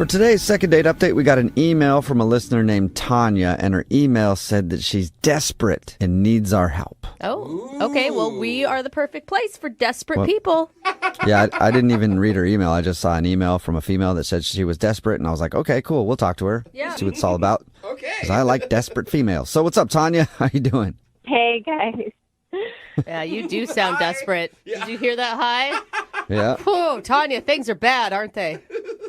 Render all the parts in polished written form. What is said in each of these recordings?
For today's second date update, we got an email from a listener named Tanya, and her email said that she's desperate and needs our help. Oh, okay. Well, we are the perfect place for desperate people. Yeah, I didn't even read her email. I just saw an email from a female that said she was desperate, and I was like, okay, cool, we'll talk to her. Yeah. See what it's all about. Okay. Because I like desperate females. So what's up, Tanya? How you doing? Hey, guys. Yeah, you do sound desperate. Yeah. Did you hear that high? Yeah. Oh, Tanya, things are bad, aren't they?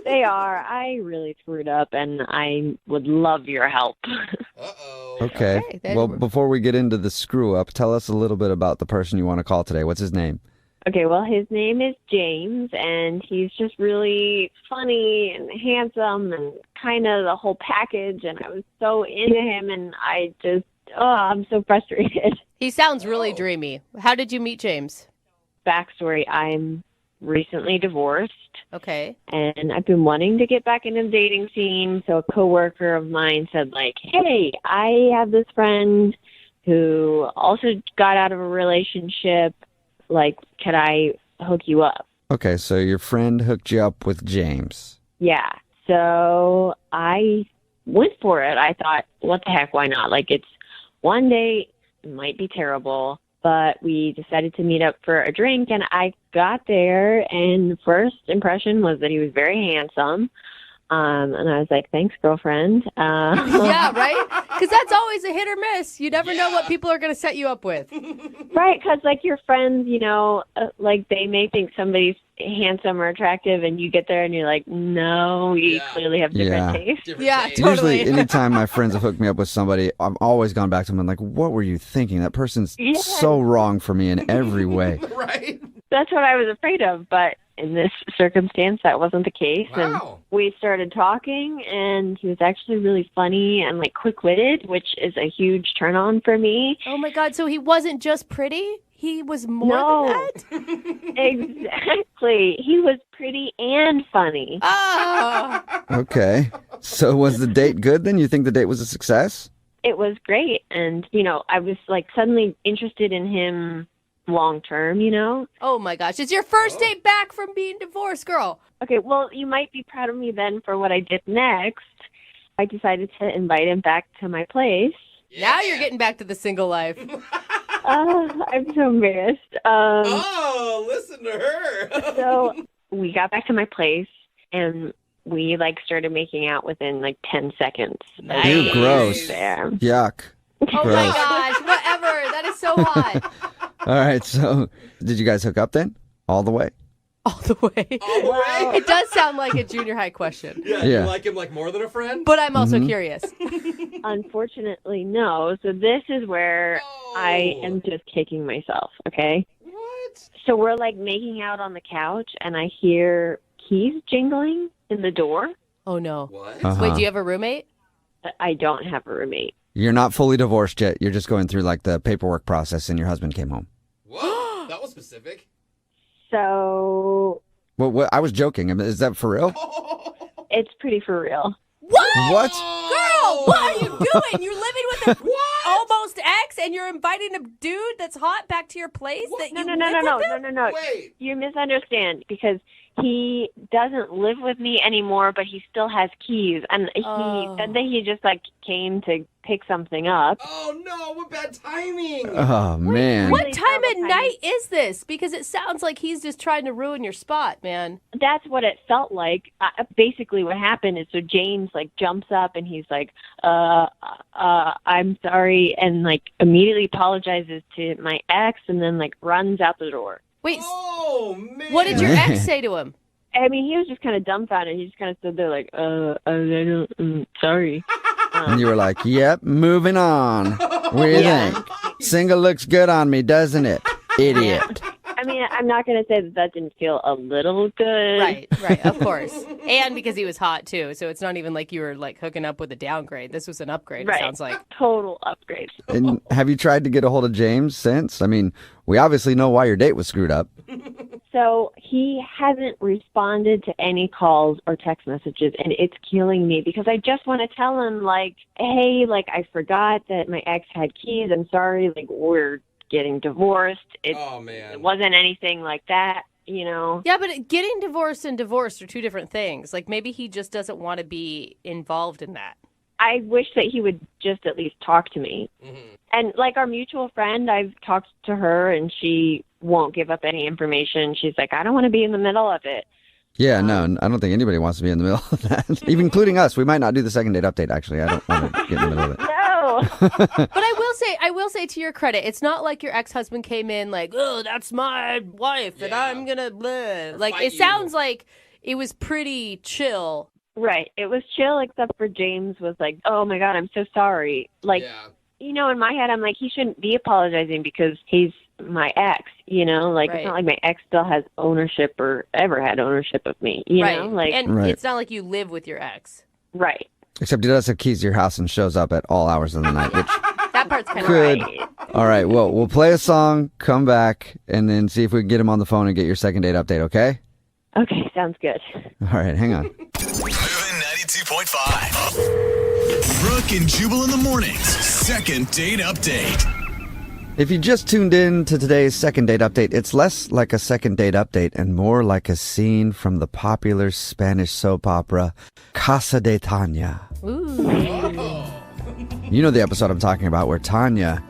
They are. I really screwed up, and I would love your help. Uh-oh. Okay. then Well, we're- before we get into the screw up, tell us a little bit about the person you want to call today. What's his name? Okay, well, his name is James, and he's just really funny and handsome and kind of the whole package, and I was so into him, and I'm so frustrated. He sounds really dreamy. How did you meet James? Backstory, I'm recently divorced, Okay. and I've been wanting to get back into the dating scene, so a coworker of mine said, like, hey, I have this friend who also got out of a relationship. Like, could I hook you up? Okay, so your friend hooked you up with James. Yeah. So I went for it. I thought, what the heck, why not? Like, it's one day, it might be terrible, but we decided to meet up for a drink, and I got there, and the first impression was that he was very handsome. And I was like, thanks, girlfriend. Yeah, right? Because that's always a hit or miss. You never know what people are going to set you up with. Right, because, like, your friends, like, they may think somebody's handsome or attractive, and you get there and you're like, no, you clearly have different tastes. Different Yeah, taste. totally. Usually, anytime my friends have hooked me up with somebody, I've always gone back to them and like, what were you thinking? That person's so wrong for me in every way. Right? That's what I was afraid of, but in this circumstance, that wasn't the case. Wow. And we started talking, and he was actually really funny and, like, quick-witted, which is a huge turn-on for me. Oh, my God. So he wasn't just pretty? He was more No. than that? Exactly. He was pretty and funny. Oh. Okay. So was the date good then? You think the date was a success? It was great, and, I was, like, suddenly interested in him long-term, Oh, my gosh. It's your first date back from being divorced, girl. Okay, well, you might be proud of me then for what I did next. I decided to invite him back to my place. Now you're getting back to the single life. I'm so embarrassed. Oh, listen to her. So we got back to my place, and we, like, started making out within, like, 10 seconds. Nice. Ew, gross. There. Yuck. Oh, my Gross. gosh. Whatever. That is so hot. All right, so did you guys hook up then? All the way? All the way. All the way? It does sound like a junior high question. Yeah, Yeah. you like him like more than a friend? But I'm also curious. Unfortunately, no. So this is where I am just kicking myself, okay? What? So we're, like, making out on the couch, and I hear keys jingling in the door. Oh, no. What? Uh-huh. Wait, do you have a roommate? I don't have a roommate. You're not fully divorced yet. You're just going through like the paperwork process and your husband came home. What? That was specific. So Well, I was joking. I mean, is that for real? it's pretty for real. What? Girl, what are you doing? You're living with a What? almost ex, and you're inviting a dude that's hot back to your place that you live with him? Wait. You misunderstand because he doesn't live with me anymore, but he still has keys. And he said that he just, like, came to pick something up. Oh, no. What bad timing. Oh, man. What Really time at terrible night is this? Because it sounds like he's just trying to ruin your spot, man. That's what it felt like. Basically what happened is, so James, like, jumps up and he's like, I'm sorry, and, like, immediately apologizes to my ex and then, like, runs out the door. Wait, Oh, man. what did your ex say to him? I mean, he was just kind of dumbfounded. He just kind of stood there like, sorry. And you were like, yep, moving on. What do you Yeah. think? Single looks good on me, doesn't it? Idiot. I mean, I'm not going to say that didn't feel a little good. Right, of course. And because he was hot, too. So it's not even like you were, like, hooking up with a downgrade. This was an upgrade, Right. it sounds like. Total upgrade. And have you tried to get a hold of James since? I mean, we obviously know why your date was screwed up. So he hasn't responded to any calls or text messages, and it's killing me because I just want to tell him, like, hey, like, I forgot that my ex had keys. I'm sorry. Like, we're getting divorced. Oh, man. It wasn't anything like that. you know? Yeah, but getting divorced and divorced are two different things. Like, maybe he just doesn't want to be involved in that. I wish that he would just at least talk to me. Mm-hmm. And like our mutual friend, I've talked to her and she won't give up any information. She's like, I don't want to be in the middle of it. Yeah, no, I don't think anybody wants to be in the middle of that. Even including us. We might not do the second date update, actually. I don't want to get in the middle of it. No. But I will say to your credit, it's not like your ex-husband came in like, oh, that's my wife and Yeah. I'm gonna blah. Like, Fight it you. sounds like it was pretty chill. Right. It was chill, except for James was like, oh my God, I'm so sorry. Like, Yeah. you know, in my head, I'm like, he shouldn't be apologizing because he's my ex, you know? Like, Right. it's not like my ex still has ownership or ever had ownership of me, you right. know? Like, and Right. it's not like you live with your ex. right. Except he does have keys to your house and shows up at all hours of the night, which... That part's kind of Good. right. All right, well, we'll play a song, come back, and then see if we can get him on the phone and get your second date update, okay? Okay, sounds good. All right, hang on. Moving 92.5. Brooke and Jubal in the mornings. Second date update. If you just tuned in to today's second date update, it's less like a second date update and more like a scene from the popular Spanish soap opera Casa de Tanya. Ooh. You know the episode I'm talking about where Tanya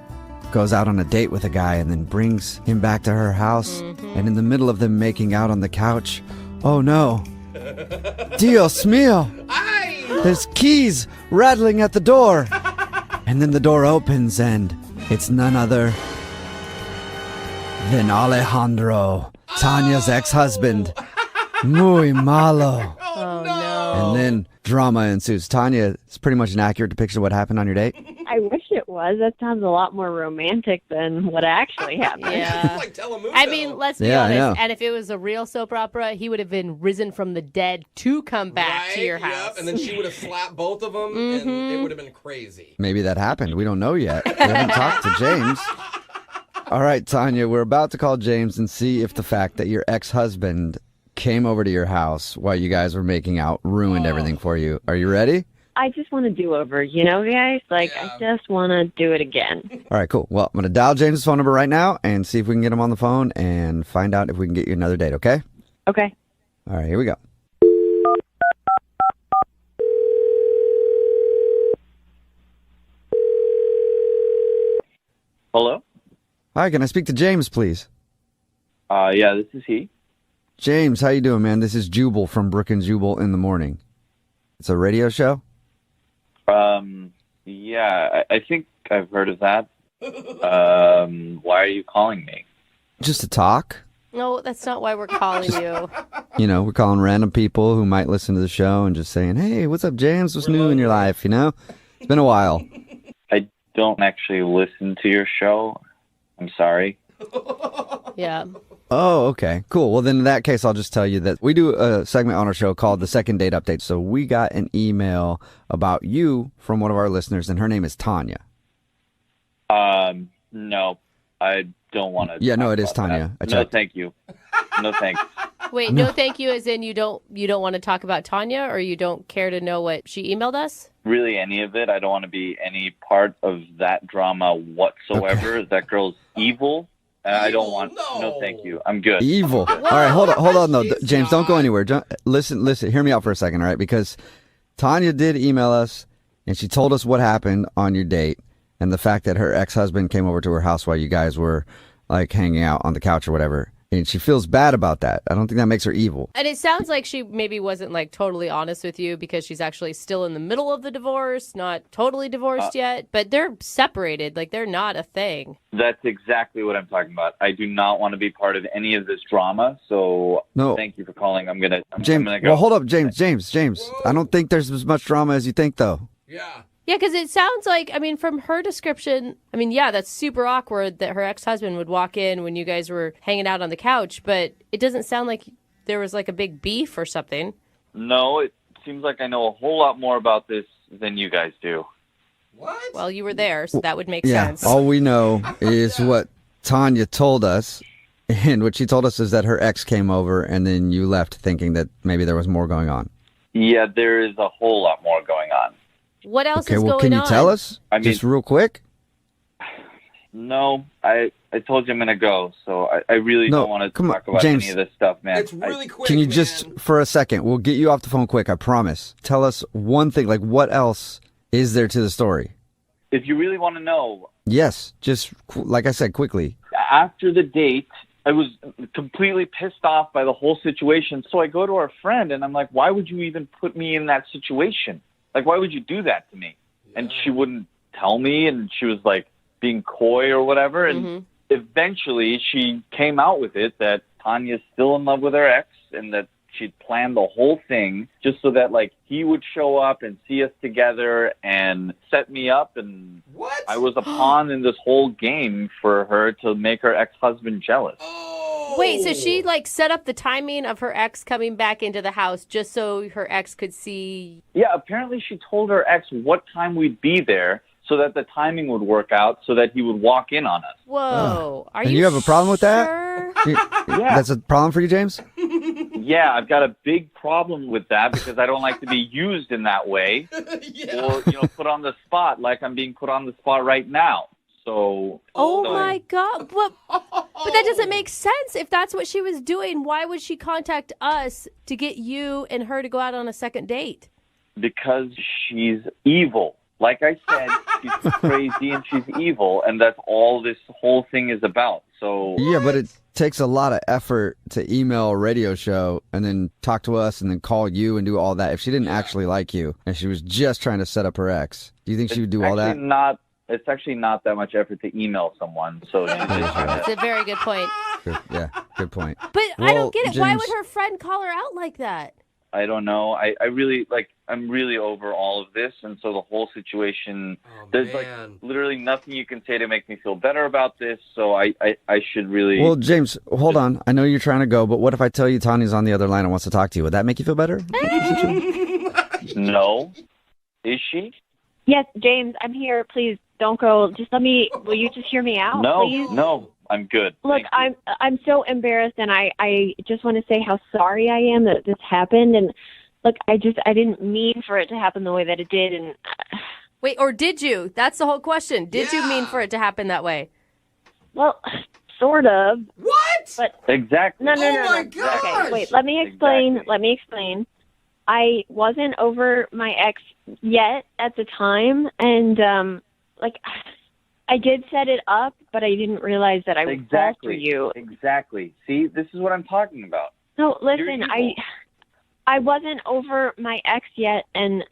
goes out on a date with a guy and then brings him back to her house. And in the middle of them making out on the couch, oh no, Dios mío, there's keys rattling at the door. And then the door opens and it's none other than Alejandro, Tanya's ex-husband. Muy malo. Oh, no. And then drama ensues. Tanya, it's pretty much an accurate depiction of what happened on your date. I wish it was. That sounds a lot more romantic than what actually happened. Yeah. Like Telemundo. I mean, let's be Yeah, I honest. know. And if it was a real soap opera, he would have been risen from the dead to come back to your Right, house. Yep. And then she would have slapped both of them, and it would have been crazy. Maybe that happened. We don't know yet. We haven't talked to James. All right, Tanya, we're about to call James and see if the fact that your ex-husband came over to your house while you guys were making out ruined everything for you. Are you ready? I just want to do over, you know, guys? Like, Yeah. I just want to do it again. All right, cool. Well, I'm going to dial James' phone number right now and see if we can get him on the phone and find out if we can get you another date, okay? Okay. All right, here we go. Hello? Hi, can I speak to James, please? Yeah, this is he. James, how you doing, man? This is Jubal from Brooke and Jubal in the morning. It's a radio show? Yeah, I think I've heard of that. Why are you calling me? Just to talk. No, that's not why we're calling you. You know, we're calling random people who might listen to the show and just saying, hey, what's up, James? What's new in your life, you know? It's been a while. I don't actually listen to your show. I'm sorry. Yeah. Oh, okay. Cool. Well, then in that case, I'll just tell you that we do a segment on our show called the Second Date Update. So we got an email about you from one of our listeners, and her name is Tanya. No, I don't want to. Yeah, no, it is Tanya. I No, checked. thank you. No, thanks. Wait, no thank you as in you don't want to talk about Tanya, or you don't care to know what she emailed us? Really, any of it. I don't want to be any part of that drama whatsoever. That girl's evil. I don't want. No. No, thank you. I'm good. Evil. All right, hold on, though. James, don't go anywhere. Listen, hear me out for a second, all right? Because Tanya did email us, and she told us what happened on your date, and the fact that her ex-husband came over to her house while you guys were, like, hanging out on the couch or whatever. And she feels bad about that. I don't think that makes her evil. And it sounds like she maybe wasn't like totally honest with you because she's actually still in the middle of the divorce, not totally divorced yet, but they're separated. Like, they're not a thing. That's exactly what I'm talking about. I do not want to be part of any of this drama. So No. thank you for calling. I'm gonna James, go. well, hold up, James. I don't think there's as much drama as you think, though. Yeah. Yeah, because it sounds like, I mean, from her description, I mean, yeah, that's super awkward that her ex-husband would walk in when you guys were hanging out on the couch, but it doesn't sound like there was like a big beef or something. No, it seems like I know a whole lot more about this than you guys do. What? Well, you were there, so that would make Yeah, sense. all we know is what Tanya told us. And what she told us is that her ex came over and then you left thinking that maybe there was more going on. Yeah, there is a whole lot more going on. What else Okay, is well, going can you on? tell us? I mean- just real quick? No, I I told you I'm gonna go, so I really No, don't want to come on, talk about James. any of this stuff, man. It's really quick. Can you man. just, for a second, we'll get you off the phone quick, I promise. Tell us one thing, like what else is there to the story? If you really want to know, Yes, just like I said, quickly. after the date, I was completely pissed off by the whole situation. So I go to our friend and I'm like, why would you even put me in that situation? Like, why would you do that to me? And she wouldn't tell me, and she was like being coy or whatever. And eventually she came out with it that Tanya's still in love with her ex and that she'd planned the whole thing just so that like he would show up and see us together and set me up, and What? I was a pawn in this whole game for her to make her ex-husband jealous. Oh. Wait, so she like set up the timing of her ex coming back into the house just so her ex could see? Yeah, apparently she told her ex what time we'd be there so that the timing would work out so that he would walk in on us. Whoa. Are And you you have a problem with that? sure? Yeah. That's a problem for you, James? Yeah, I've got a big problem with that because I don't like to be used in that way Yeah. or, put on the spot like I'm being put on the spot right now. So, Oh so- my God. But that doesn't make sense. If that's what she was doing, why would she contact us to get you and her to go out on a second date? because she's evil. Like I said, she's crazy and she's evil, and that's all this whole thing is about. So Yeah, but it takes a lot of effort to email a radio show and then talk to us and then call you and do all that. If she didn't actually like you and she was just trying to set up her ex, do you think she would do all that? It's actually not that much effort to email someone. So she's just trying That's to- a very good point. Yeah, good point. But I Well, don't get it. Why James- would her friend call her out like that? I don't know. I really I'm really over all of this, and so the whole situation. Oh, There's man. literally nothing you can say to make me feel better about this. So I should really. Well, James, hold on. I know you're trying to go, but what if I tell you Tanya's on the other line and wants to talk to you? Would that make you feel better? No, is she? Yes, James, I'm here. Please don't go. Will you just hear me out, No, please? no, I'm good. Look, Thank you. I'm so embarrassed, and I just want to say how sorry I am that this happened. And look, I didn't mean for it to happen the way that it did. And Wait, or did you? That's the whole question. Did you mean Yeah. for it to happen that way? well, sort of. What? But Exactly. no. Oh my Okay, gosh. wait. Let me explain. Exactly. Let me explain. I wasn't over my ex yet at the time, and I did set it up, but I didn't realize that I would fall for you. Exactly. See, this is what I'm talking about. No, You're listen, evil. I wasn't over my ex yet, and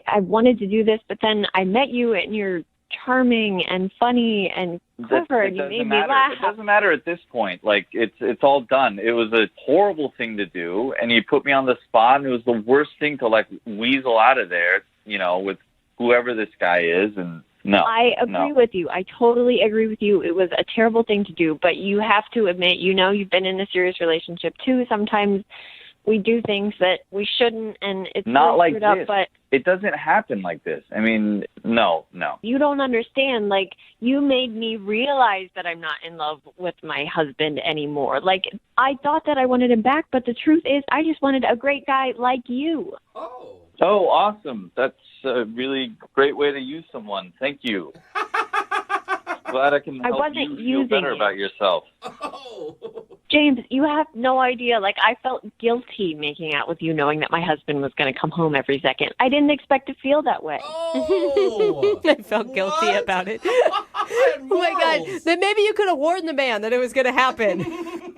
I wanted to do this, but then I met you, and you're charming and funny and clever, It and you doesn't made me matter. laugh. It doesn't matter at this point. Like it's all done. It was a horrible thing to do, and you put me on the spot, and it was the worst thing to weasel out of there. With whoever this guy is, and no. I agree with you. I totally agree with you. It was a terrible thing to do, but you have to admit, you've been in a serious relationship too. Sometimes we do things that we shouldn't, and it's Not really like screwed up, this. but It doesn't happen like this. I mean, no. you don't understand. Like, you made me realize that I'm not in love with my husband anymore. Like, I thought that I wanted him back, but the truth is I just wanted a great guy like you. Oh. Oh, awesome. That's a really great way to use someone. Thank you. Glad I can I help wasn't you feel using better it. about yourself. Oh. James, you have no idea. Like, I felt guilty making out with you knowing that my husband was going to come home every second. I didn't expect to feel that way. Oh. I felt guilty What? about it. Oh Oh my God. Then maybe you could have warned the man that it was going to happen.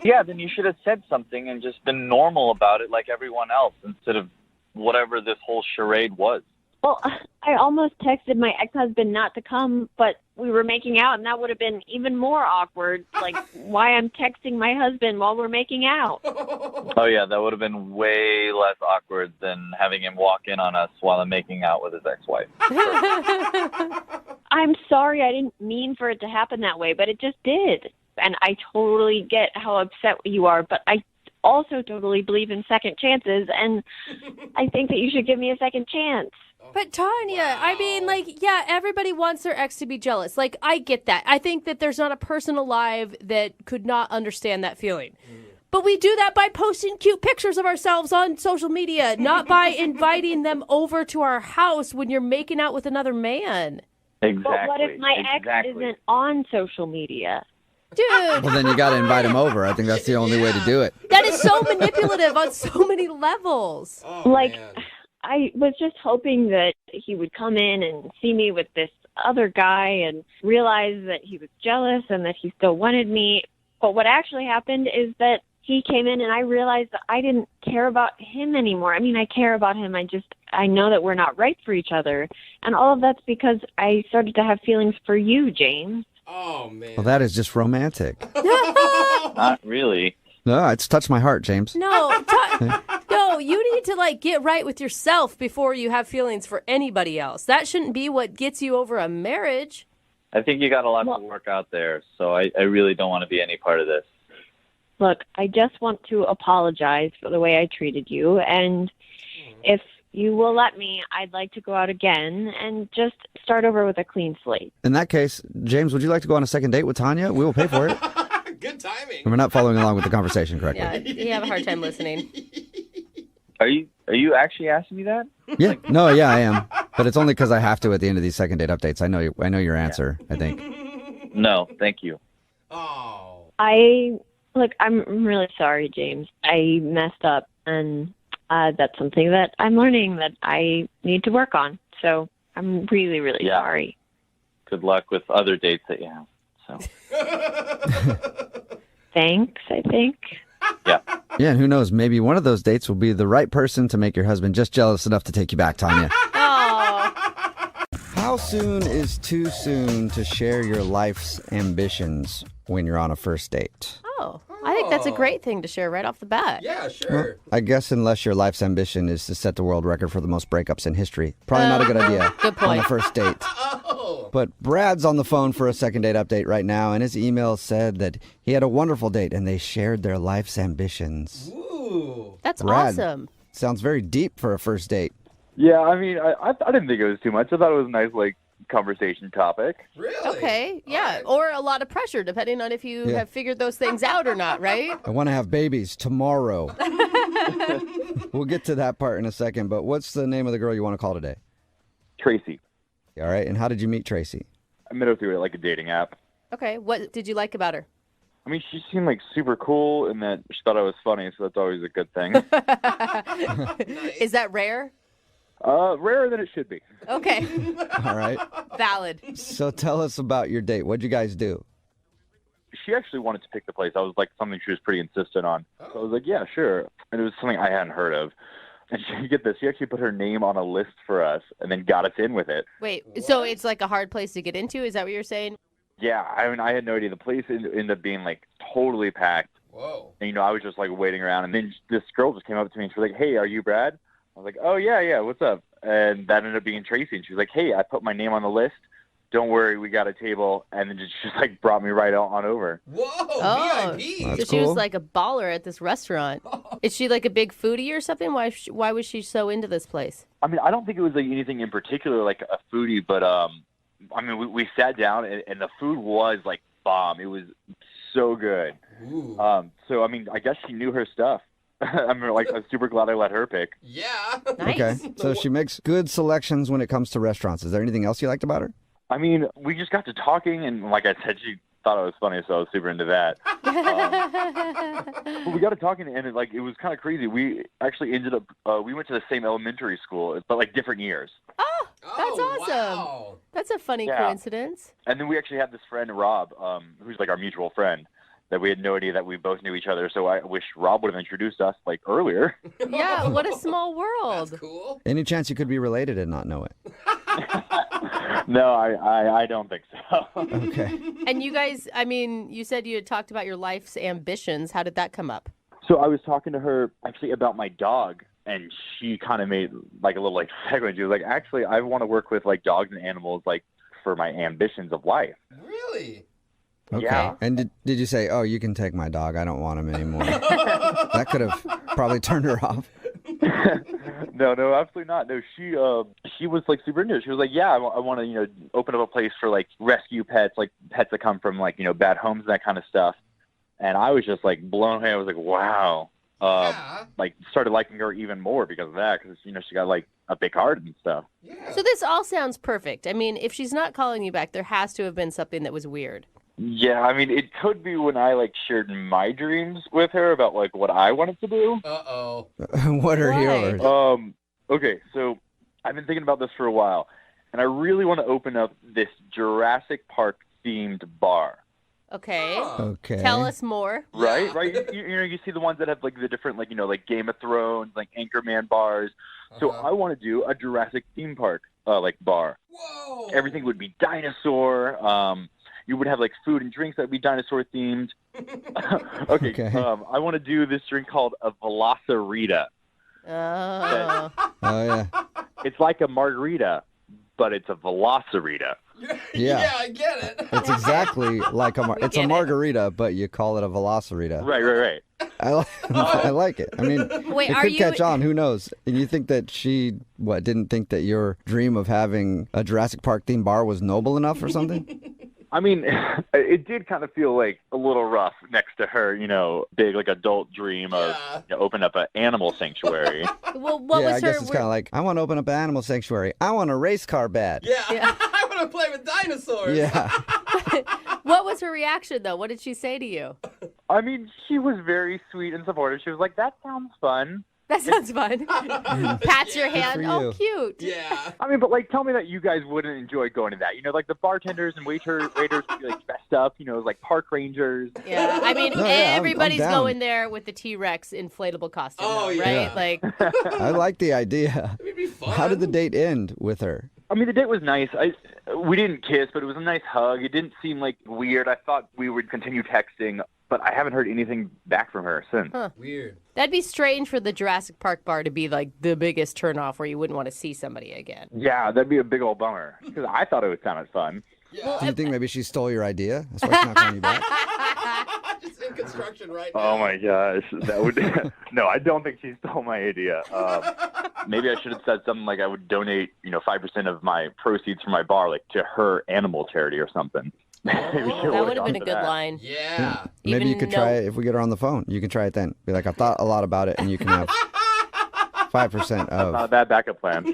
Yeah, then you should have said something and just been normal about it like everyone else instead of whatever this whole charade was. Well, I almost texted my ex-husband not to come, but we were making out, and that would have been even more awkward. Like, why I'm texting my husband while we're making out. Oh, yeah, that would have been way less awkward than having him walk in on us while I'm making out with his ex-wife. I'm sorry, I didn't mean for it to happen that way, but it just did. And I totally get how upset you are, but I also totally believe in second chances, and I think that you should give me a second chance. But Tanya, I mean, yeah, everybody wants their ex to be jealous. Like, I get that. I think that there's not a person alive that could not understand that feeling. But we do that by posting cute pictures of ourselves on social media, not by inviting them over to our house when you're making out with another man. Exactly. But what if my ex Exactly. isn't on social media? Dude, Well, then you got to invite him over. I think that's the only way to do it. that is so manipulative on so many levels. Oh, Like, man. I was just hoping that he would come in and see me with this other guy and realize that he was jealous and that he still wanted me. But what actually happened is that he came in and I realized that I didn't care about him anymore. I mean, I care about him. I know that we're not right for each other. And all of that's because I started to have feelings for you, James. Oh, man. Well, that is just romantic. Not really. No, it's touched my heart, James. No, no, you need to like get right with yourself before you have feelings for anybody else. That shouldn't be what gets you over a marriage. I think you got a lot to work out there, so I really don't want to be any part of this. Look, I just want to apologize for the way I treated you. And if you will let me, I'd like to go out again and just start over with a clean slate. In that case, James, would you like to go on a second date with Tanya? We will pay for it. Good timing. And we're not following along with the conversation correctly. Yeah, you have a hard time listening. Are you actually asking me that? Yeah, no, yeah, I am. But it's only because I have to at the end of these second date updates. I know your answer, I think. No, thank you. Oh. I'm really sorry, James. I messed up, and that's something that I'm learning that I need to work on. So I'm really, really sorry. Good luck with other dates that you have. So. Thanks, I think. Yeah. Yeah, and who knows? Maybe one of those dates will be the right person to make your husband just jealous enough to take you back, Tanya. Oh, How soon is too soon to share your life's ambitions when you're on a first date? I think that's a great thing to share right off the bat. Yeah, sure. I guess unless your life's ambition is to set the world record for the most breakups in history. Probably not a good idea Good point. on a first date. Oh. But Brad's on the phone for a second date update right now, and his email said that he had a wonderful date and they shared their life's ambitions. Ooh. That's Brad, awesome. Sounds very deep for a first date. Yeah, I mean, I didn't think it was too much. I thought it was a nice, conversation topic. Really? Okay, yeah. All right. Or a lot of pressure, depending on if you have figured those things out or not, right? I want to have babies tomorrow. We'll get to that part in a second, but what's the name of the girl you want to call today? Tracy. All right, and how did you meet Tracy? I met her through, a dating app. Okay, what did you like about her? I mean, she seemed, super cool and that she thought I was funny, so that's always a good thing. Is that rare? Rarer than it should be. Okay, All right. valid. So tell us about your date. What'd you guys do? She actually wanted to pick the place. I was something she was pretty insistent on. So I was like, yeah, sure. And it was something I hadn't heard of. And you get this, she actually put her name on a list for us and then got us in with it. Wait, so it's like a hard place to get into? Is that what you're saying? Yeah, I mean, I had no idea. The place ended up being, totally packed. Whoa. And, I was just, waiting around. And then this girl just came up to me and she was like, hey, are you Brad? I was like, oh, yeah, what's up? And that ended up being Tracy. And she was like, hey, I put my name on the list. Don't worry, we got a table. And then just brought me right on over. Whoa. Oh, VIP. so That's she was cool. like a baller at this restaurant. Is she like a big foodie or something? Why was she so into this place? I mean, I don't think it was anything in particular, a foodie, but I mean, we sat down and the food was bomb. It was so good. Ooh. So I mean, I guess she knew her stuff. I'm super glad I let her pick. Yeah. Nice. Okay. So she makes good selections when it comes to restaurants. Is there anything else you liked about her? I mean, we just got to talking, and like I said, she thought I was funny, so I was super into that. But we got to talking, and it was kind of crazy. We actually ended up we went to the same elementary school, but different years. Oh, that's awesome. Wow. That's a funny Yeah. coincidence. And then we actually had this friend, Rob, who's our mutual friend, that we had no idea that we both knew each other. So I wish Rob would have introduced us earlier. Yeah, what a small world. That's cool. Any chance you could be related and not know it? No, I don't think so. Okay. And you guys, I mean, you said you had talked about your life's ambitions. How did that come up? So I was talking to her actually about my dog, and she kind of made a little segue. She was like, actually, I want to work with dogs and animals for my ambitions of life. Really? Okay. Yeah. And did you say, oh, you can take my dog. I don't want him anymore. That could have probably turned her off. No, absolutely not. No, she was super into it. She was like, yeah, I want to open up a place for rescue pets, pets that come from bad homes, that kind of stuff. And I was just blown away. I was like, wow. Yeah. Started liking her even more because of that, because she got a big heart and stuff. Yeah. So this all sounds perfect. I mean, if she's not calling you back, there has to have been something that was weird. Yeah, I mean, it could be when I like shared my dreams with her about like what I wanted to do. Uh-oh. What are Why? yours? Okay, so I've been thinking about this for a while, and I really want to open up this Jurassic Park themed bar. Okay. Okay. Tell us more. Right, Yeah. right. You see the ones that have like the different like Game of Thrones, like Anchorman bars. So I want to do a Jurassic theme park like bar. Whoa. Everything would be dinosaur. You would have like food and drinks that would be dinosaur themed. Okay. I want to do this drink called a Velocirita. Oh. Oh, yeah. It's like a margarita, but it's a Velocirita. Yeah, I get it. It's exactly like it's a get it. margarita, but you call it a Velocirita. Right. I like it. I mean, Wait, it are could you? catch on. Who knows? And you think that she, didn't think that your dream of having a Jurassic Park themed bar was noble enough or something? I mean, it did kind of feel like a little rough next to her, big like adult dream of open up an animal sanctuary. Well, what yeah, was I guess her? it's kind of like, I want to open up an animal sanctuary. I want a race car bed. Yeah. I want to play with dinosaurs. Yeah. What was her reaction though? What did she say to you? I mean, she was very sweet and supportive. She was like, "That sounds fun." That sounds fun. Pats your hand. for Oh, you. cute. Yeah. I mean, but like, tell me that you guys wouldn't enjoy going to that. Like the bartenders and waiters would be like dressed up, like park rangers. Yeah, I mean, No, yeah, I'm everybody's down. going there with the T-Rex inflatable costume, Oh, though, yeah. right? Like, I like the idea. It'd be fun. How did the date end with her? I mean, the date was nice. We didn't kiss, but it was a nice hug. It didn't seem like weird. I thought we would continue texting, but I haven't heard anything back from her since. Weird. that'd be strange for the Jurassic Park bar to be like the biggest turnoff where you wouldn't want to see somebody again. Yeah, that'd be a big old bummer because I thought it would sound fun. Yeah. Do you think maybe she stole your idea? That's why she's not calling you back. Just in construction right now. Oh my gosh, that would no. I don't think she stole my idea. Maybe I should have said something like I would donate, 5% of my proceeds from my bar, like to her animal charity or something. Maybe she That would've would have been a gone good for that. line. Yeah. Maybe you could no- try it if we get her on the phone. You can try it then. Be like, I thought a lot about it, and you can have 5% Not a of. bad backup plan.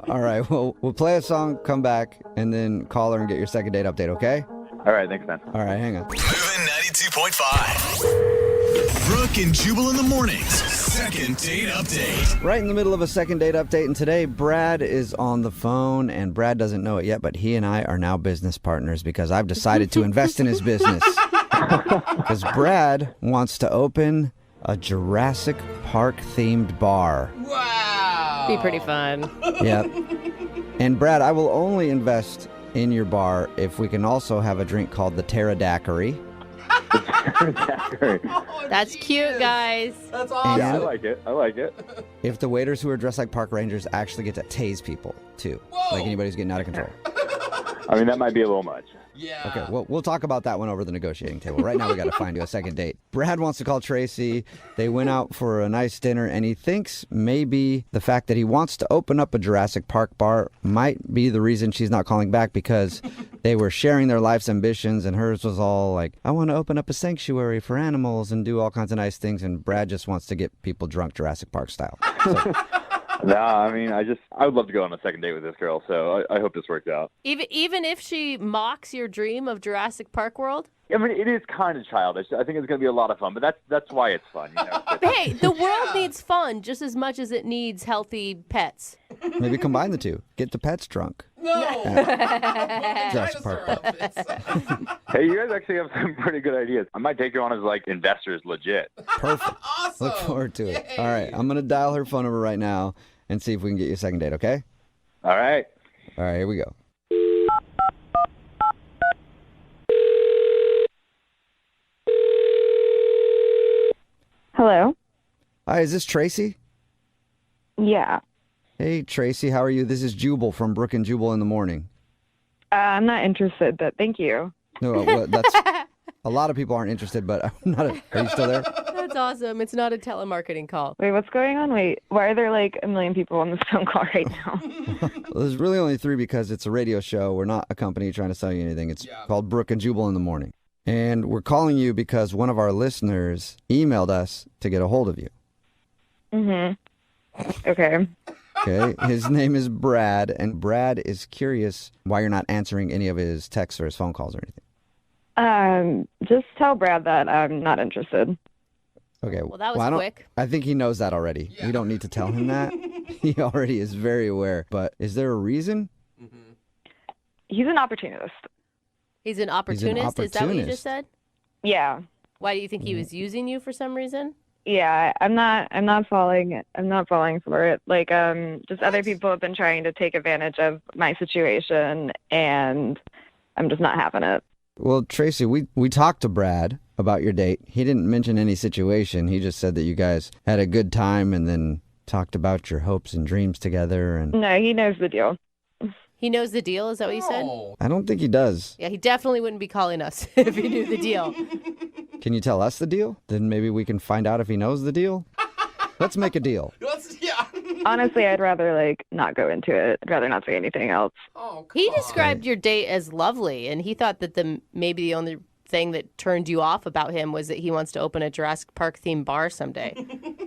All right, well, we'll play a song, come back, and then call her and get your second date update, okay? All right, thanks, man. All right, hang on. Moving 92.5. Brooke and Jubal in the mornings. Second date update. Right in the middle of a second date update, and today Brad is on the phone, and Brad doesn't know it yet, but he and I are now business partners because I've decided to invest in his business. Because Brad wants to open a Jurassic Park themed bar. Wow. Be pretty fun. Yep. And Brad, I will only invest in your bar if we can also have a drink called the Pterodactyl. That's cute, guys. That's awesome. Yeah, I like it. If the waiters who are dressed like park rangers actually get to tase people, too. Whoa. Like anybody who's getting out of control. I mean, that might be a little much. Yeah. Okay, well, we'll talk about that one over the negotiating table. Right now, we got to find you a second date. Brad wants to call Tracy. They went out for a nice dinner, and he thinks maybe the fact that he wants to open up a Jurassic Park bar might be the reason she's not calling back, because they were sharing their life's ambitions, and hers was all like, I want to open up a sanctuary for animals and do all kinds of nice things, and Brad just wants to get people drunk Jurassic Park style. So, Nah, I mean, I would love to go on a second date with this girl, so I hope this works out. Even if she mocks your dream of Jurassic Park World? I mean, it is kind of childish. I think it's going to be a lot of fun, but that's why it's fun. Hey, the world needs fun just as much as it needs healthy pets. maybe combine the two. Get the pets drunk. No. Jurassic Park. Dinosaur outfits. Hey, you guys actually have some pretty good ideas. I might take you on as, like, investors legit. Perfect. Awesome. Look forward to it. Yay. All right, I'm going to dial her phone number right now and see if we can get you a second date, okay? All right. All right, here we go. Hello? Hi, is this Tracy? Yeah. Hey, Tracy, how are you? This is Jubal from Brooke and Jubal in the morning. I'm not interested, but thank you. No, well, that's a lot of people aren't interested, but I'm not. Are you still there? That's awesome. It's not a telemarketing call. Wait, what's going on? Wait, why are there like a million people on this phone call right now? Well, there's really only 3 because it's a radio show. We're not a company trying to sell you anything. It's called Brooke and Jubal in the morning. And we're calling you because one of our listeners emailed us to get a hold of you. Okay. Okay, his name is Brad, and Brad is curious why you're not answering any of his texts or his phone calls or anything. Just tell Brad that I'm not interested. Okay. Well, that was I don't- quick. I think he knows that already. We don't need to tell him that. He already is very aware. But is there a reason? He's an opportunist. He's an opportunist. Is that what you opportunist. just said? Yeah. Why do you think he was using you for some reason? Yeah, I'm not falling for it. Like, just other people have been trying to take advantage of my situation, and I'm just not having it. Well, Tracy, we talked to Brad about your date. He didn't mention any situation. He just said that you guys had a good time and then talked about your hopes and dreams together. And No, he knows the deal. He knows the deal. Is that what you said? Oh. I don't think he does. Yeah, he definitely wouldn't be calling us if he knew the deal. Can you tell us the deal? Then maybe we can find out if he knows the deal. Let's make a deal. Yeah. Honestly, I'd rather not go into it. I'd rather not say anything else. Oh, He come on. described your date as lovely, and he thought that maybe the only thing that turned you off about him was that he wants to open a Jurassic Park themed bar someday.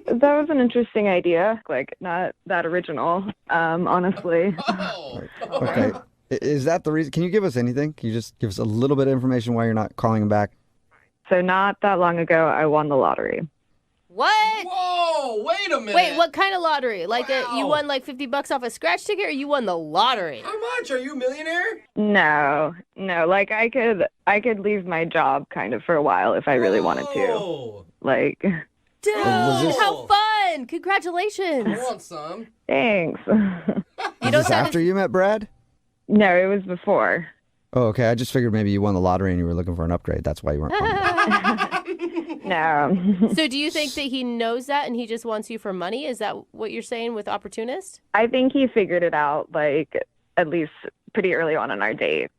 That was an interesting idea. Not that original, honestly. Oh. Okay. Is that the reason? Can you give us anything? Can you just give us a little bit of information why you're not calling him back? So not that long ago, I won the lottery. What? Whoa, wait a minute. Wait, what kind of lottery? Like you Wow. won like $50 off a scratch ticket, or you won the lottery? How much? Are you a millionaire? No. Like I could leave my job kind of for a while if I really wanted to. Oh, Like, Dude, was this- how fun! Congratulations. I want some. thanks. You Is don't this sound after you met Brad? No, it was before. Oh, okay. I just figured maybe you won the lottery and you were looking for an upgrade. That's why you weren't calling back. No. So do you think that he knows that and he just wants you for money? Is that what you're saying with opportunist? I think he figured it out, at least pretty early on in our date.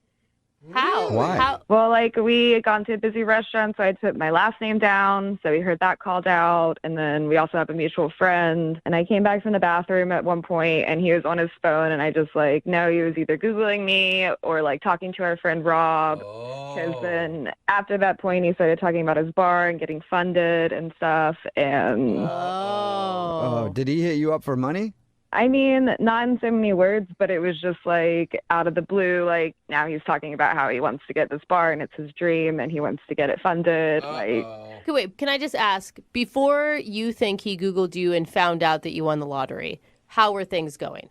How? Why? How? Well, we had gone to a busy restaurant, so I put my last name down, so we heard that called out, and then we also have a mutual friend, and I came back from the bathroom at one point, and he was on his phone, and I just, no, he was either Googling me or, talking to our friend Rob, because then after that point, he started talking about his bar and getting funded and stuff, and... Oh, did he hit you up for money? I mean, not in so many words, but it was just out of the blue, now he's talking about how he wants to get this bar and it's his dream and he wants to get it funded. Okay, wait, can I just ask, before you think he Googled you and found out that you won the lottery, how were things going?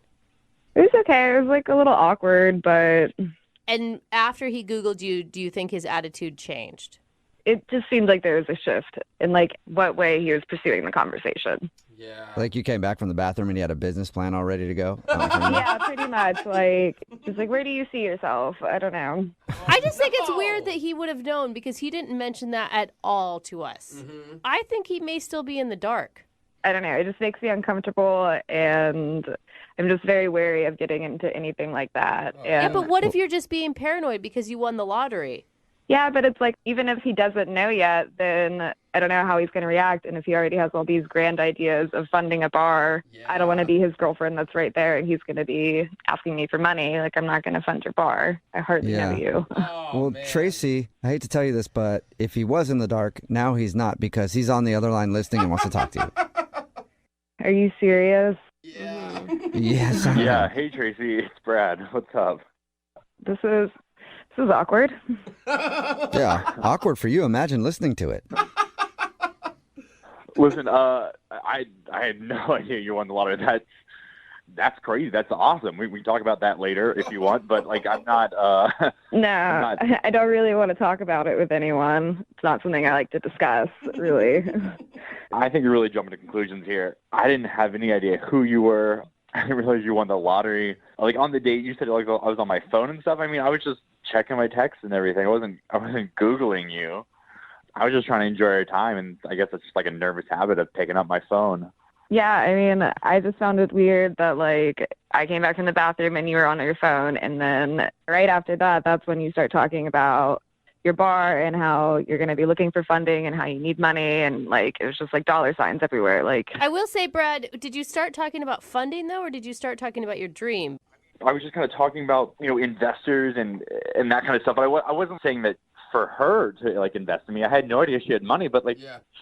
It was okay. It was a little awkward, but And after he Googled you, do you think his attitude changed? it just seemed like there was a shift in what way he was pursuing the conversation. Yeah. Like you came back from the bathroom and he had a business plan all ready to go? Yeah, pretty much. Just where do you see yourself? I don't know. I just think it's weird that he would have known because he didn't mention that at all to us. Mm-hmm. I think he may still be in the dark. I don't know. It just makes me uncomfortable, and I'm just very wary of getting into anything like that. Yeah, And but what if you're just being paranoid because you won the lottery? yeah, but it's even if he doesn't know yet, then I don't know how he's going to react. And if he already has all these grand ideas of funding a bar, I don't want to be his girlfriend that's right there, and he's going to be asking me for money. I'm not going to fund your bar. I hardly know you. Well, Tracy, I hate to tell you this, but if he was in the dark, now he's not because he's on the other line listening and wants to talk to you. Are you serious? Yeah. Yes, I am. Yeah. Hey, Tracy. It's Brad. What's up? This is awkward. Yeah, awkward for you. Imagine listening to it. Listen, I had no idea you won the lottery. That's crazy. That's awesome. We can talk about that later if you want, but I'm not. No, not- I don't really want to talk about it with anyone. It's not something I like to discuss, really. I think you're really jumping to conclusions here. I didn't have any idea who you were. I didn't realize you won the lottery. On the date, you said I was on my phone and stuff. I mean, I was just checking my texts and everything. I wasn't Googling you. I was just trying to enjoy our time, and I guess it's just a nervous habit of picking up my phone. Yeah, I mean, I just found it weird that, I came back from the bathroom and you were on your phone, and then right after that, that's when you start talking about your bar and how you're going to be looking for funding and how you need money, and, it was just, dollar signs everywhere, I will say, Brad, did you start talking about funding, though, or did you start talking about your dream? I was just kind of talking about, investors and that kind of stuff. But I wasn't saying that for her to invest in me. I had no idea she had money, but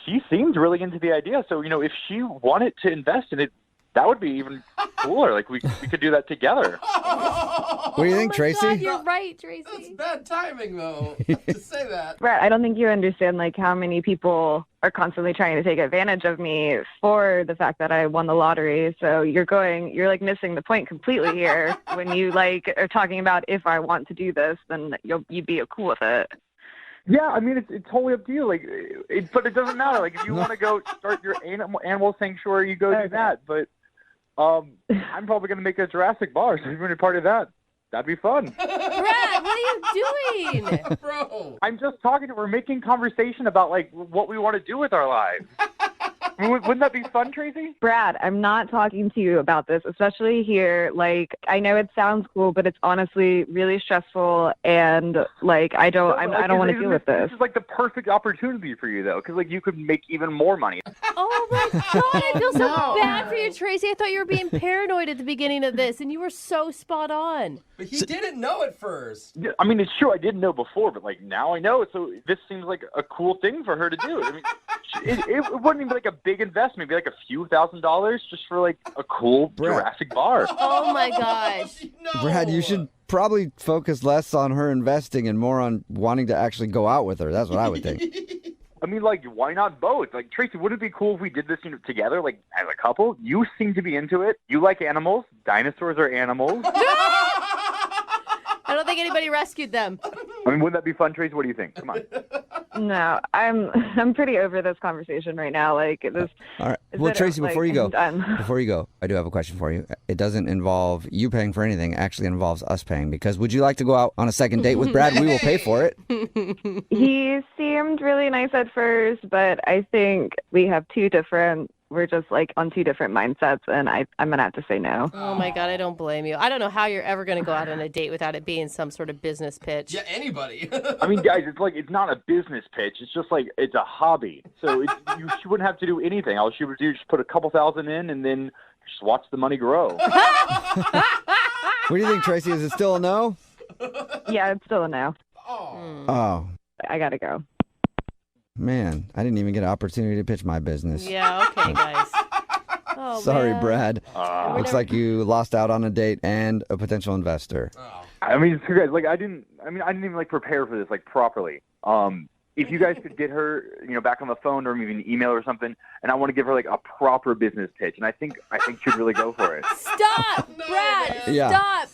she seemed really into the idea. So, if she wanted to invest in it, that would be even cooler. Like we could do that together. What do you think, Oh my Tracy? God, you're right, Tracy. That's bad timing, though, to say that. Brett, I don't think you understand like how many people are constantly trying to take advantage of me for the fact that I won the lottery. So you're like missing the point completely here. When you like are talking about if I want to do this, then you'd be cool with it. Yeah, I mean, it's totally up to you. Like, but it doesn't matter. Like, if you want to go start your animal sanctuary, you go do that. But I'm probably going to make a Jurassic bar. So if you want to be part of that, that'd be fun. Brad, what are you doing? Bro. I'm just talking. We're making conversation about like what we want to do with our lives. I mean, wouldn't that be fun, Tracy? Brad, I'm not talking to you about this, especially here. Like, I know it sounds cool, but it's honestly really stressful, and like I don't want to deal with this. This is like the perfect opportunity for you, though, because like you could make even more money. Oh my God, I feel so bad for you, Tracy. I thought you were being paranoid at the beginning of this, and you were so spot on. But he didn't know at first. I mean, it's true. I didn't know before, but like now I know. So this seems like a cool thing for her to do. I mean, it wouldn't even be like a big investment. It'd be like a few $1,000s just for like a cool Jurassic bar. Oh my gosh. No. Brad, you should probably focus less on her investing and more on wanting to actually go out with her. That's what I would think. I mean, like, why not both? Like, Tracy, wouldn't it be cool if we did this together, like, as a couple? You seem to be into it. You like animals. Dinosaurs are animals. I don't think anybody rescued them. I mean, wouldn't that be fun, Tracy? What do you think? Come on. No, I'm pretty over this conversation right now. Like this. All right. Well, Tracy, like, before you go, I'm done. before you go, I do have a question for you. It doesn't involve you paying for anything. It actually involves us paying. Because would you like to go out on a second date with Brad? We will pay for it. He seemed really nice at first, but I think we're just like on two different mindsets, and I'm gonna have to say no. Oh my God, I don't blame you. I don't know how you're ever going to go out on a date without it being some sort of business pitch. Yeah, anybody. I mean, guys, it's not a business pitch. It's just like it's a hobby. So she wouldn't have to do anything. All she would do is just put a couple thousand in, and then just watch the money grow. What do you think, Tracy? Is it still a no? Yeah, it's still a no. Oh, I gotta go. man. I didn't even get an opportunity to pitch my business. Yeah, okay, guys. Oh, Sorry, man. Brad. Looks like you lost out on a date and a potential investor. I mean, so guys, like I didn't even like prepare for this like properly. If you guys could get her, back on the phone or maybe an email or something, and I want to give her like a proper business pitch, and I think she'd really go for it. Stop, Brad. Yeah. Stop.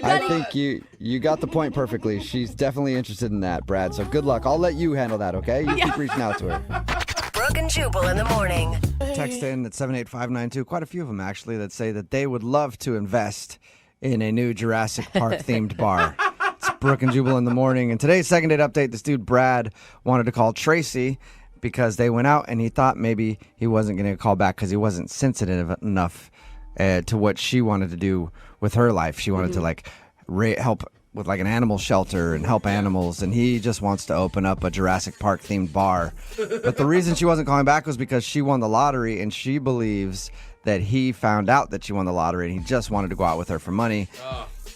I think you got the point perfectly. She's definitely interested in that, Brad. So good luck. I'll let you handle that, okay? You keep reaching out to her. Brooke and Jubal in the morning. Text in at 78592, quite a few of them actually, that say that they would love to invest in a new Jurassic Park themed bar. It's Brooke and Jubal in the morning. And today's second date update, this dude Brad wanted to call Tracy because they went out and he thought maybe he wasn't going to call back because he wasn't sensitive enough to what she wanted to do with her life. She wanted to like help with like an animal shelter and help animals, and he just wants to open up a Jurassic Park themed bar. But the reason she wasn't calling back was because she won the lottery, and she believes that he found out that she won the lottery and he just wanted to go out with her for money.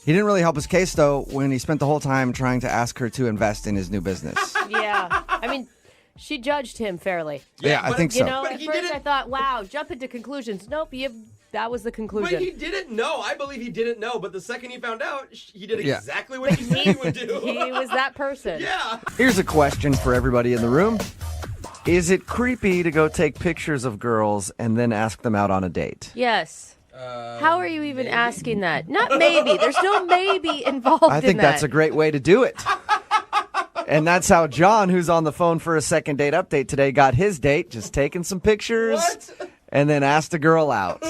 He didn't really help his case though when he spent the whole time trying to ask her to invest in his new business. Yeah. I mean, she judged him fairly. Yeah, I think so. You know, But at he first didn't- I thought, wow, jump into conclusions. Nope, that was the conclusion. But he didn't know. I believe he didn't know. But the second he found out, he did Yeah. exactly what he said he would do. He was that person. Yeah. Here's a question for everybody in the room. Is it creepy to go take pictures of girls and then ask them out on a date? Yes. How are you even asking that? Not maybe. There's no maybe involved I think in that. that's a great way to do it. And that's how John, who's on the phone for a second date update today, got his date, just taking some pictures and then asked a girl out.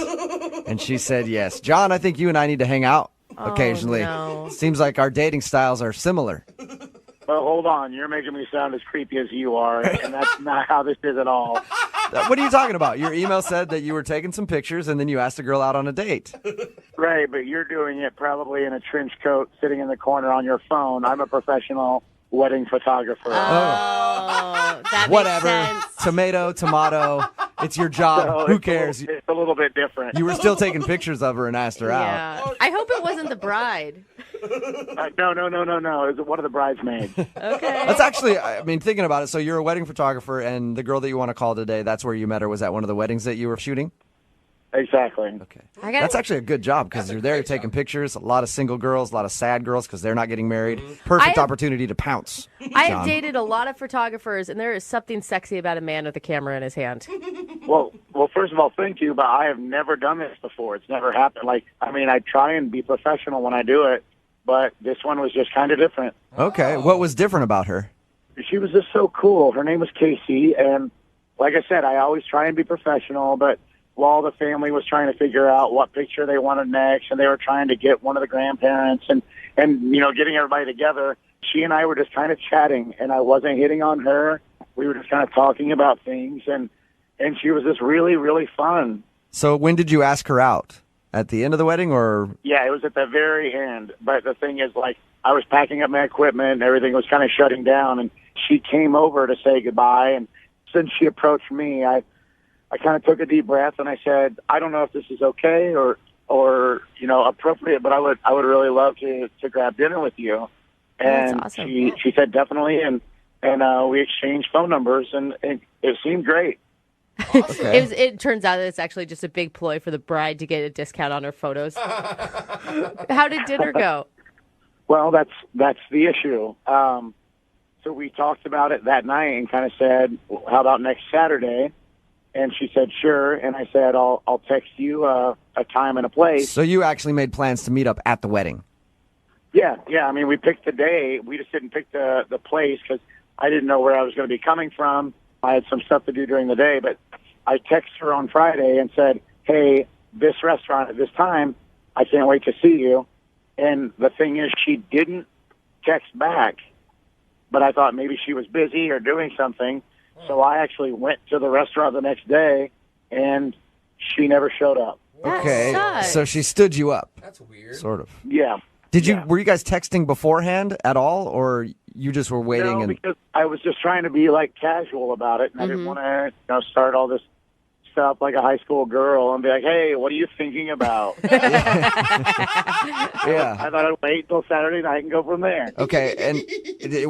And she said yes. John, I think you and I need to hang out occasionally. no. Seems like our dating styles are similar. Well, hold on. You're making me sound as creepy as you are, and that's not how this is at all. What are you talking about? Your email said that you were taking some pictures and then you asked a girl out on a date. Right, but you're doing it probably in a trench coat sitting in the corner on your phone. I'm a professional wedding photographer. That Whatever. makes sense. Tomato. It's your job. So Who it's cares? It's a little bit different. You were still taking pictures of her and asked her out. Yeah. I hope it wasn't the bride. No. It was one of the bridesmaids. Okay. That's actually, I mean, thinking about it, so you're a wedding photographer and the girl that you want to call today, that's where you met her, was at one of the weddings that you were shooting? Exactly. Okay. That's actually a good job because you're there, you're taking pictures. A lot of single girls, a lot of sad girls because they're not getting married. Perfect opportunity to pounce. I have dated a lot of photographers, and there is something sexy about a man with a camera in his hand. Well, first of all, thank you, but I have never done this before. It's never happened. I try and be professional when I do it, but this one was just kind of different. Okay. What was different about her? She was just so cool. Her name was Casey, and like I said, I always try and be professional, but while the family was trying to figure out what picture they wanted next, and they were trying to get one of the grandparents and getting everybody together, she and I were just kind of chatting, and I wasn't hitting on her. We were just kind of talking about things, and she was just really, really fun. So when did you ask her out? At the end of the wedding, or? Yeah, it was at the very end. But the thing is, I was packing up my equipment, and everything was kind of shutting down, and she came over to say goodbye, and since she approached me, I kind of took a deep breath and I said, I don't know if this is okay or appropriate, but I would really love to grab dinner with you. And That's awesome. she said definitely, and we exchanged phone numbers, and it seemed great. Okay. It turns out that it's actually just a big ploy for the bride to get a discount on her photos. How did dinner go? Well, that's the issue. So we talked about it that night and kind of said, well, how about next Saturday? And she said, sure. And I said, I'll text you a time and a place. So you actually made plans to meet up at the wedding? Yeah. I mean, we picked the day. We just didn't pick the place because I didn't know where I was going to be coming from. I had some stuff to do during the day. But I texted her on Friday and said, hey, this restaurant at this time, I can't wait to see you. And the thing is, she didn't text back. But I thought maybe she was busy or doing something. So I actually went to the restaurant the next day, and she never showed up. Okay, sucks. so she stood you up. That's weird. Sort of. Yeah. Were you guys texting beforehand at all, or you just were waiting? No, because I was just trying to be casual about it, and I didn't want to start all this stuff like a high school girl and be like, hey, what are you thinking about? Yeah. I thought I'd wait till Saturday night and go from there. Okay, and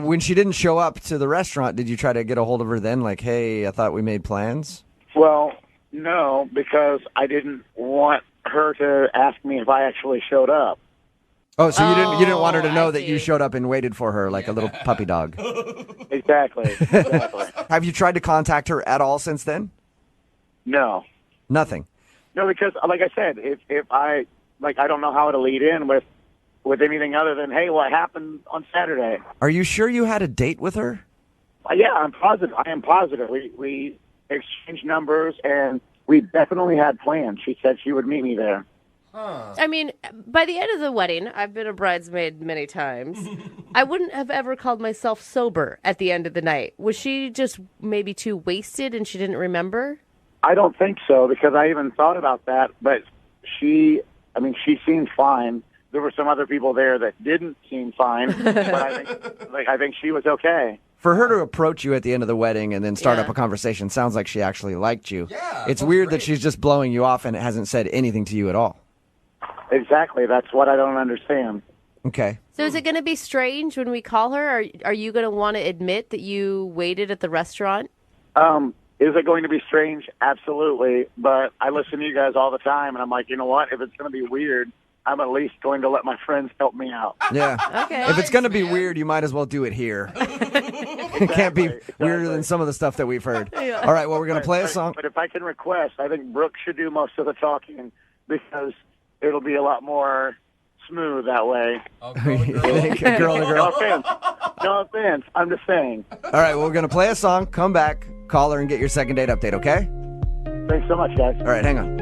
when she didn't show up to the restaurant, did you try to get a hold of her then? Like, hey, I thought we made plans? Well, no, because I didn't want her to ask me if I actually showed up. Oh, so you didn't want her to know that you see. showed up and waited for her like a little puppy dog. Exactly. Have you tried to contact her at all since then? No. Nothing. No, because like I said, if I don't know how to lead in with anything other than, hey, what happened on Saturday? Are you sure you had a date with her? Yeah, I'm positive. I am positive. We exchanged numbers, and we definitely had plans. She said she would meet me there. I mean, by the end of the wedding, I've been a bridesmaid many times. I wouldn't have ever called myself sober at the end of the night. Was she just maybe too wasted and she didn't remember? I don't think so, because I even thought about that, but she seemed fine. There were some other people there that didn't seem fine, but I think she was okay. For her to approach you at the end of the wedding and then start up a conversation sounds like she actually liked you. Yeah, it's weird that she's just blowing you off and hasn't said anything to you at all. Exactly. That's what I don't understand. Okay. So is it going to be strange when we call her? Are you going to want to admit that you waited at the restaurant? Is it going to be strange? Absolutely. But I listen to you guys all the time, and I'm like, you know what? If it's going to be weird, I'm at least going to let my friends help me out. Yeah. Okay. If it's going to be weird, you might as well do it here. It can't be weirder than some of the stuff that we've heard. Yeah. All right, well, we're going to play a song. But if I can request, I think Brooke should do most of the talking because it'll be a lot more smooth that way. Oh, girl to girl. Girl to girl. No offense. No offense. I'm just saying. All right, well, we're going to play a song, come back, call her, and get your second date update, okay? Thanks so much, guys. All right, hang on.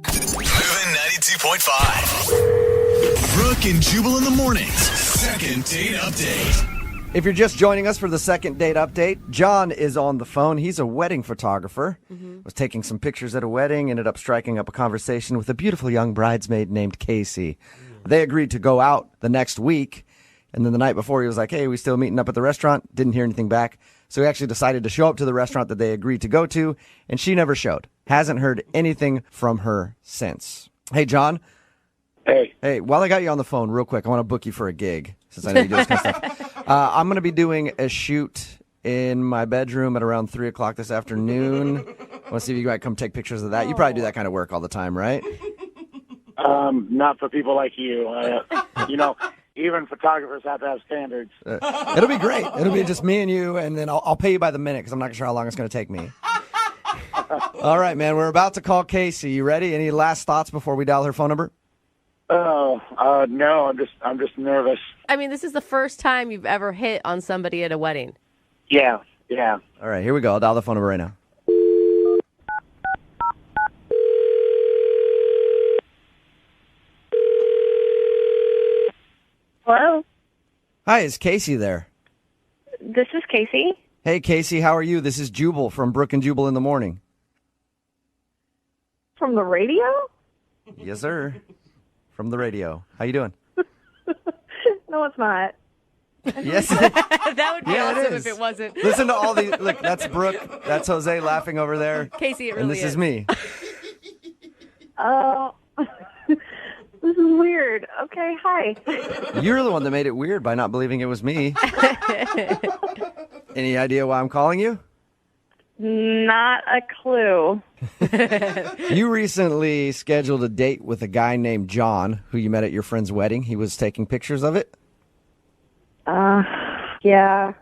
Moving 92.5. Brooke and Jubal in the mornings. Second date update. If you're just joining us for the second date update, John is on the phone. He's a wedding photographer. Was taking some pictures at a wedding, ended up striking up a conversation with a beautiful young bridesmaid named Casey. They agreed to go out the next week, and then the night before he was like, hey, we still meeting up at the restaurant? Didn't hear anything back. So he actually decided to show up to the restaurant that they agreed to go to, and she never showed. Hasn't heard anything from her since. Hey, John. Hey, while I got you on the phone, real quick, I want to book you for a gig, since I know you do this kind of stuff. I'm going to be doing a shoot in my bedroom at around 3 o'clock this afternoon. Want to see if you might come take pictures of that? You probably do that kind of work all the time, right? Not for people like you. Even photographers have to have standards. It'll be great. It'll be just me and you, and then I'll pay you by the minute because I'm not sure how long it's going to take me. All right, man. We're about to call Casey. You ready? Any last thoughts before we dial her phone number? No. I'm just nervous. I mean, this is the first time you've ever hit on somebody at a wedding. Yeah. All right, here we go. I'll dial the phone number right now. Hello, Hi, is Casey there? this is Casey. Hey, Casey, how are you? This is Jubal from Brooke and Jubal in the morning. From the radio? Yes, sir. From the radio. How you doing? No, it's not. Yes. That would be Yeah, it awesome is. if it wasn't. Listen to all these. Look, that's Brooke. That's Jose laughing over there. Casey, it really And this is me. Oh, this is weird. Okay, hi. You're the one that made it weird by not believing it was me. Any idea why I'm calling you? Not a clue. You recently scheduled a date with a guy named John, who you met at your friend's wedding. He was taking pictures of it. Yeah.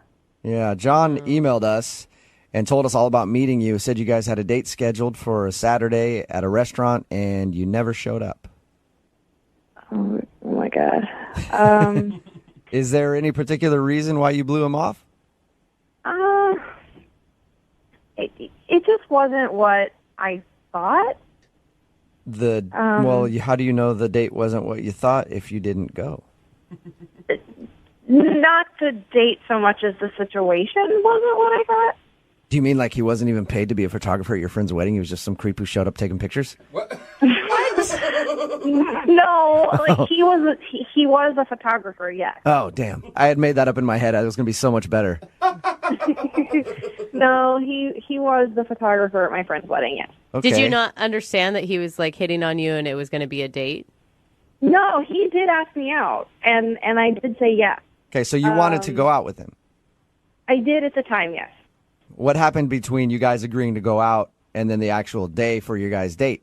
Yeah, John emailed us and told us all about meeting you. Said you guys had a date scheduled for a Saturday at a restaurant, and you never showed up. Oh my God. Is there any particular reason why you blew him off? It just wasn't what I thought. Well, how do you know the date wasn't what you thought if you didn't go? Not the date so much as the situation wasn't what I thought. Do you mean like he wasn't even paid to be a photographer at your friend's wedding? He was just some creep who showed up taking pictures? No, like he was a photographer, yes. Oh, damn. I had made that up in my head. It was going to be so much better. No, he was the photographer at my friend's wedding, yes. Okay. Did you not understand that he was like hitting on you and it was going to be a date? No, he did ask me out, and I did say yes. Okay, so you wanted to go out with him. I did at the time, yes. What happened between you guys agreeing to go out and then the actual day for your guys' date?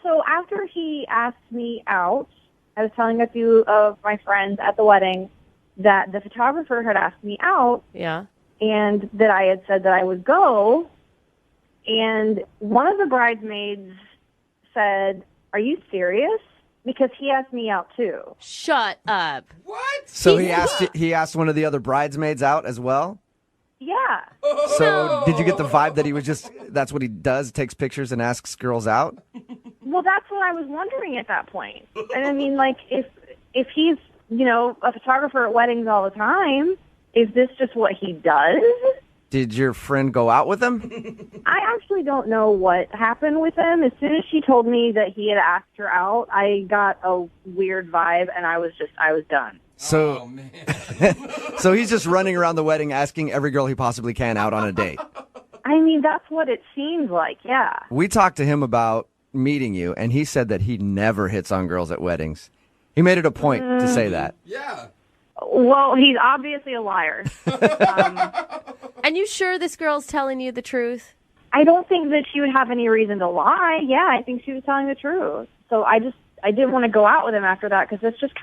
So after he asked me out, I was telling a few of my friends at the wedding that the photographer had asked me out. Yeah. And that I had said that I would go. And one of the bridesmaids said, "Are you serious?" Because he asked me out too. Shut up. What? So he asked one of the other bridesmaids out as well? Yeah. So did you get the vibe that he was just, that's what he does, takes pictures and asks girls out? Well, that's what I was wondering at that point. And I mean, like, if he's, a photographer at weddings all the time, is this just what he does? Did your friend go out with him? I actually don't know what happened with him. As soon as she told me that he had asked her out, I got a weird vibe, and I was done. So, Oh, man. so he's just running around the wedding asking every girl he possibly can out on a date. I mean, that's what it seems like, yeah. We talked to him about meeting you, and he said that he never hits on girls at weddings. He made it a point to say that. Yeah. Well, he's obviously a liar. And you sure this girl's telling you the truth? I don't think that she would have any reason to lie. Yeah, I think she was telling the truth. So I didn't want to go out with him after that because it's just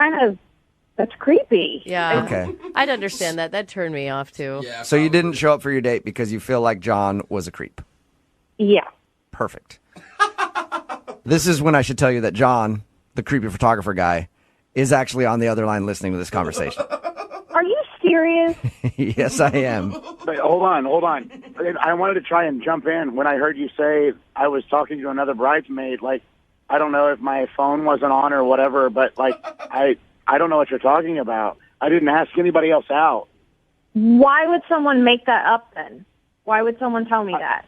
that's creepy. Yeah. Okay. I'd understand that. That'd turn me off too. Yeah. So you didn't show up for your date because you feel like John was a creep. Yeah. Perfect. This is when I should tell you that John, the creepy photographer guy, is actually on the other line listening to this conversation. Are you serious? Yes, I am. But hold on. I wanted to try and jump in when I heard you say I was talking to another bridesmaid. Like, I don't know if my phone wasn't on or whatever, but like, I don't know what you're talking about. I didn't ask anybody else out. Why would someone make that up then? Why would someone tell me that?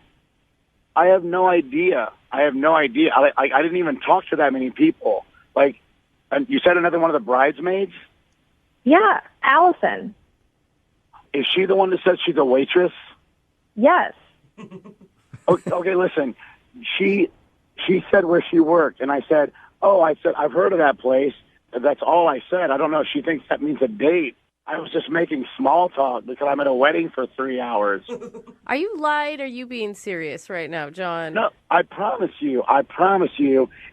I have no idea. I didn't even talk to that many people. Like, and you said another one of the bridesmaids? Yeah, Allison. Is she the one that said she's a waitress? Yes. Okay, listen. She said where she worked, and I said, I've heard of that place. That's all I said. I don't know if she thinks that means a date. I was just making small talk because I'm at a wedding for 3 hours. Are you lying or are you being serious right now, John? No, I promise you,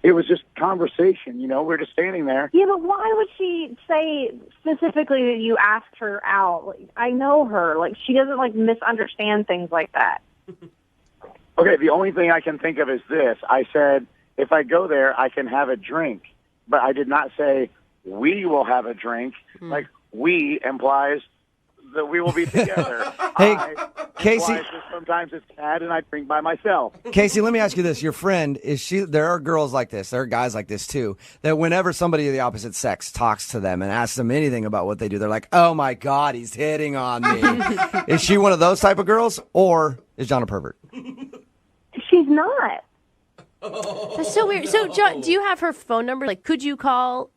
it was just conversation. You know, we're just standing there. Yeah, but why would she say specifically that you asked her out? Like, I know her. Like, she doesn't, like, misunderstand things like that. Okay, the only thing I can think of is this. I said, if I go there, I can have a drink. But I did not say, we will have a drink. Like, we implies that we will be together. Hey, Casey. Implies that sometimes it's sad and I drink by myself. Casey, let me ask you this. Your friend, there are girls like this, there are guys like this too, that whenever somebody of the opposite sex talks to them and asks them anything about what they do, they're like, oh my God, he's hitting on me. Is she one of those type of girls, or is John a pervert? She's not. That's so weird. So, John, do you have her phone number? Like, could you call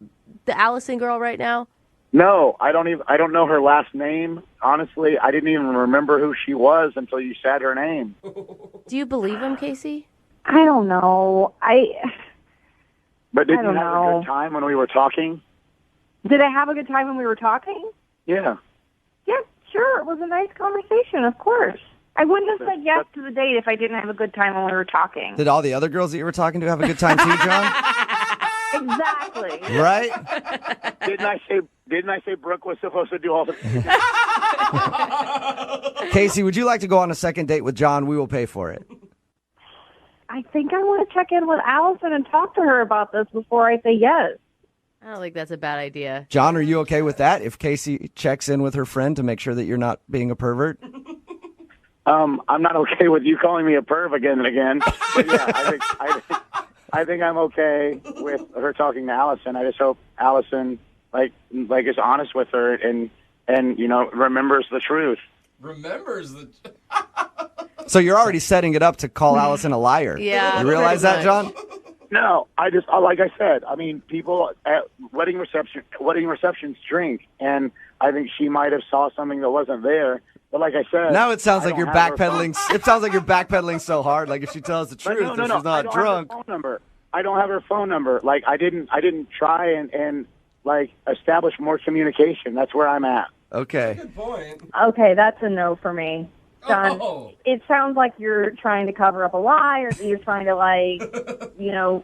the Allison girl right now? No, I don't know her last name. Honestly, I didn't even remember who she was until you said her name. Do you believe him, Casey? I don't know. But did you have know. a good time when we were talking? Did I have a good time when we were talking? Yeah. Yeah, sure. It was a nice conversation, of course. I wouldn't have said yes to the date if I didn't have a good time when we were talking. Did all the other girls that you were talking to have a good time too, John? Exactly. Right? Didn't I say Brooke was supposed to do all the Casey, would you like to go on a second date with John? We will pay for it. I think I want to check in with Allison and talk to her about this before I say yes. I don't think that's a bad idea. John, are you okay with that? If Casey checks in with her friend to make sure that you're not being a pervert? I'm not okay with you calling me a perv again and again. But yeah, I think I'm okay with her talking to Allison. I just hope Allison like is honest with her and remembers the truth. Remembers the. So you're already setting it up to call Allison a liar. Yeah. You realize that, John? No, I just like I said. I mean, people at wedding receptions drink, and I think she might have saw something that wasn't there. But like I said, now it sounds like you're backpedaling. It sounds like you're backpedaling so hard. Like if she tells the truth, no, she's not drunk. Have her phone number. I don't have her phone number. Like I didn't try and like establish more communication. That's where I'm at. Okay. Good point. Okay, that's a no for me. John, Oh. it sounds like you're trying to cover up a lie or you're trying to,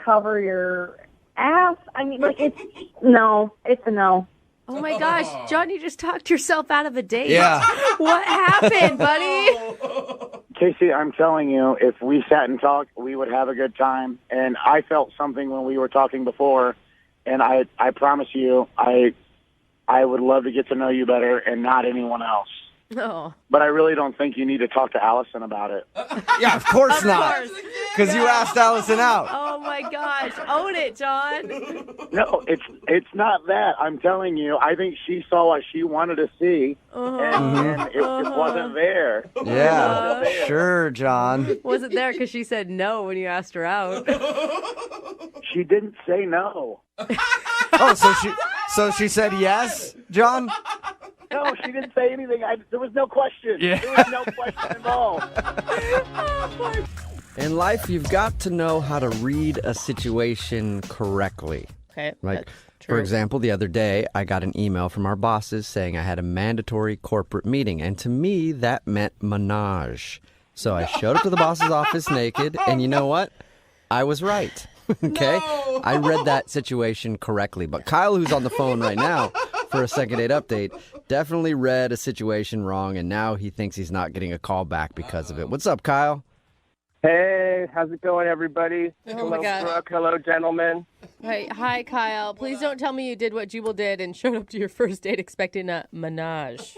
cover your ass. I mean, it's a no. Oh, my gosh. John, you just talked yourself out of a date. Yeah. What happened, buddy? Casey, I'm telling you, if we sat and talked, we would have a good time. And I felt something when we were talking before, and I promise you, I would love to get to know you better and not anyone else. No. But I really don't think you need to talk to Allison about it. Yeah, of course not. course. Because you asked Allison out. Oh, my gosh. Own it, John. No, it's not that. I'm telling you, I think she saw what she wanted to see, and it wasn't there. Yeah, sure, John. Wasn't there because she said no when you asked her out. She didn't say no. Oh, so she said yes, John? No, she didn't say anything. There was no question. Yeah. There was no question involved. In life, you've got to know how to read a situation correctly. Okay. Like, that's true. for example, the other day, I got an email from our bosses saying I had a mandatory corporate meeting. And to me, that meant menage. So I showed up to the boss's office naked, and you know what? I was right. Okay? No. I read that situation correctly. But Kyle, who's on the phone right now for a second date update, definitely read a situation wrong, and now he thinks he's not getting a call back because of it. What's up, Kyle? Hey, how's it going, everybody? Oh, my gosh. Brooke. Hello, gentlemen. Hi, Kyle. Please don't tell me you did what Jubal did and showed up to your first date expecting a menage.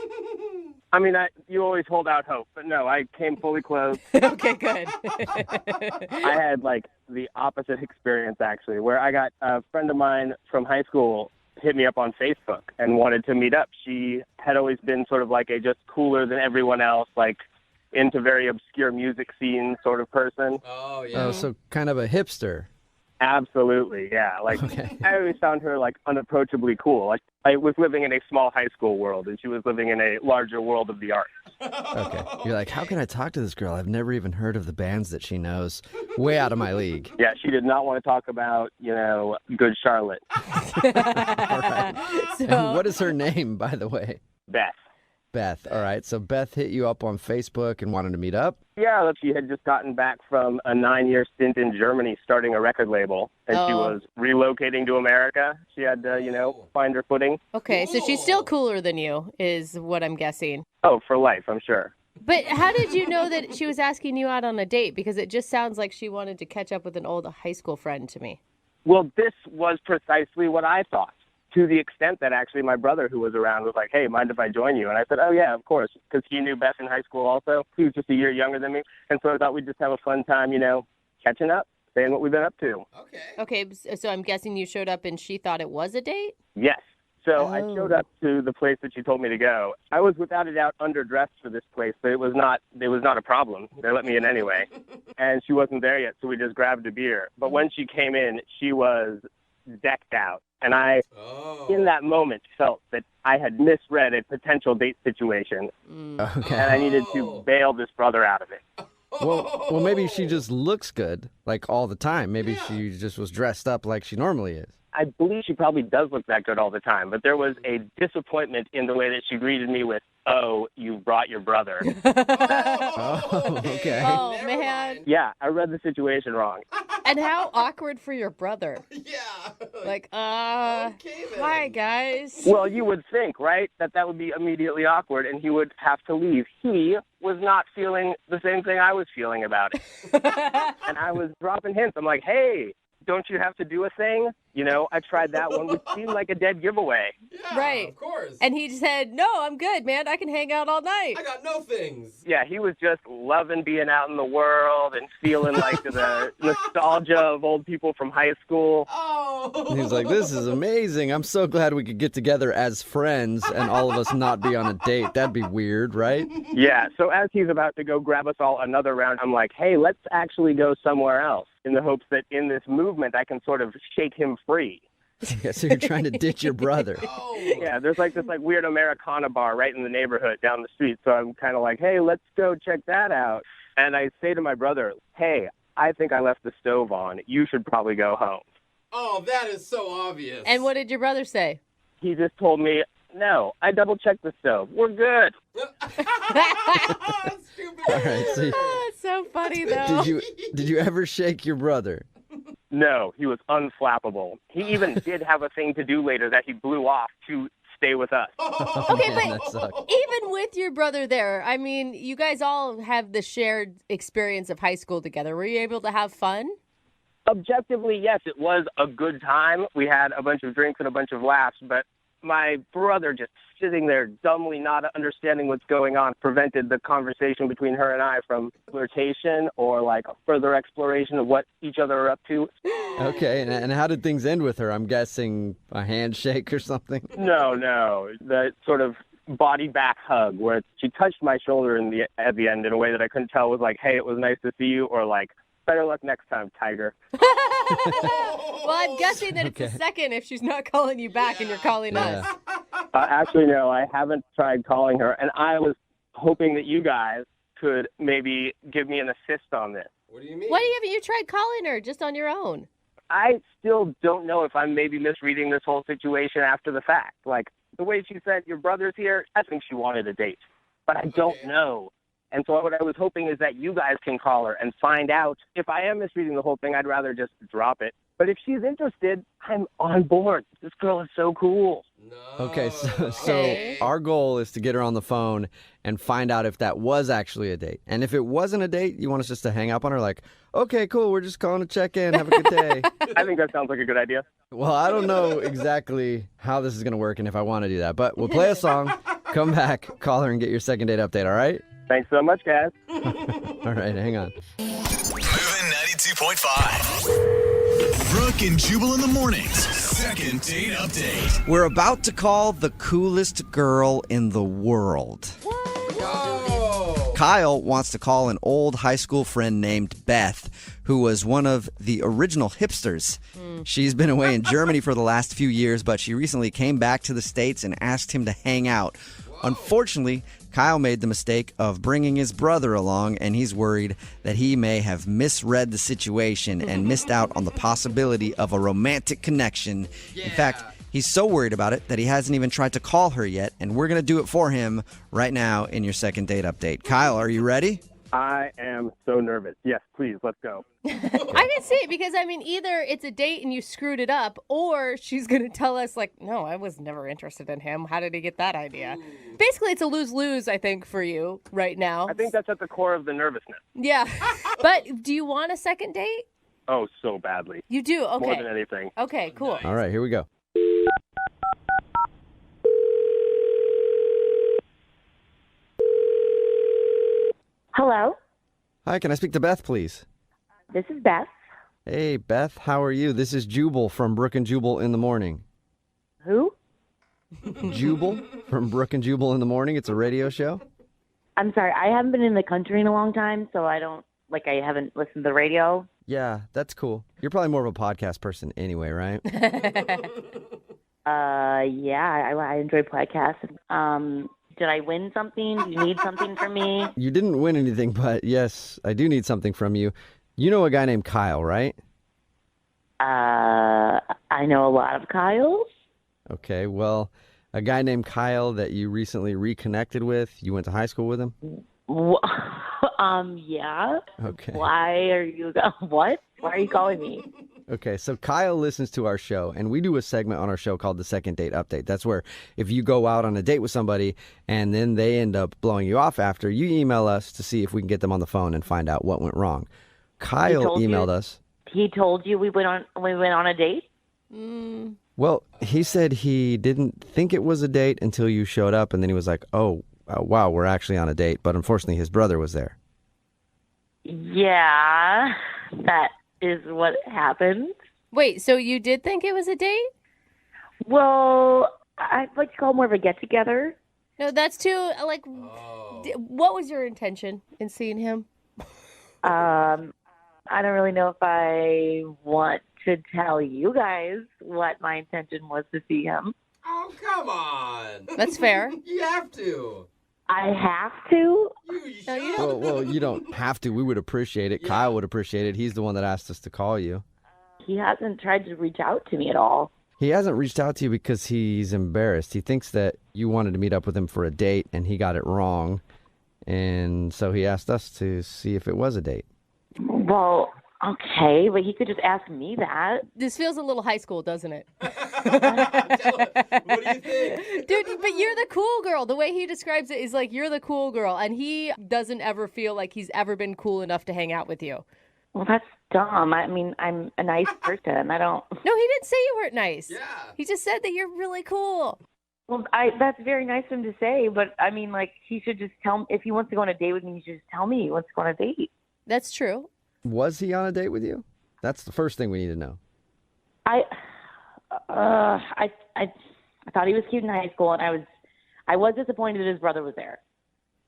I mean, you always hold out hope, but no, I came fully clothed. Okay, good. I had, the opposite experience, actually, where I got a friend of mine from high school hit me up on Facebook and wanted to meet up. She had always been sort of like a just cooler than everyone else, into very obscure music scene sort of person. Oh, yeah. Oh, so kind of a hipster. Absolutely, yeah. Like, I always found her, like, unapproachably cool. Like, I was living in a small high school world, and she was living in a larger world of the arts. Okay. You're like, how can I talk to this girl? I've never even heard of the bands that she knows. Way out of my league. Yeah, she did not want to talk about, Good Charlotte. All right. And what is her name, by the way? Beth. Beth. All right. So Beth hit you up on Facebook and wanted to meet up? Yeah, she had just gotten back from a 9-year stint in Germany starting a record label, and she was relocating to America. She had to, find her footing. Okay, so she's still cooler than you, is what I'm guessing. Oh, for life, I'm sure. But how did you know that she was asking you out on a date? Because it just sounds like she wanted to catch up with an old high school friend to me. Well, this was precisely what I thought. To the extent that actually my brother who was around was like, hey, mind if I join you? And I said, oh, yeah, of course, because he knew Beth in high school also. He was just a year younger than me. And so I thought we'd just have a fun time, catching up, saying what we've been up to. Okay, so I'm guessing you showed up and she thought it was a date? Yes. So I showed up to the place that she told me to go. I was without a doubt underdressed for this place, but it was not a problem. They let me in anyway. And she wasn't there yet, so we just grabbed a beer. But when she came in, she was decked out. And I, in that moment, felt that I had misread a potential date situation. Okay. And I needed to bail this brother out of it. Well, maybe she just looks good, like, all the time. Maybe she just was dressed up like she normally is. I believe she probably does look that good all the time, but there was a disappointment in the way that she greeted me with, oh, you brought your brother. Oh, okay. Oh, man. Yeah, I read the situation wrong. And how awkward for your brother. Yeah. Like, hi, guys. Well, you would think, right, that would be immediately awkward and he would have to leave. He was not feeling the same thing I was feeling about it. And I was dropping hints. I'm like, hey, don't you have to do a thing? I tried that one, which seemed like a dead giveaway. Yeah, right. Of course. And he said, no, I'm good, man. I can hang out all night. I got no things. Yeah, he was just loving being out in the world and feeling like the nostalgia of old people from high school. Oh. He's like, this is amazing. I'm so glad we could get together as friends and all of us not be on a date. That'd be weird, right? Yeah, so as he's about to go grab us all another round, I'm like, hey, let's actually go somewhere else in the hopes that in this movement I can sort of shake him free. Yeah, so you're trying to ditch your brother. Yeah, there's like this weird Americana bar right in the neighborhood down the street. So I'm kind of like, hey, let's go check that out. And I say to my brother, hey, I think I left the stove on. You should probably go home. Oh, that is so obvious. And what did your brother say? He just told me, no, I double-checked the stove. We're good. Stupid. All right, so It's so funny, though. did you ever shake your brother? No, he was unflappable. He even did have a thing to do later that he blew off to stay with us. Okay, Man, but that sucks. even with your brother there, I mean, you guys all have the shared experience of high school together. Were you able to have fun? Objectively, yes, it was a good time. We had a bunch of drinks and a bunch of laughs, but my brother just sitting there dumbly not understanding what's going on prevented the conversation between her and I from flirtation or like a further exploration of what each other are up to. Okay, and how did things end with her? I'm guessing a handshake or something? No. The sort of body back hug where she touched my shoulder at the end in a way that I couldn't tell was like, hey, it was nice to see you, or like, better luck next time, Tiger. Well, I'm guessing that it's a second if she's not calling you back and you're calling us. Actually, no, I haven't tried calling her, and I was hoping that you guys could maybe give me an assist on this. What do you mean? Why haven't you tried calling her just on your own? I still don't know if I'm maybe misreading this whole situation after the fact. Like, the way she said, your brother's here, I think she wanted a date. But I don't know. And so what I was hoping is that you guys can call her and find out. If I am misreading the whole thing, I'd rather just drop it. But if she's interested, I'm on board. This girl is so cool. No. Okay, so our goal is to get her on the phone and find out if that was actually a date. And if it wasn't a date, you want us just to hang up on her like, okay, cool, we're just calling to check in. Have a good day. I think that sounds like a good idea. Well, I don't know exactly how this is going to work and if I want to do that. But we'll play a song, come back, call her, and get your second date update, all right? Thanks so much, guys. All right, hang on. Moving 92.5. Brooke and Jubal in the mornings. Second date update. We're about to call the coolest girl in the world. Whoa. Kyle wants to call an old high school friend named Beth, who was one of the original hipsters. She's been away in Germany for the last few years, but she recently came back to the States and asked him to hang out. Unfortunately, Kyle made the mistake of bringing his brother along, and he's worried that he may have misread the situation and missed out on the possibility of a romantic connection. In fact, he's so worried about it that he hasn't even tried to call her yet, and we're going to do it for him right now in your second date update. Kyle, are you ready? I am so nervous. Yes, please, let's go. I can see it because, I mean, either it's a date and you screwed it up, or she's going to tell us, like, no, I was never interested in him. How did he get that idea? Basically, it's a lose-lose, I think, for you right now. I think that's at the core of the nervousness. Yeah. But do you want a second date? Oh, so badly. You do? Okay. More than anything. Okay, cool. All right, here we go. Hello, Hi, can I speak to Beth, please? this is Beth. Hey, Beth, how are you? This is Jubal from Brooke and Jubal in the Morning. Who? Jubal from Brooke and Jubal in the Morning. It's a radio show. I'm sorry, I haven't been in the country in a long time, so I haven't listened to the radio. Yeah, that's cool. You're probably more of a podcast person anyway, right? Yeah, I enjoy podcasts. Did I win something? Do you need something from me? You didn't win anything, but yes, I do need something from you. You know a guy named Kyle, right? I know a lot of Kyles. Okay, well, a guy named Kyle that you recently reconnected with. You went to high school with him? Yeah. Okay. Why are you, what? Why are you calling me? Okay, so Kyle listens to our show, and we do a segment on our show called the Second Date Update. That's where if you go out on a date with somebody and then they end up blowing you off after, you email us to see if we can get them on the phone and find out what went wrong. Kyle emailed us. He told you we went on a date? Well, he said he didn't think it was a date until you showed up, and then he was like, wow, we're actually on a date. But unfortunately, his brother was there. Yeah, that is what happened. Wait, so you did think it was a date? Well, I'd like to call it more of a get-together. No, that's too, like, what was your intention in seeing him? I don't really know if I want to tell you guys what my intention was to see him. Oh, come on. That's fair. You have to. I have to? No, you don't. Well, you don't have to. We would appreciate it. Yeah. Kyle would appreciate it. He's the one that asked us to call you. He hasn't tried to reach out to me at all. He hasn't reached out to you because he's embarrassed. He thinks that you wanted to meet up with him for a date, and he got it wrong. And so he asked us to see if it was a date. Well, okay, but he could just ask me that. This feels a little high school, doesn't it? What do you think? Dude, but you're the cool girl. The way he describes it is like you're the cool girl, and he doesn't ever feel like he's ever been cool enough to hang out with you. Well, that's dumb. I mean, I'm a nice person. I don't... No, he didn't say you weren't nice. Yeah. He just said that you're really cool. Well, that's very nice of him to say, but I mean, like, he should just tell me, if he wants to go on a date with me, he should just tell me he wants to go on a date. That's true. Was he on a date with you? That's the first thing we need to know. I thought he was cute in high school, and I was disappointed that his brother was there.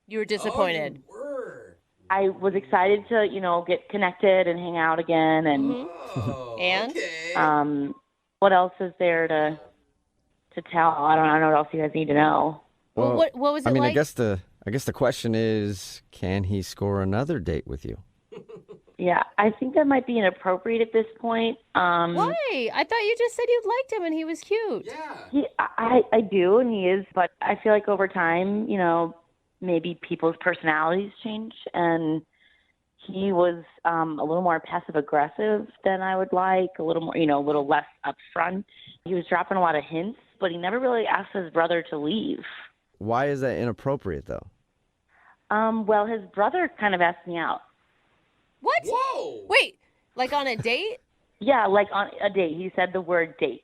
You were disappointed. Oh, you were. I was excited to, get connected and hang out again, and and okay. What else is there to tell? I don't know what else you guys need to know. Well, what was it like? I guess the question is, can he score another date with you? Yeah, I think that might be inappropriate at this point. Why? I thought you just said you liked him and he was cute. Yeah. I do, and he is, but I feel like over time, maybe people's personalities change, and he was a little more passive-aggressive than I would like, a little more, a little less upfront. He was dropping a lot of hints, but he never really asked his brother to leave. Why is that inappropriate, though? Well, his brother kind of asked me out. What? Whoa. Wait, like on a date? Yeah, like on a date. He said the word date.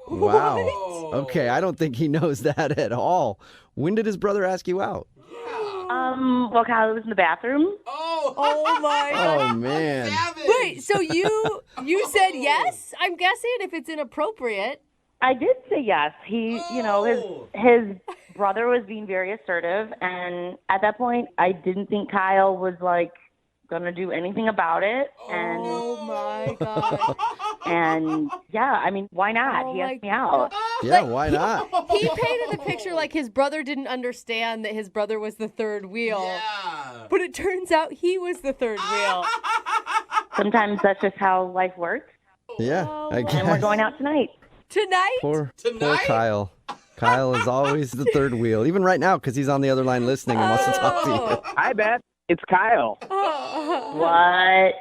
Wow. Whoa. Okay, I don't think he knows that at all. When did his brother ask you out? Well, Kyle was in the bathroom. Oh my God. Oh, man. Wait, so you said yes? I'm guessing if it's inappropriate. I did say yes. He, his brother was being very assertive, and at that point, I didn't think Kyle was like gonna do anything about it. And oh my god! And yeah, I mean, why not? He asked me out. Yeah, why not? He painted the picture like his brother didn't understand that his brother was the third wheel. Yeah. But it turns out he was the third wheel. Sometimes that's just how life works. Yeah, I guess. And we're going out tonight. Tonight? Poor Kyle. Kyle is always the third wheel, even right now, because he's on the other line listening and wants to talk to you. Hi, Beth. It's Kyle. What?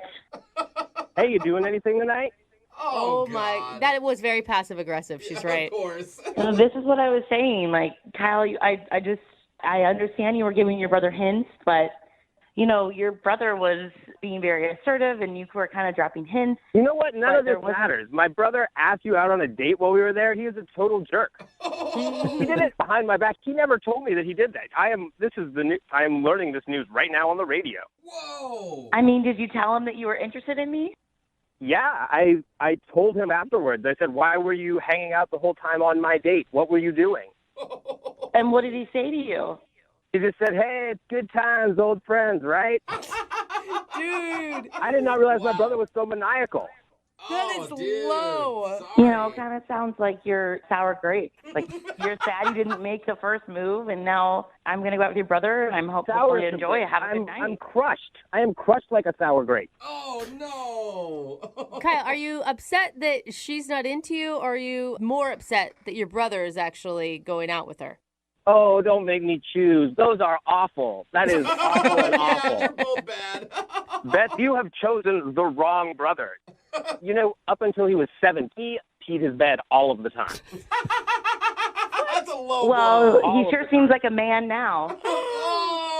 Hey, you doing anything tonight? Oh my, that was very passive aggressive. She's right. Of course. This is what I was saying. Like, Kyle, I understand you were giving your brother hints, but, your brother was being very assertive and you were kind of dropping hints. You know what? None of this wasn't- matters. My brother asked you out on a date while we were there. He was a total jerk. He did it behind my back. He never told me that he did that. I am learning this news right now on the radio. Whoa. I mean, did you tell him that you were interested in me? Yeah, I told him afterwards. I said, why were you hanging out the whole time on my date? What were you doing? And what did he say to you? He just said, hey, it's good times, old friends, right? Dude. I did not realize my brother was so maniacal. That is low. Kind of sounds like you're sour grapes. Like, you're sad you didn't make the first move, and now I'm going to go out with your brother, and I'm hoping you enjoy it. Have a good night. I'm crushed. I am crushed like a sour grape. Oh, no. Kyle, are you upset that she's not into you, or are you more upset that your brother is actually going out with her? Oh, don't make me choose. Those are awful. That is awful and awful. You're both bad. Beth, you have chosen the wrong brother. Up until he was 7, he peed his bed all of the time. That's a low Well, blow. he sure seems like a man now.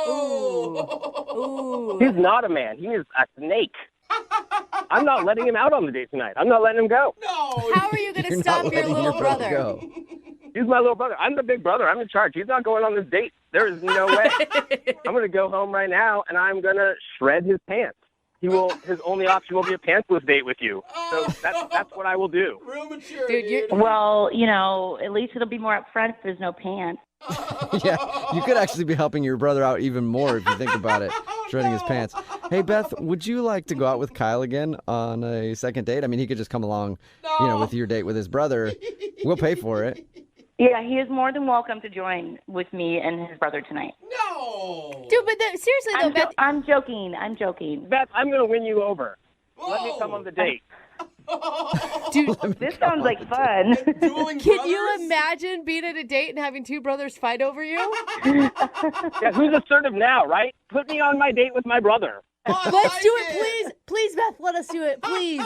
Ooh. He's not a man. He is a snake. I'm not letting him out on the date tonight. I'm not letting him go. No. How are you going to You're stop not your letting little brother? go. He's my little brother. I'm the big brother. I'm in charge. He's not going on this date. There is no way. I'm going to go home right now, and I'm going to shred his pants. His only option will be a pantsless date with you. So that's what I will do. Real mature, Dude, Well, at least it'll be more upfront if there's no pants. Yeah, you could actually be helping your brother out even more if you think about it, shredding his pants. Hey, Beth, would you like to go out with Kyle again on a second date? I mean, he could just come along, with your date with his brother. We'll pay for it. Yeah, he is more than welcome to join with me and his brother tonight. No. Dude, but seriously though, Beth. I'm joking. I'm joking. Beth, I'm going to win you over. Let me come on the date. Dude, this sounds like fun. Can you imagine being at a date and having two brothers fight over you? Yeah, who's assertive now, right? Put me on my date with my brother. Let's do it, please. Please, Beth, let us do it, please.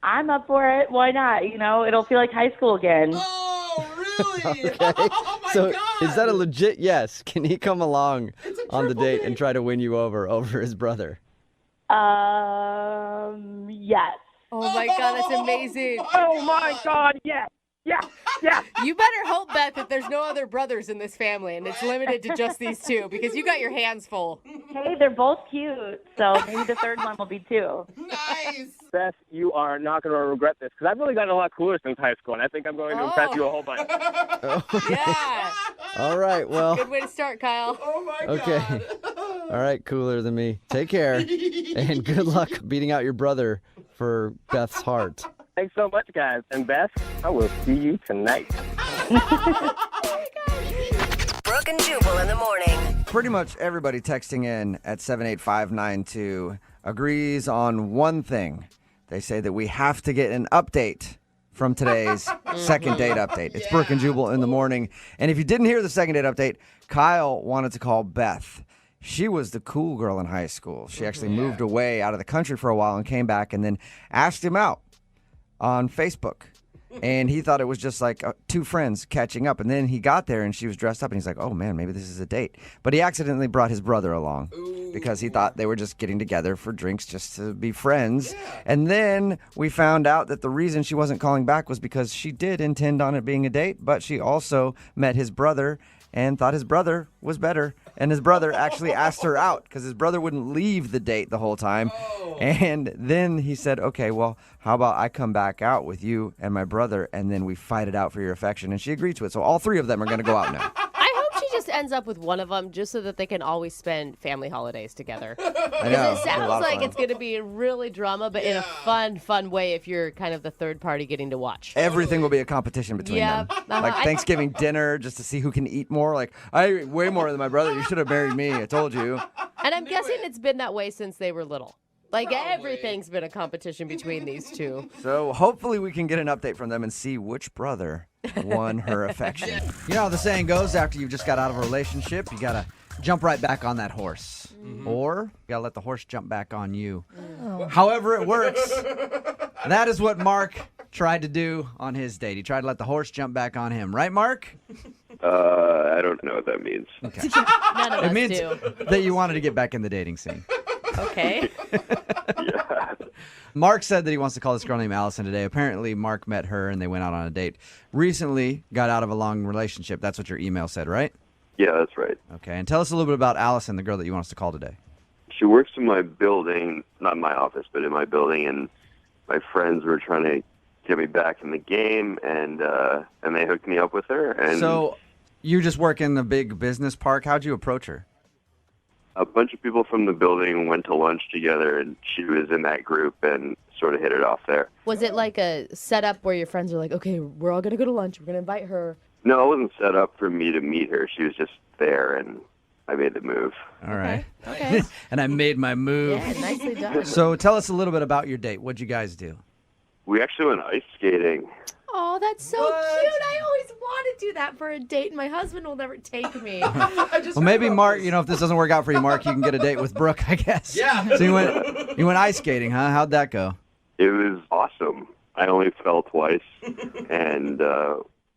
I'm up for it. Why not? It'll feel like high school again. Oh, really? Okay. Oh, my So God. is that a legit yes? Can he come along on the date and try to win you over his brother? Yes. Oh my God, that's amazing. Oh my God, yes. Yeah. You better hope, Beth, that there's no other brothers in this family and it's limited to just these two because you got your hands full. Hey, they're both cute, so maybe the third one will be two. Nice. Beth, you are not going to regret this because I've really gotten a lot cooler since high school, and I think I'm going to impress you a whole bunch. Yeah. All right, well. Good way to start, Kyle. Oh, my Okay. God. All right, cooler than me. Take care. And good luck beating out your brother for Beth's heart. Thanks so much, guys. And Beth, I will see you tonight. Brooke and Jubal in the morning. Pretty much everybody texting in at 78592 agrees on one thing. They say that we have to get an update from today's second date update. It's Brooke and Jubal in the morning. And if you didn't hear the second date update, Kyle wanted to call Beth. She was the cool girl in high school. She actually moved away out of the country for a while and came back and then asked him out on Facebook. And he thought it was just like two friends catching up. And then he got there and she was dressed up and he's like, oh man, maybe this is a date. But he accidentally brought his brother along because he thought they were just getting together for drinks just to be friends. And then we found out that the reason she wasn't calling back was because she did intend on it being a date, but she also met his brother and thought his brother was better. And his brother actually asked her out because his brother wouldn't leave the date the whole time. And then he said, okay, well, how about I come back out with you and my brother, and then we fight it out for your affection. And she agreed to it. So all three of them are going to go out now. I hope she just ends up with one of them just so that they can always spend family holidays together. I know. It sounds like it's going to be really drama, but in a fun way if you're kind of the third party getting to watch. Everything will be a competition between them. Like Thanksgiving dinner, just to see who can eat more. Like, I ate way more than my brother. You should have married me. I told you. And I'm guessing it's been that way since they were little. Like, everything's been a competition between these two. So hopefully we can get an update from them and see which brother won her affection. You know how the saying goes, after you've just got out of a relationship, you got to jump right back on that horse. Or you got to let the horse jump back on you. However it works, that is what Mark tried to do on his date. He tried to let the horse jump back on him. Right, Mark? I don't know what that means. Okay. None of It us means do. that you wanted to get back in the dating scene. Okay. Mark said that he wants to call this girl named Allison today. Apparently, Mark met her and they went out on a date. Recently, got out of a long relationship. That's what your email said, right? Yeah, that's right. Okay, and tell us a little bit about Allison, the girl that you want us to call today. She works in my building, not in my office, but in my building, and my friends were trying to get me back in the game, and they hooked me up with her. And So, you just work in the big business park. How'd you approach her? a bunch of people from the building went to lunch together, and she was in that group and sort of hit it off there. Was it like a setup where your friends were like, okay, we're all going to go to lunch. We're going to invite her. No, it wasn't set up for me to meet her. She was just there, and I made the move. All right. Okay. And I made my move. Yeah, nicely done. So tell us a little bit about your date. What'd you guys do? We actually went ice skating. Oh, that's so cute. I always want to do that for a date, and my husband will never take me. Well, maybe Mark, if this doesn't work out for you, Mark, you can get a date with Brooke, I guess. Yeah. So you went ice skating, huh? How'd that go? It was awesome. I only fell twice, and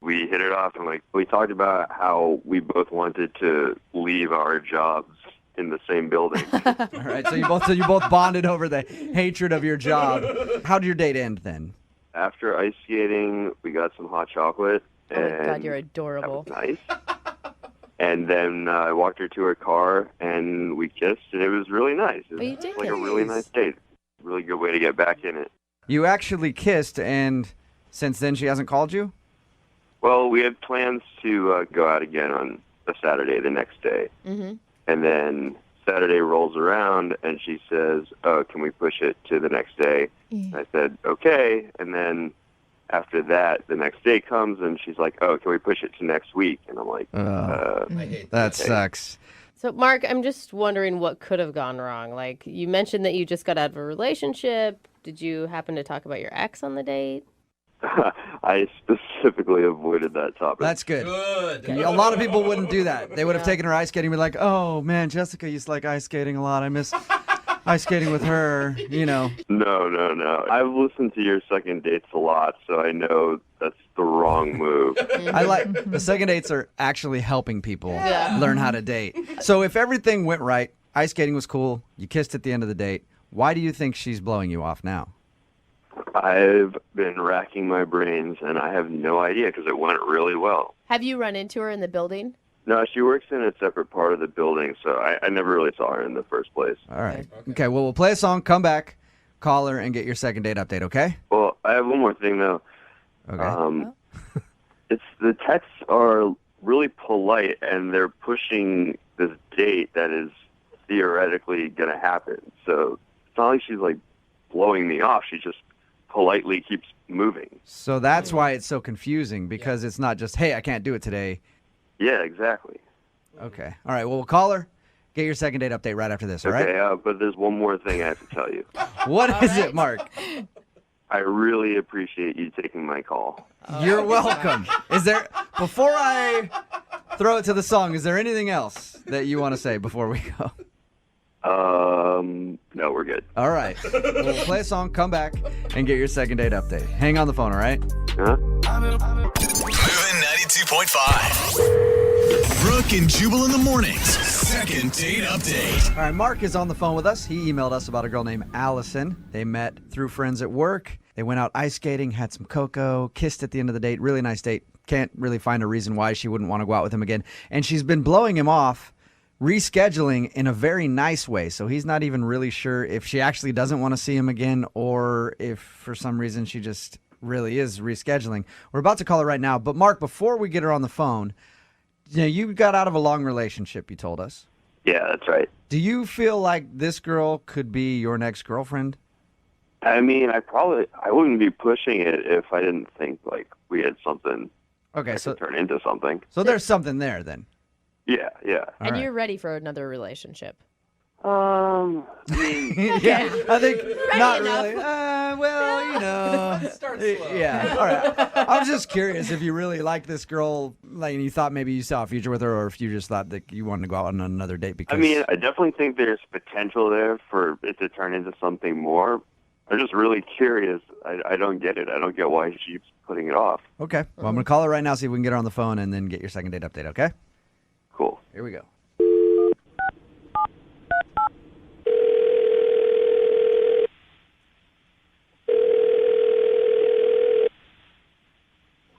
we hit it off. And we talked about how we both wanted to leave our jobs in the same building. All right. So you both bonded over the hatred of your job. How did your date end then? After ice skating, we got some hot chocolate. Oh, my and God, you're adorable. that was nice. And then I walked her to her car, and we kissed, and it was really nice. It was you did like a kiss. really nice date. Really good way to get back in it. You actually kissed, and since then she hasn't called you? Well, we had plans to go out again on a Saturday the next day. Mm-hmm. And then Saturday rolls around, and she says, oh, can we push it to the next day? Yeah. I said, okay. And then after that, the next day comes, and she's like, oh, can we push it to next week? And I'm like, I hate that. Sucks. So, Mark, I'm just wondering what could have gone wrong. Like, you mentioned that you just got out of a relationship. Did you happen to talk about your ex on the date? I specifically avoided that topic. That's good. Good. A lot of people wouldn't do that. They would have taken her ice skating and be like, oh, man, Jessica used to like ice skating a lot. I miss ice skating with her, No. I've listened to your second dates a lot, so I know that's the wrong move. I like the second dates are actually helping people Yeah. learn how to date. So if everything went right, ice skating was cool, you kissed at the end of the date, why do you think she's blowing you off now? I've been racking my brains, and I have no idea because it went really well. Have you run into her in the building? No, she works in a separate part of the building, so I never really saw her in the first place. All right. Okay, well, we'll play a song, come back, call her, and get your second date update, okay? Well, I have one more thing, though. Okay. It's the texts are really polite, and they're pushing this date that is theoretically going to happen. So it's not like she's, blowing me off. She just politely keeps moving. So that's why it's so confusing, because it's not just, hey, I can't do it today. Yeah, exactly. Okay. All right, well, we'll call her, get your second date update right after this, all right? Okay, but there's one more thing I have to tell you. What is it, Mark? I really appreciate you taking my call. You're welcome. Before I throw it to the song, is there anything else that you want to say before we go? No, we're good. All right. We'll play a song, come back, and get your second date update. Hang on the phone, all right? Huh? Moving 92.5. Brooke and Jubal in the mornings. Second date update. All right, Mark is on the phone with us. He emailed us about a girl named Allison. They met through friends at work. They went out ice skating, had some cocoa, kissed at the end of the date. Really nice date. Can't really find a reason why she wouldn't want to go out with him again. And she's been blowing him off, rescheduling in a very nice way. So he's not even really sure if she actually doesn't want to see him again or if for some reason she just really is rescheduling. We're about to call her right now. But Mark, before we get her on the phone, you got out of a long relationship, you told us. Yeah, that's right. Do you feel like this girl could be your next girlfriend? I mean, I wouldn't be pushing it if I didn't think like we had something that could turn into something. So there's something there then. Yeah. And you're ready for another relationship. I mean, yeah, I think not enough. really. Well, you know. Start slow. Yeah, all right. I was just curious if you really liked this girl, like, and you thought maybe you saw a future with her, or if you just thought that you wanted to go out on another date because... I mean, I definitely think there's potential there for it to turn into something more. I'm just really curious. I don't get it. I don't get why she keeps putting it off. Okay. Well, I'm going to call her right now, see if we can get her on the phone, and then get your second date update, okay? Cool. Here we go.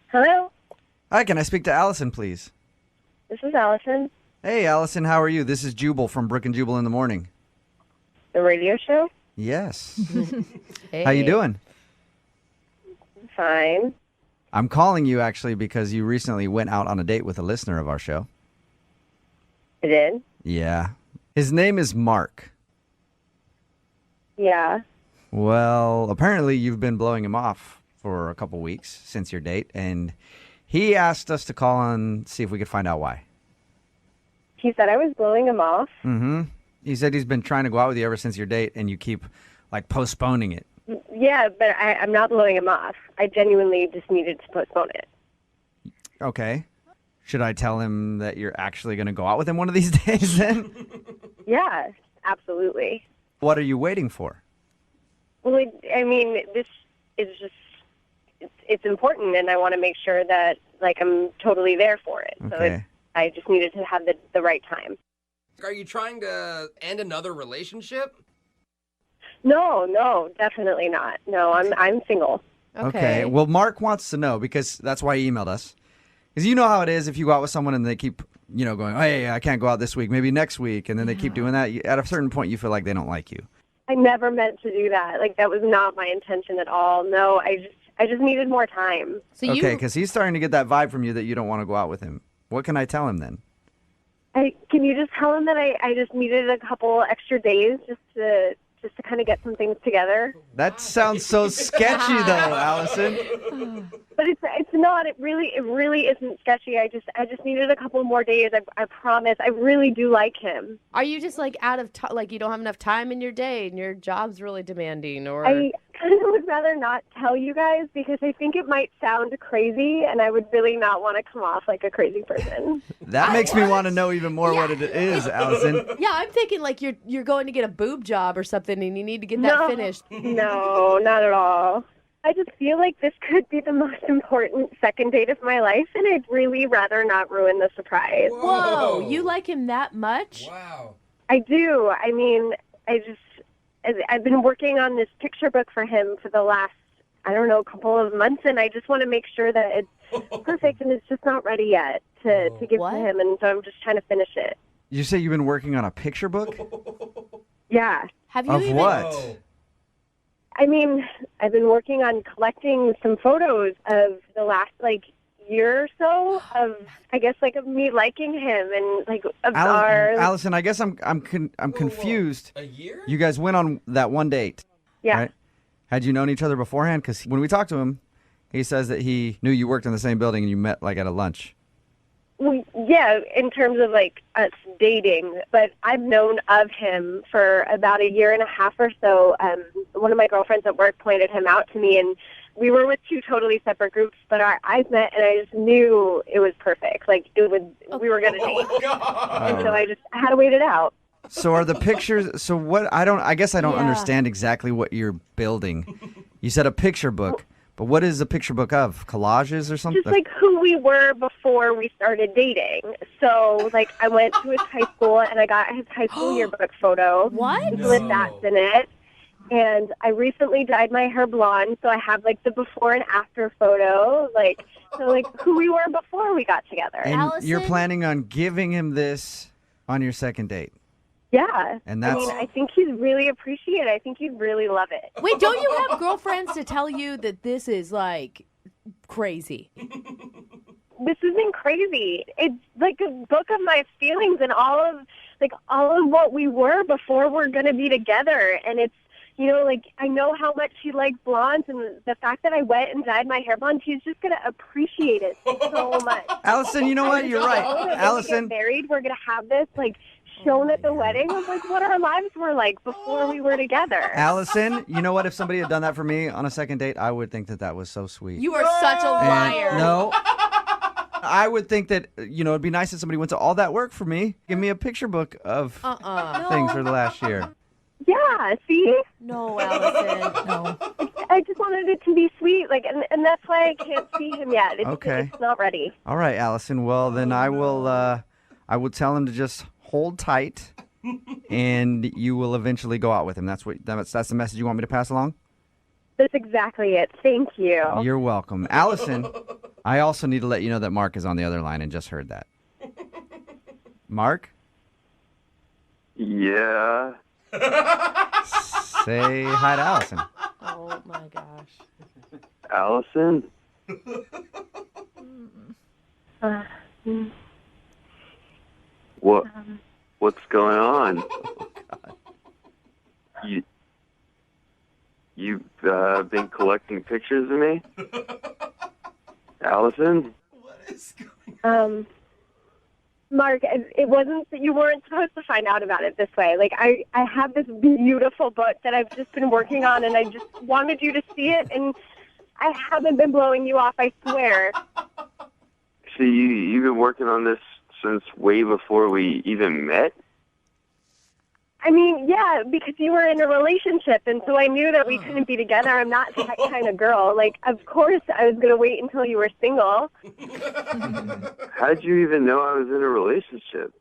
Hello, Hi, can I speak to Allison, please? this is Allison, Hey, Allison, how are you? This is Jubal from Brooke and Jubal in the Morning. the radio show. Yes. How you doing? Fine. I'm calling you, actually, because you recently went out on a date with a listener of our show. I did. Yeah. His name is Mark. Yeah. Well, apparently you've been blowing him off for a couple weeks since your date, and he asked us to call and see if we could find out why. He said I was blowing him off. Mm-hmm. He said he's been trying to go out with you ever since your date, and you keep, like, postponing it. Yeah, but I'm not blowing him off. I genuinely just needed to postpone it. Okay. Should I tell him that you're actually going to go out with him one of these days then? Yeah, absolutely. What are you waiting for? Well, I mean, this is just, it's important, and I want to make sure that, like, I'm totally there for it. So Okay. I just needed to have the right time. Are you trying to end another relationship? No, definitely not. No, I'm single. Okay. Well, Mark wants to know, because that's why he emailed us. Because you know how it is if you go out with someone and they keep, going, hey, I can't go out this week, maybe next week, and then they keep doing that. At a certain point, you feel like they don't like you. I never meant to do that. Like, that was not my intention at all. No, I just needed more time. Okay, because he's starting to get that vibe from you that you don't want to go out with him. What can I tell him then? Can you just tell him that I just needed a couple extra days just to kind of get some things together? That sounds so sketchy, though, Allison. But it's not. It really isn't sketchy. I just needed a couple more days. I promise. I really do like him. Are you just like out of time? Like you don't have enough time in your day, and your job's really demanding, or? I kind of would rather not tell you guys because I think it might sound crazy, and I would really not want to come off like a crazy person. That makes me want to know even more what it is, Allison. Yeah, I'm thinking like you're going to get a boob job or something, and you need to get that finished. No, not at all. I just feel like this could be the most important second date of my life, and I'd really rather not ruin the surprise. Whoa, you like him that much? Wow. I do. I mean, I've been working on this picture book for him for the last, couple of months, and I just want to make sure that it's perfect, and it's just not ready yet to give to him, and so I'm just trying to finish it. You say you've been working on a picture book? Yeah. Have Of what? I mean, I've been working on collecting some photos of the last, year or so of, I guess, of me liking him and, of our... Allison, I guess I'm confused. A year? You guys went on that one date. Yeah. Right? Had you known each other beforehand? Because when we talked to him, he says that he knew you worked in the same building and you met, at a lunch. Well, yeah, in terms of, us dating. But I've known of him for about a year and a half or so. One of my girlfriends at work pointed him out to me, and we were with two totally separate groups, but our eyes met, and I just knew it was perfect. We were going to date. And so I had to wait it out. So are the pictures, so what, I guess I don't understand exactly what you're building. You said a picture book, but what is a picture book of? Collages or something? Just who we were before we started dating. So, I went to his high school, and I got his high school yearbook photo. What? With that in it. And I recently dyed my hair blonde, so I have like the before and after photo, like who we were before we got together. And you're planning on giving him this on your second date. Yeah. And I mean, I think he'd really appreciate it. I think he'd really love it. Wait, don't you have girlfriends to tell you that this is like crazy? This isn't crazy. It's like a book of my feelings and all of what we were before we're going to be together. And it's, you know, like, I know how much he likes blondes, and the fact that I went and dyed my hair blonde, he's just going to appreciate it so much. Allison, you know what? You're right. Allison, when we get married, we're going to have this, like, shown at the wedding of, like, what our lives were like before we were together. Allison, you know what? If somebody had done that for me on a second date, I would think that that was so sweet. You are such a liar. No. I would think that, you know, it'd be nice if somebody went to all that work for me. Give me a picture book of things for the last year. Yeah, see? No, Allison, no. I just wanted it to be sweet, like, and that's why I can't see him yet. It's not ready. All right, Allison. Well, then I will tell him to just hold tight, and you will eventually go out with him. That's the message you want me to pass along? That's exactly it. Thank you. You're welcome. Allison, I also need to let you know that Mark is on the other line and just heard that. Mark? Yeah. Say hi to Allison. Oh, my gosh. Allison? What's going on? You've been collecting pictures of me? Allison? Mark, it wasn't that you weren't supposed to find out about it this way. Like, I have this beautiful book that I've just been working on, and I just wanted you to see it, and I haven't been blowing you off, I swear. So you've been working on this since way before we even met? I mean, yeah, because you were in a relationship, and so I knew that we couldn't be together. I'm not that kind of girl. Like, of course I was going to wait until you were single. How did you even know I was in a relationship?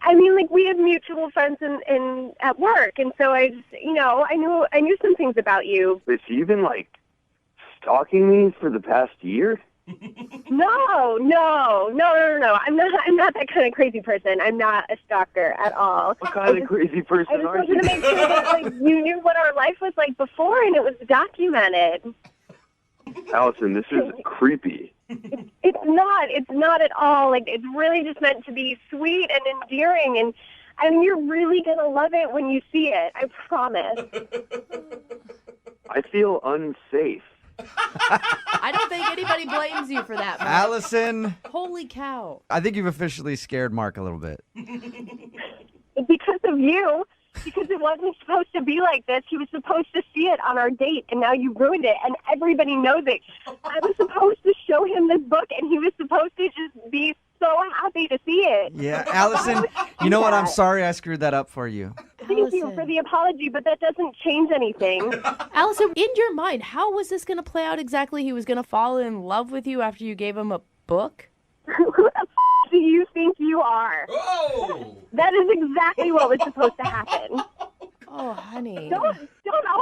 I mean, like, we have mutual friends in at work, and so I just, you know, I knew some things about you. Wait, so you've been, like, stalking me for the past year? No. I'm not that kind of crazy person. I'm not a stalker at all. What kind of crazy person I just are wanted you? to make sure that, like, you knew what our life was like before, and it was documented. Allison, this is creepy. It's not at all. Like, it's really just meant to be sweet and endearing, and I mean, you're really gonna love it when you see it. I promise. I feel unsafe. I don't think anybody blames you for that, Mark. Allison. Holy cow. I think you've officially scared Mark a little bit. Because of you. Because it wasn't supposed to be like this. He was supposed to see it on our date, and now you ruined it, and everybody knows it. I was supposed to show him this book, and he was supposed to just be so happy to see it. Yeah, Allison, you know what? I'm sorry I screwed that up for you. Thank you for the apology, but that doesn't change anything. Allison, in your mind, how was this going to play out exactly? He was going to fall in love with you after you gave him a book? Who the do you think you are? Oh! That is exactly what was supposed to happen. Oh, honey. Don't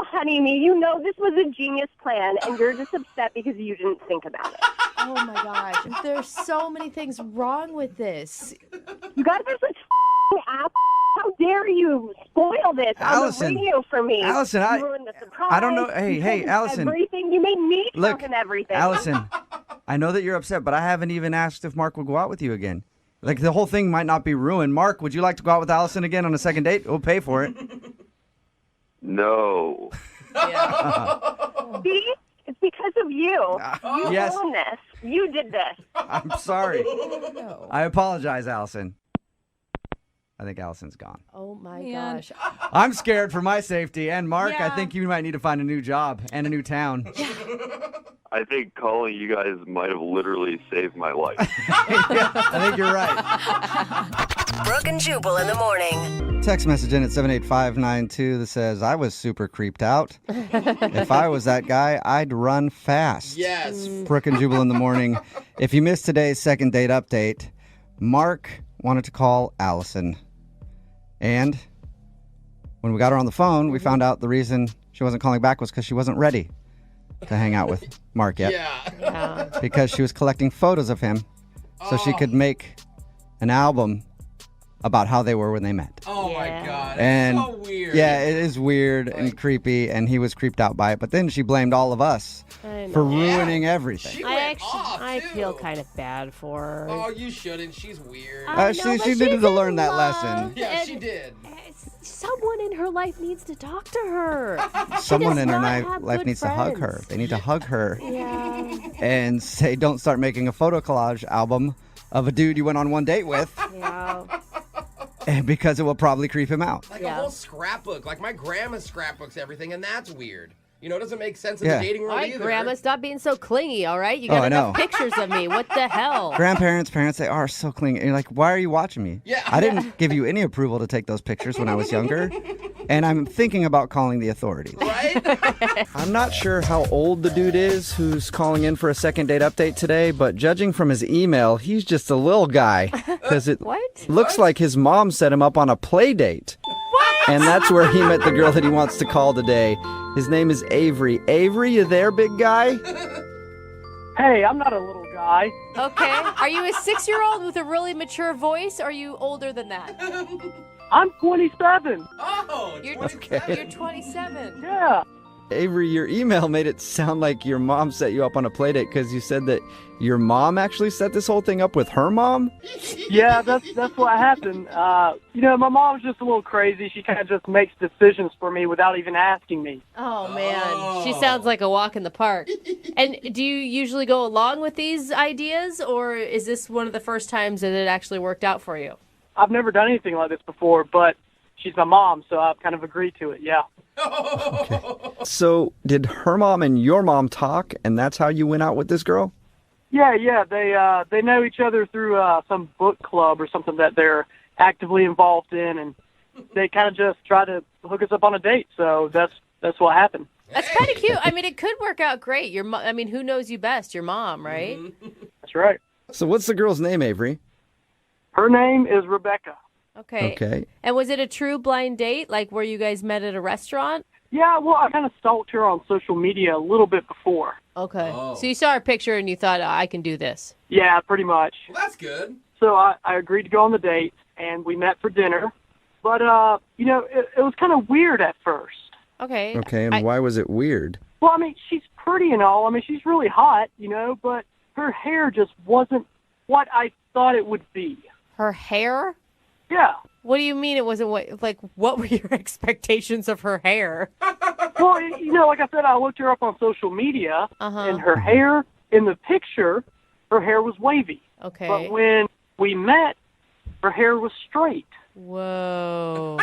honey me. You know this was a genius plan, and you're just upset because you didn't think about it. Oh, my gosh. There's so many things wrong with this. You guys are such ass. How dare you spoil this Allison, on the radio for me? Allison, you ruined the surprise. I don't know. Hey, You Allison. Everything. You made me Look, talk and everything. Allison, I know that you're upset, but I haven't even asked if Mark will go out with you again. Like, the whole thing might not be ruined. Mark, would you like to go out with Allison again on a second date? We'll pay for it. No. See? It's because of you. You yes. ruined this. You did this. I'm sorry. I apologize, Allison. I think Allison's gone. Oh, my gosh. I'm scared for my safety. And Mark, Yeah. I think you might need to find a new job and a new town. I think calling you guys might have literally saved my life. Yeah, I think you're right. Brooke and Jubal in the morning. Text message in at 78592 that says, I was super creeped out. If I was that guy, I'd run fast. Yes. Brooke and Jubal in the morning. If you missed today's second date update, Mark wanted to call Allison. And when we got her on the phone, we found out the reason she wasn't calling back was because she wasn't ready to hang out with Mark yet. Yeah. Because she was collecting photos of him so she could make an album about how they were when they met. Oh my God. And so weird. yeah, it is weird and creepy, and he was creeped out by it. But then she blamed all of us for ruining everything. I feel kind of bad for her. Oh, you shouldn't. She's weird. She needed to learn that lesson. Yeah, she did. Someone in her life needs to talk to her. Someone in her life needs to hug her. They need to hug her and say, don't start making a photo collage album of a dude you went on one date with. Yeah. And because it will probably creep him out. Like a whole scrapbook. Like my grandma scrapbooks everything, and that's weird. You know, it doesn't make sense in the dating world All right, either. Grandma, stop being so clingy, all right? You got I enough know. pictures of me. What the hell? Grandparents, parents, they are so clingy. And you're like, why are you watching me? Yeah. I didn't give you any approval to take those pictures when I was younger. And I'm thinking about calling the authorities. Right? I'm not sure how old the dude is who's calling in for a second date update today, but judging from his email, he's just a little guy. Because it looks like his mom set him up on a play date. What? And that's where he met the girl that he wants to call today. His name is Avery. Avery, you there, big guy? Hey, I'm not a little guy. Okay. Are you a 6-year-old with a really mature voice, or are you older than that? I'm 27. Oh, you're 27. Yeah. Avery, your email made it sound like your mom set you up on a play date because you said that your mom actually set this whole thing up with her mom? Yeah, that's what happened. You know, my mom's just a little crazy. She kind of just makes decisions for me without even asking me. Oh, man. She sounds like a walk in the park. And do you usually go along with these ideas, or is this one of the first times that it actually worked out for you? I've never done anything like this before, but she's my mom, so I've kind of agreed to it, yeah. So did her mom and your mom talk, and that's how you went out with this girl? Yeah, they know each other through some book club or something that they're actively involved in, and they kind of just try to hook us up on a date. So that's what happened. That's kind of cute. I mean, it could work out great. I mean, who knows you best? Your mom, right? That's right. So what's the girl's name, Avery? Her name is Rebecca. Okay. And was it a true blind date, like where you guys met at a restaurant? Yeah, well, I kind of stalked her on social media a little bit before. Okay. So you saw her picture and you thought, I can do this. Yeah, pretty much. Well, that's good. So I agreed to go on the date, and we met for dinner. But, you know, it was kind of weird at first. Okay. Okay, and why was it weird? Well, I mean, she's pretty and all. I mean, she's really hot, you know, but her hair just wasn't what I thought it would be. Her hair? Yeah. What do you mean it wasn't what were your expectations of her hair? Well, you know, like I said, I looked her up on social media, and her hair, in the picture, her hair was wavy. Okay. But when we met, her hair was straight. Whoa.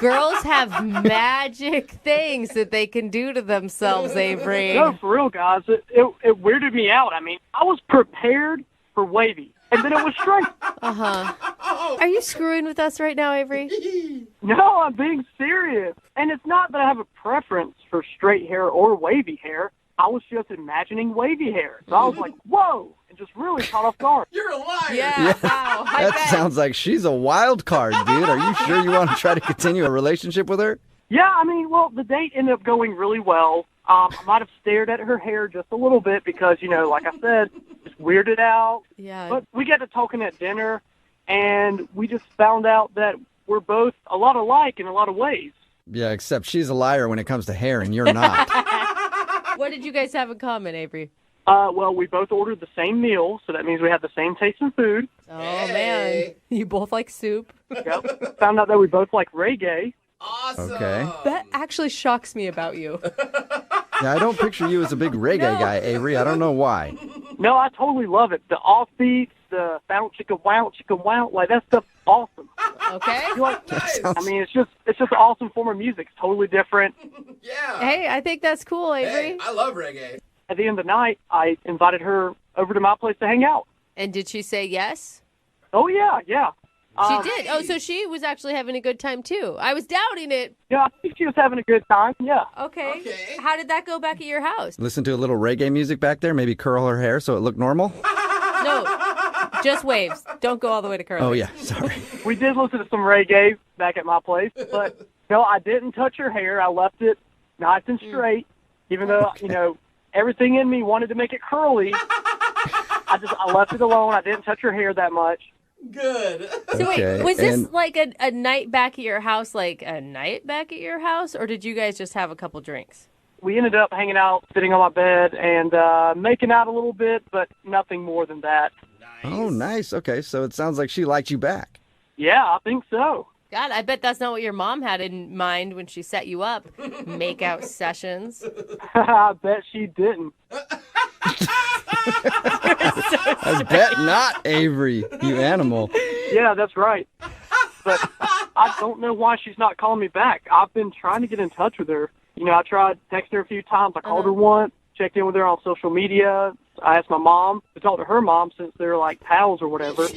Girls have magic things that they can do to themselves, Avery. No, for real, guys. It weirded me out. I mean, I was prepared for wavy, and then it was straight. Are you screwing with us right now, Avery? No, I'm being serious. And it's not that I have a preference for straight hair or wavy hair. I was just imagining wavy hair. So I was like, whoa, and just really caught off guard. You're a liar. Yeah, wow. That sounds like she's a wild card, dude. Are you sure you want to try to continue a relationship with her? Yeah, I mean, well, the date ended up going really well. I might have stared at her hair just a little bit because, you know, like I said, it's weirded out. Yeah. But we got to talking at dinner, and we just found out that we're both a lot alike in a lot of ways. Yeah, except she's a liar when it comes to hair, and you're not. What did you guys have in common, Avery? Well, we both ordered the same meal, so that means we have the same taste in food. Oh, man. You both like soup. Yep. Found out that we both like reggae. Awesome. Okay. That actually shocks me about you. Yeah, I don't picture you as a big reggae guy, Avery. I don't know why. No, I totally love it. The offbeats, the bounce, chicka, wow, like that stuff's awesome. Okay. You know, I mean, it's just an awesome form of music. It's totally different. Yeah. Hey, I think that's cool, Avery. Hey, I love reggae. At the end of the night, I invited her over to my place to hang out. And did she say yes? Oh, yeah. She did. Oh, so she was actually having a good time, too. I was doubting it. Yeah, I think she was having a good time, yeah. Okay. How did that go back at your house? Listen to a little reggae music back there, maybe curl her hair so it looked normal? No, just waves. Don't go all the way to curly. Oh, yeah, sorry. We did listen to some reggae back at my place, but No, I didn't touch her hair. I left it nice and straight, even though, everything in me wanted to make it curly. I left it alone. I didn't touch her hair that much. Good. So wait, was this like a night back at your house, or did you guys just have a couple drinks? We ended up hanging out, sitting on my bed, and making out a little bit, but nothing more than that. Oh, nice. Okay, so it sounds like she liked you back. Yeah, I think so. God, I bet that's not what your mom had in mind when she set you up. Make-out sessions. I bet she didn't. I bet not, Avery, you animal. Yeah, that's right. But I don't know why she's not calling me back. I've been trying to get in touch with her. I tried texting her a few times. I called her once, checked in with her on social media. I asked my mom to talk to her mom since they're like pals or whatever.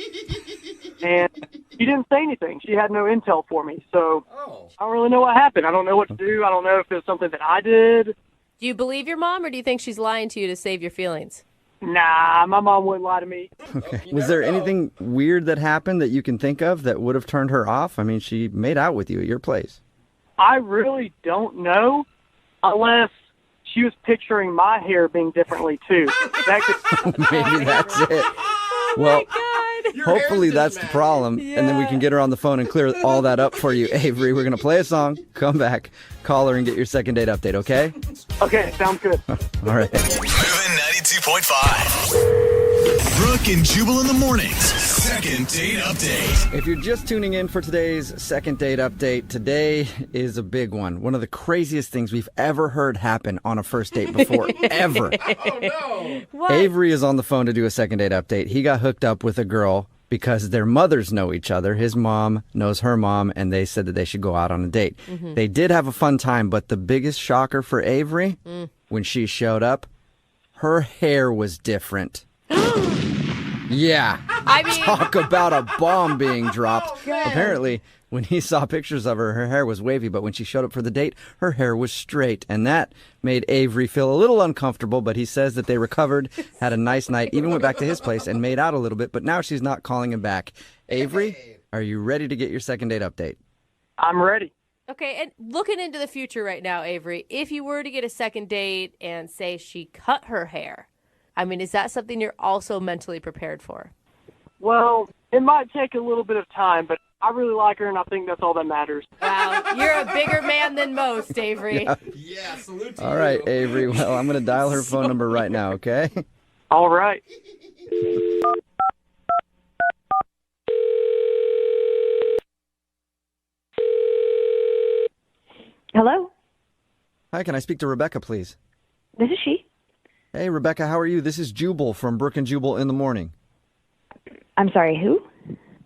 And she didn't say anything. She had no intel for me. So I don't really know what happened. I don't know what to do. I don't know if it's something that I did. Do you believe your mom, or do you think she's lying to you to save your feelings? Nah, my mom wouldn't lie to me. Okay. Was there anything weird that happened that you can think of that would have turned her off? I mean, she made out with you at your place. I really don't know, unless she was picturing my hair being differently, too. Maybe that's it. Well, hopefully that's the problem, and then we can get her on the phone and clear all that up for you, Avery. We're going to play a song, come back, call her, and get your second date update, okay? Okay, sounds good. All right. Moving 92.5. Brooke and Jubal in the mornings. Second date update. If you're just tuning in for today's second date update, today is a big one. One of the craziest things we've ever heard happen on a first date before, ever. Oh, no. What? Avery is on the phone to do a second date update. He got hooked up with a girl because their mothers know each other. His mom knows her mom, and they said that they should go out on a date. Mm-hmm. They did have a fun time, but the biggest shocker for Avery, when she showed up, her hair was different. Yeah. I mean, talk about a bomb being dropped. Apparently, when he saw pictures of her, her hair was wavy, but when she showed up for the date, her hair was straight. And that made Avery feel a little uncomfortable, but he says that they recovered, had a nice night, even went back to his place and made out a little bit, but now she's not calling him back. Avery, are you ready to get your second date update? I'm ready. okay, and looking into the future right now, Avery, if you were to get a second date and say she cut her hair, I mean, is that something you're also mentally prepared for? Well, it might take a little bit of time, but I really like her, and I think that's all that matters. Wow, you're a bigger man than most, Avery. Yeah, salute to All you. right, Avery. Well, I'm going to dial her phone number right now, okay? All right. Hello? Hi, can I speak to Rebecca, please? This is she. Hey, Rebecca, how are you? This is Jubal from Brooke and Jubal in the Morning. I'm sorry, who?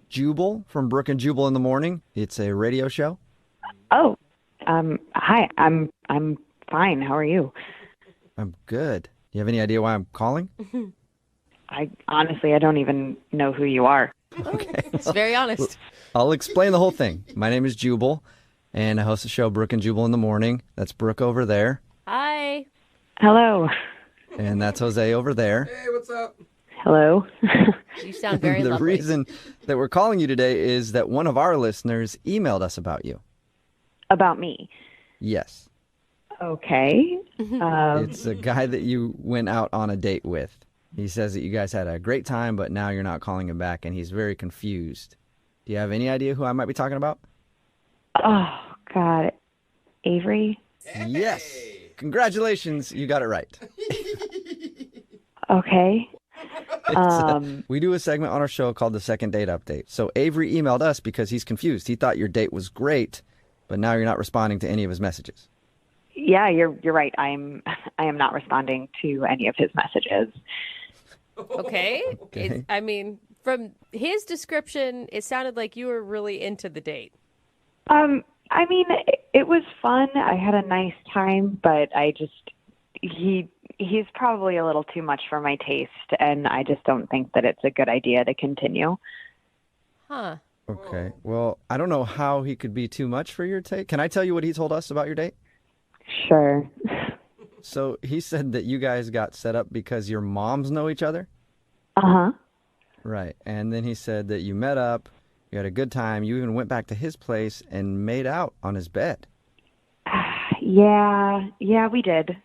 Jubal from Brooke and Jubal in the Morning. It's a radio show. Oh, hi. I'm fine. How are you? I'm good. Do you have any idea why I'm calling? I honestly don't even know who you are. Okay. It's very honest. I'll explain the whole thing. My name is Jubal, and I host the show Brooke and Jubal in the Morning. That's Brooke over there. Hi. Hello. And that's Jose over there. Hey, what's up? Hello. You sound very The lovely. reason that we're calling you today is that one of our listeners emailed us about you. About me. Yes. Okay. It's a guy that you went out on a date with. He says that you guys had a great time, but now you're not calling him back, and he's very confused. Do you have any idea who I might be talking about? Oh, God. Avery? Yes. Congratulations. You got it right. Okay. We do a segment on our show called the Second Date Update. So Avery emailed us because he's confused. He thought your date was great, but now you're not responding to any of his messages. Yeah, you're right. I am not responding to any of his messages. Okay. Okay. I mean, from his description, it sounded like you were really into the date. I mean, it was fun. I had a nice time, but he's probably a little too much for my taste, and I just don't think that it's a good idea to continue. Huh. Okay. Well, I don't know how he could be too much for your date. Can I tell you what he told us about your date? Sure. So he said that you guys got set up because your moms know each other? Uh-huh. Right. And then he said that you met up You had a good time. You even went back to his place and made out on his bed. Yeah, we did.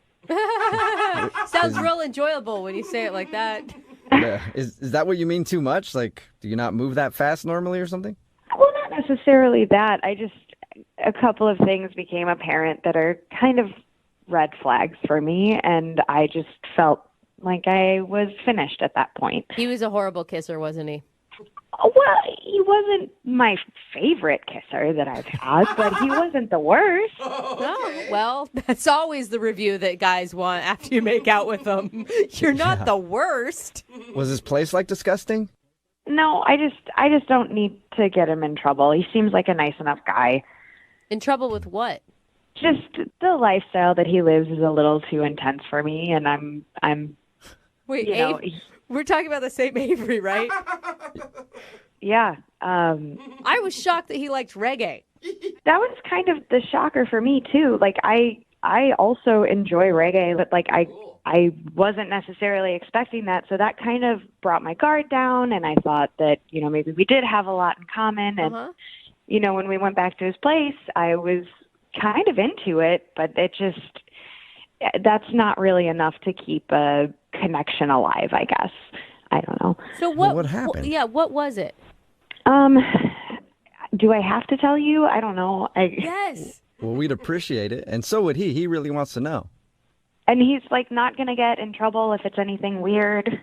Sounds real enjoyable when you say it like that. Yeah. Is that what you mean too much? Like, do you not move that fast normally or something? Well, not necessarily that. A couple of things became apparent that are kind of red flags for me, and I just felt like I was finished at that point. He was a horrible kisser, wasn't he? Well, he wasn't my favorite kisser that I've had, but he wasn't the worst. Oh, well, that's always the review that guys want after you make out with them. You're not the worst. Was his place like disgusting? No, I just don't need to get him in trouble. He seems like a nice enough guy. In trouble with what? Just the lifestyle that he lives is a little too intense for me, and I'm. Wait, we're talking about the same Avery, right? Yeah. I was shocked that he liked reggae. That was kind of the shocker for me too. Like I also enjoy reggae, but like I wasn't necessarily expecting that, so that kind of brought my guard down, and I thought that maybe we did have a lot in common, and when we went back to his place, I was kind of into it, but that's not really enough to keep a connection alive, I guess. I don't know. So what happened? What was it? Do I have to tell you? I don't know. Yes. Well, we'd appreciate it, and so would he. He really wants to know. And he's like not going to get in trouble if it's anything weird.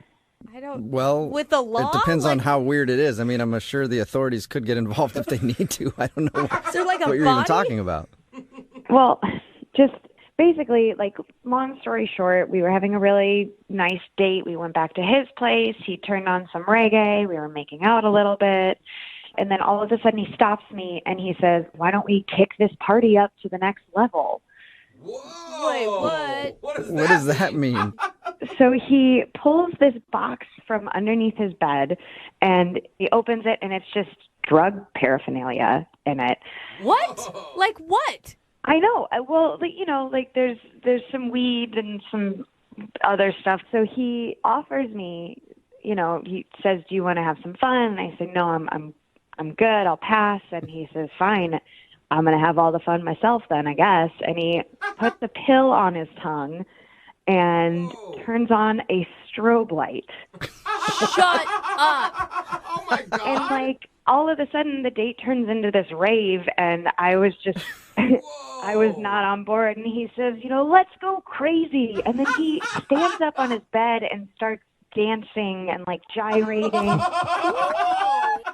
I don't. Well, with the law, it depends on how weird it is. I mean, I'm sure the authorities could get involved if they need to. I don't know Is there like a what you're even talking about. Well, just basically, like, long story short, we were having a really nice date. We went back to his place. He turned on some reggae. We were making out a little bit. And then all of a sudden he stops me and he says, "Why don't we kick this party up to the next level?" Whoa! Wait, what? What does that mean? So he pulls this box from underneath his bed and he opens it and it's just drug paraphernalia in it. What? Like what? I know. Well, there's some weed and some other stuff. So he offers me, he says, "Do you want to have some fun?" And I say, "No, I'm good. I'll pass." And he says, "Fine. I'm going to have all the fun myself then, I guess." And he puts a pill on his tongue and turns on a strobe light. Shut up. Oh my God. And like all of a sudden the date turns into this rave and I was just I was not on board. And he says, "Let's go crazy." And then he stands up on his bed and starts dancing and like gyrating.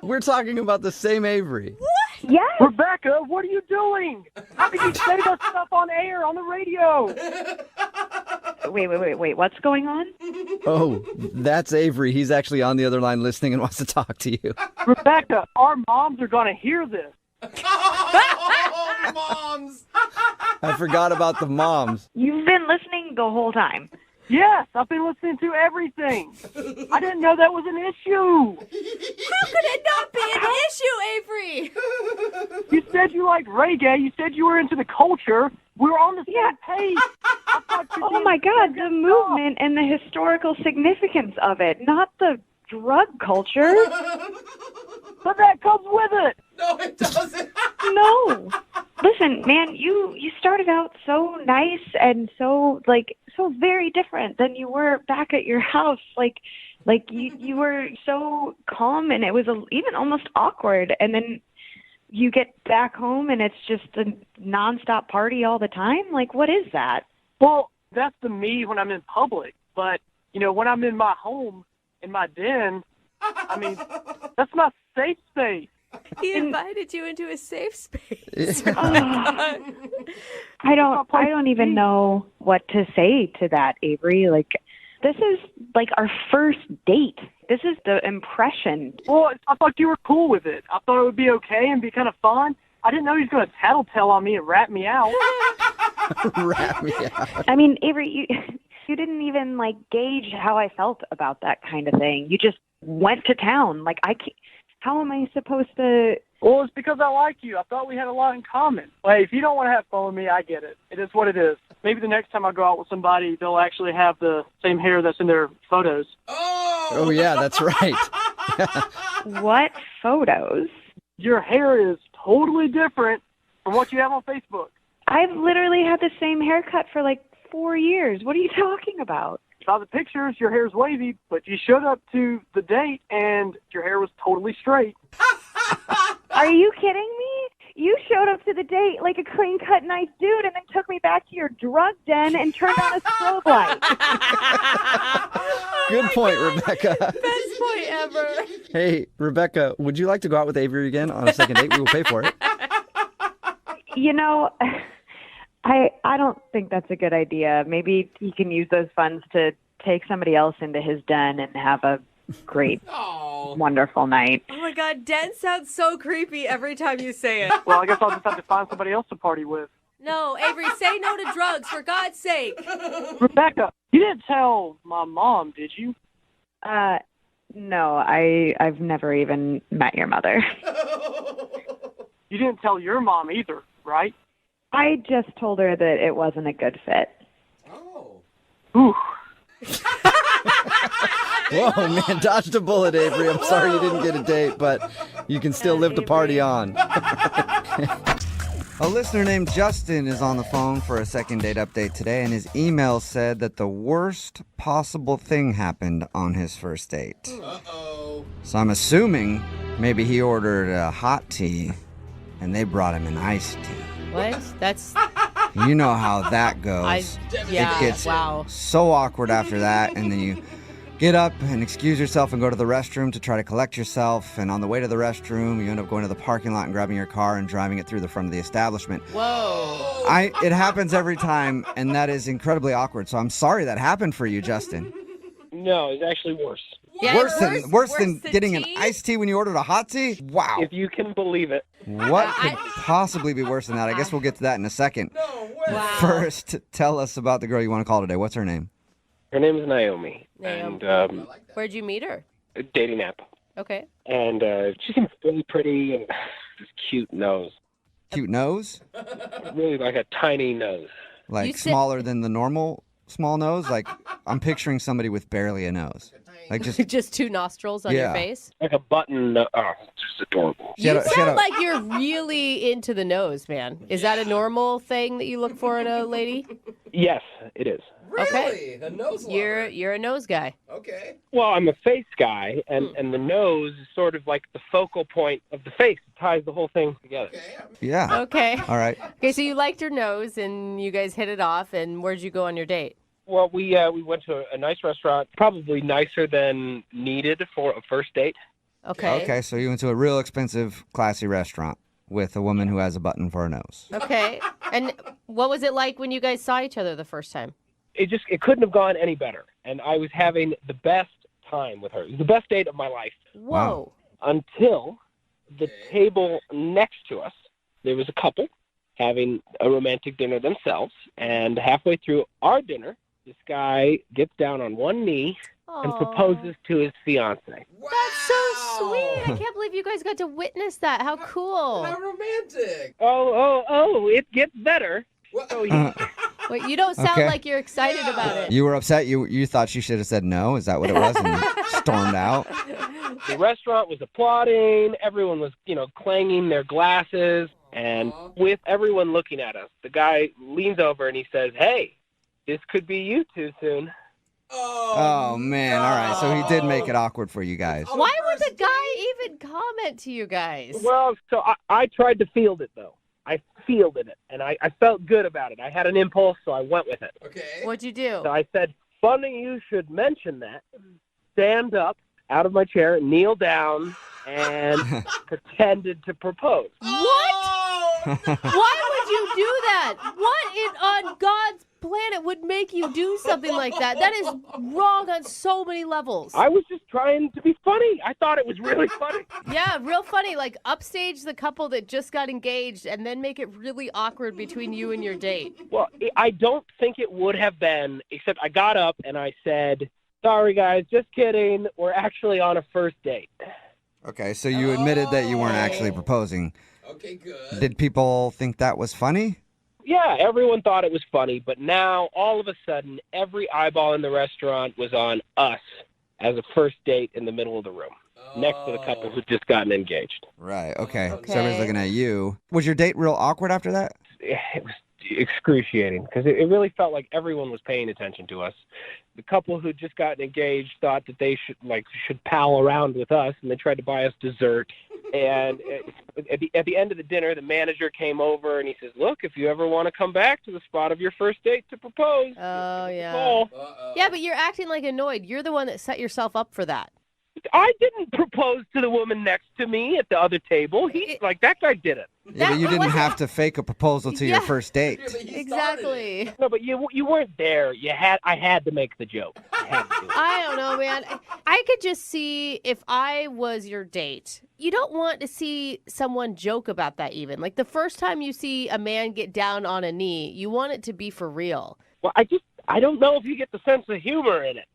We're talking about the same Avery. Yes. Rebecca, what are you doing? How can you say that stuff on air, on the radio? Wait. What's going on? Oh, that's Avery. He's actually on the other line listening and wants to talk to you. Rebecca, our moms are going to hear this. Oh, moms! I forgot about the moms. You've been listening the whole time. Yes, I've been listening to everything. I didn't know that was an issue. How could it not be an issue, Avery? You said you liked reggae. You said you were into the culture. We're on the same page. Oh my God, the movement and the historical significance of it, not the drug culture. But that comes with it. No, it doesn't. No. Listen, man, you started out so nice and so very different than you were back at your house. Like you were so calm and it was even almost awkward. And then you get back home and it's just a nonstop party all the time. Like, what is that? Well, that's the me when I'm in public. But, when I'm in my home, in my den, I mean, that's my safe space. He invited you into a safe space. I don't even know what to say to that, Avery. Like, this is like our first date. This is the impression. Well, I thought you were cool with it. I thought it would be okay and be kind of fun. I didn't know he was going to tattletale on me and rat me out. Rat me out. I mean, Avery, you didn't even gauge how I felt about that kind of thing. You just went to town. Like, how am I supposed to? Well, it's because I like you. I thought we had a lot in common. Like, if you don't want to have fun with me, I get it. It is what it is. Maybe the next time I go out with somebody, they'll actually have the same hair that's in their photos. Oh yeah, that's right. What photos? Your hair is totally different from what you have on Facebook. I've literally had the same haircut for like 4 years. What are you talking about? Saw the pictures, your hair's wavy, but you showed up to the date and your hair was totally straight. Are you kidding me? You showed up to the date like a clean-cut, nice dude and then took me back to your drug den and turned on a strobe light. Good point, Rebecca. Best point ever. Hey, Rebecca, would you like to go out with Avery again on a second date? We will pay for it. You know, I don't think that's a good idea. Maybe he can use those funds to take somebody else into his den and have a great, wonderful night. Oh my God, den sounds so creepy every time you say it. Well, I guess I'll just have to find somebody else to party with. No, Avery, say no to drugs, for God's sake. Rebecca, you didn't tell my mom, did you? No, I've never even met your mother. You didn't tell your mom either, right? I just told her that it wasn't a good fit. Oh. Ooh. Whoa, man, dodged a bullet, Avery. I'm sorry you didn't get a date, but you can still live to party on. A listener named Justin is on the phone for a second date update today, and his email said that the worst possible thing happened on his first date. Uh-oh. So I'm assuming maybe he ordered a hot tea, and they brought him an iced tea. What? That's... You know how that goes. Yeah, it gets wow. so awkward after that, and then you get up and excuse yourself and go to the restroom to try to collect yourself, and on the way to the restroom, you end up going to the parking lot and grabbing your car and driving it through the front of the establishment. Whoa. It happens every time, and that is incredibly awkward, so I'm sorry that happened for you, Justin. No, it's actually worse. Yeah, Worse than getting an iced tea when you ordered a hot tea? Wow. If you can believe it. What could possibly be worse than that? I guess we'll get to that in a second. No way. Wow. First, tell us about the girl you want to call today. What's her name? Her name is Naomi. Naomi. And Where'd you meet her? a dating app. Okay. And she seems really pretty and this cute nose. Cute nose? Really like a tiny nose. Like smaller than the normal small nose? Like, I'm picturing somebody with barely a nose. Like just two nostrils on your face? Like a button. Oh, it's just adorable. You sound like you're really into the nose, man. Is that a normal thing that you look for in a lady? Yes, it is. Really? Okay. A nose lover? You're a nose guy. Okay. Well, I'm a face guy, and the nose is sort of like the focal point of the face. It ties the whole thing together. Yeah. Okay. All right. Okay, so you liked her nose, and you guys hit it off, and where'd you go on your date? Well, we went to a nice restaurant, probably nicer than needed for a first date. Okay. Okay, so you went to a real expensive, classy restaurant with a woman who has a button for a nose. Okay. And what was it like when you guys saw each other the first time? It couldn't have gone any better. And I was having the best time with her. It was the best date of my life. Whoa. Until the table next to us, there was a couple having a romantic dinner themselves. And halfway through our dinner, this guy gets down on one knee and proposes to his fiance. Wow. That's so sweet. I can't believe you guys got to witness that. How cool. How romantic. Oh, it gets better. So Wait, you don't sound like you're excited about it. You were upset? You thought she should have said no? Is that what it was? And you stormed out? The restaurant was applauding. Everyone was, clanging their glasses. And with everyone looking at us, the guy leans over and he says, "Hey, this could be you two soon." Oh, man. All right. So he did make it awkward for you guys. Why would the guy even comment to you guys? Well, so I tried to field it, though. I fielded it, and I felt good about it. I had an impulse, so I went with it. Okay. What'd you do? So I said, "Funny you should mention that." Stand up out of my chair, kneel down, and pretended to propose. What? Why would you do that? What on God's planet would make you do something like that? That is wrong on so many levels. I was just trying to be funny. I thought it was really funny. Yeah, real funny. Like, upstage the couple that just got engaged and then make it really awkward between you and your date. Well, I don't think it would have been, except I got up and I said, "Sorry, guys, just kidding. We're actually on a first date." Okay, so you admitted that you weren't actually proposing. Okay, good. Did people think that was funny? Yeah, everyone thought it was funny, but now, all of a sudden, every eyeball in the restaurant was on us as a first date in the middle of the room. next to the couple who'd just gotten engaged. Right, okay. So everybody's looking at you. Was your date real awkward after that? It was excruciating because it really felt like everyone was paying attention to us. The couple who'd just gotten engaged thought that they should pal around with us, and they tried to buy us dessert. And at the end of the dinner, the manager came over and he says, "Look, if you ever want to come back to the spot of your first date to propose, oh yeah, call." Yeah, but you're acting like annoyed. You're the one that set yourself up for that. I didn't propose to the woman next to me at the other table. That guy did it. Yeah, but you didn't have to fake a proposal to your first date. Exactly. No, but you weren't there. I had to make the joke. I don't know, man. I could just see if I was your date. You don't want to see someone joke about that even. Like the first time you see a man get down on a knee, you want it to be for real. Well, I don't know if you get the sense of humor in it.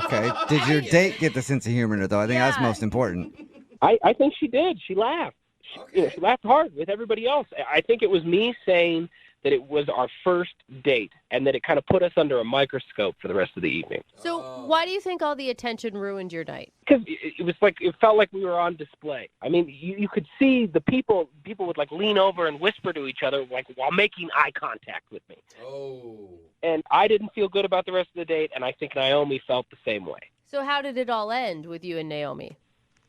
Okay. Did your date get the sense of humor in it, though? I think that's most important. I think she did. She laughed. She laughed hard with everybody else. I think it was me saying that it was our first date and that it kind of put us under a microscope for the rest of the evening. So why do you think all the attention ruined your night? Because it felt like we were on display. I mean, you could see the people would like lean over and whisper to each other like while making eye contact with me. Oh. And I didn't feel good about the rest of the date, and I think Naomi felt the same way. So how did it all end with you and Naomi?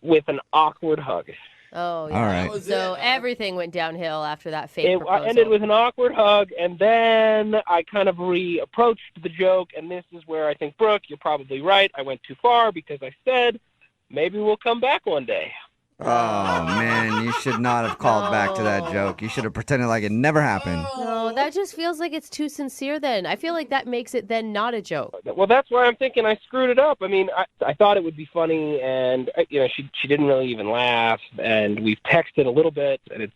With an awkward hug. Oh, yeah. All right. So everything went downhill after that fake proposal. It ended with an awkward hug, and then I kind of reapproached the joke, and this is where I think, Brooke, you're probably right. I went too far because I said, maybe we'll come back one day. Oh, man, you should not have called back to that joke. You should have pretended like it never happened. No, that just feels like it's too sincere then. I feel like that makes it then not a joke. Well, that's why I'm thinking I screwed it up. I mean, I thought it would be funny, and she didn't really even laugh, and we've texted a little bit, and it's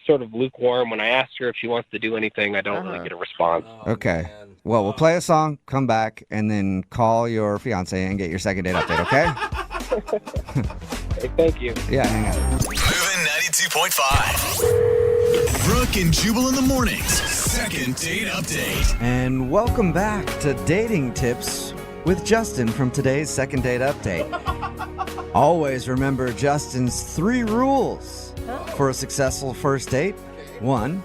sort of lukewarm. When I asked her if she wants to do anything, I don't really get a response. Okay. Well, we'll play a song, come back, and then call your fiance and get your second date update, okay? Hey, thank you. Yeah, hang on. Moving 92.5. Brooke and Jubal in the mornings. Second date update. And welcome back to Dating Tips with Justin from today's second date update. Always remember Justin's 3 rules for a successful first date. 1,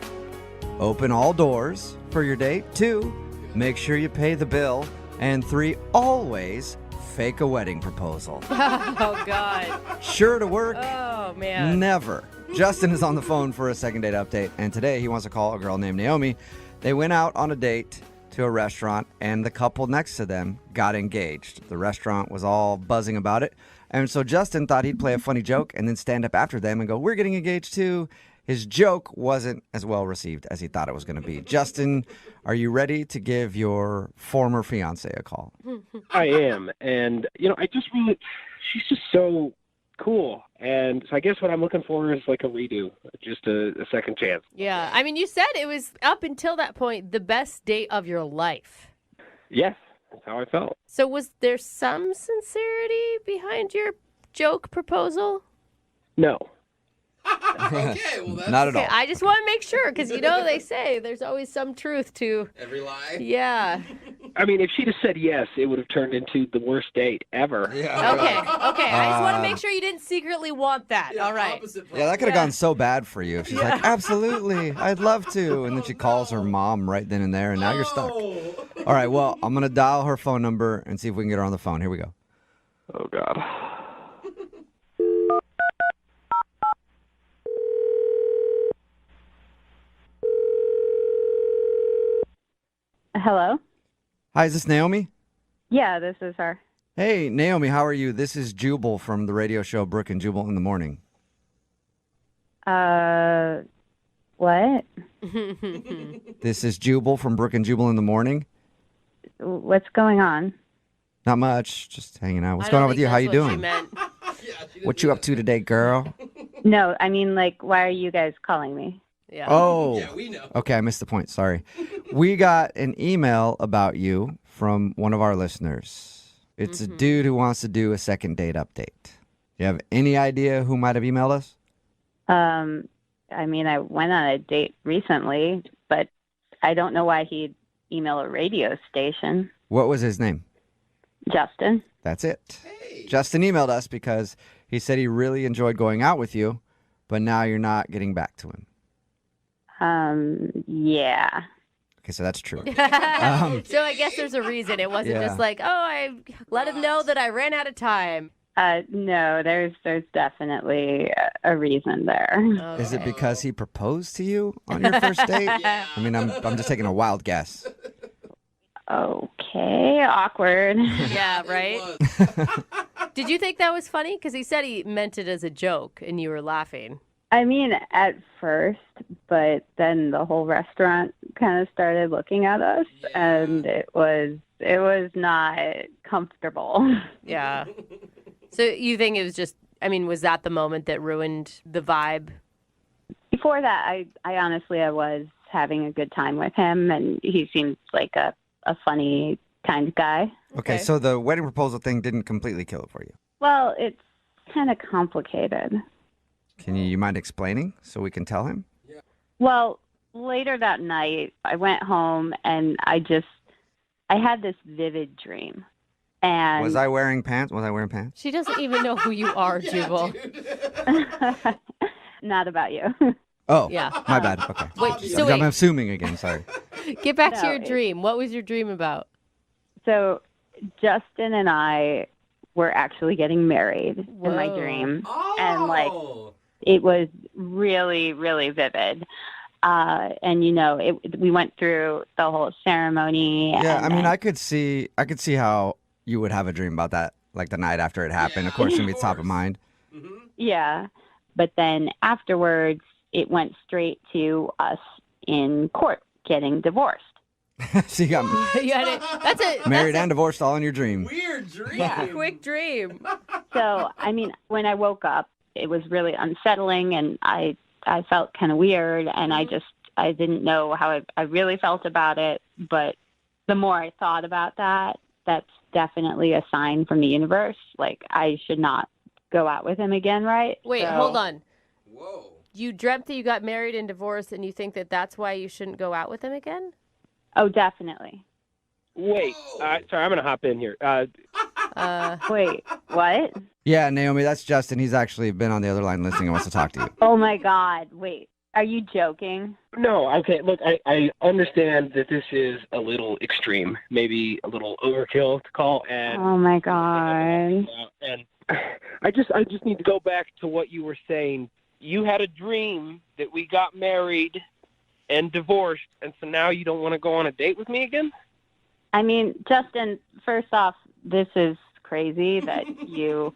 open all doors for your date. 2, make sure you pay the bill. And 3, always fake a wedding proposal. Oh, God. Sure to work. Oh, man. Never. Justin is on the phone for a second date update, and today he wants to call a girl named Naomi. They went out on a date to a restaurant, and the couple next to them got engaged. The restaurant was all buzzing about it, and so Justin thought he'd play a funny joke and then stand up after them and go, "We're getting engaged too." His joke wasn't as well received as he thought it was going to be. Justin, are you ready to give your former fiance a call? I am. And, she's just so cool. And so I guess what I'm looking for is like a redo, just a second chance. Yeah. I mean, you said it was, up until that point, the best date of your life. Yes, that's how I felt. So was there some sincerity behind your joke proposal? No. Okay, well, that's Not at all. I just want to make sure, because they say there's always some truth to every lie. Yeah. I mean, if she'd have said yes, it would have turned into the worst date ever. Yeah. Okay. I just want to make sure you didn't secretly want that. All right. Yeah, that could have gone so bad for you if she's like, "Absolutely, I'd love to," and then she calls her mom right then and there, and now you're stuck. All right, well, I'm going to dial her phone number and see if we can get her on the phone. Here we go. Oh, God. Hello? Hi, is this Naomi? Yeah, this is her. Hey, Naomi, how are you? This is Jubal from the radio show Brooke and Jubal in the Morning. What? This is Jubal from Brooke and Jubal in the Morning. What's going on? Not much, just hanging out. What's going on with you? How you doing? What you up to today, girl? No, I mean, why are you guys calling me? Yeah. Oh. Yeah, we know. Okay, I missed the point. Sorry. We got an email about you from one of our listeners. It's a dude who wants to do a second date update. You have any idea who might have emailed us? I mean, I went on a date recently, but I don't know why he'd email a radio station. What was his name? Justin. That's it. Justin emailed us because He said he really enjoyed going out with you, but now you're not getting back to him. Yeah. Okay, so that's true. So I guess there's a reason. It wasn't Yeah. just like, oh, I let him know that I ran out of time. No, there's definitely a reason there. Is it because he proposed to you on your first date? I mean, I'm just taking a wild guess. Okay, awkward. Yeah, right? Did you think that was funny? Because he said he meant it as a joke and you were laughing. I mean, at first, but then the whole restaurant kind of started looking at us, and it was not comfortable. Yeah. So you think it was just, I mean, was that the moment that ruined the vibe? Before that, I honestly was having a good time with him, and he seems like a funny kind of guy. Okay, so the wedding proposal thing didn't completely kill it for you. Well, it's kind of complicated. Can you mind explaining so we can tell him? Well, later that night, I went home and I had this vivid dream. And Was I wearing pants? She doesn't even know who you are, Jubal. Not about you. Oh, Yeah. my bad. Okay. I'm assuming again, sorry. Get back to No, your dream. What was your dream about? So Justin and I were actually getting married in my dream. And it was really, really vivid. And we went through the whole ceremony. Yeah, and I mean, then- I could see how you would have a dream about that, like the night after it happened. Of course, it's gonna be top of mind. Yeah. But then afterwards, it went straight to us in court getting divorced. So you got That's it. married and divorced all in your dream. Weird dream. Yeah. Quick dream. So, I mean, when I woke up, it was really unsettling, and I felt kind of weird, and I didn't know how I really felt about it. But the more I thought about that, that's definitely a sign from the universe. Like, I should not go out with him again, right? Wait, So- hold on. Whoa. You dreamt that you got married and divorced, and you think that that's why you shouldn't go out with him again? Oh, definitely. Wait, sorry, I'm going to hop in here. Wait, what? Yeah, Naomi, that's Justin. He's actually been on the other line listening and wants to talk to you. Oh, my God. Wait, are you joking? No, okay, look, I understand that this is a little extreme, maybe a little overkill to call, and Oh, my God. and I just need to go back to what you were saying. You had a dream that we got married and divorced, and so now you don't want to go on a date with me again? I mean, Justin, first off, this is crazy that you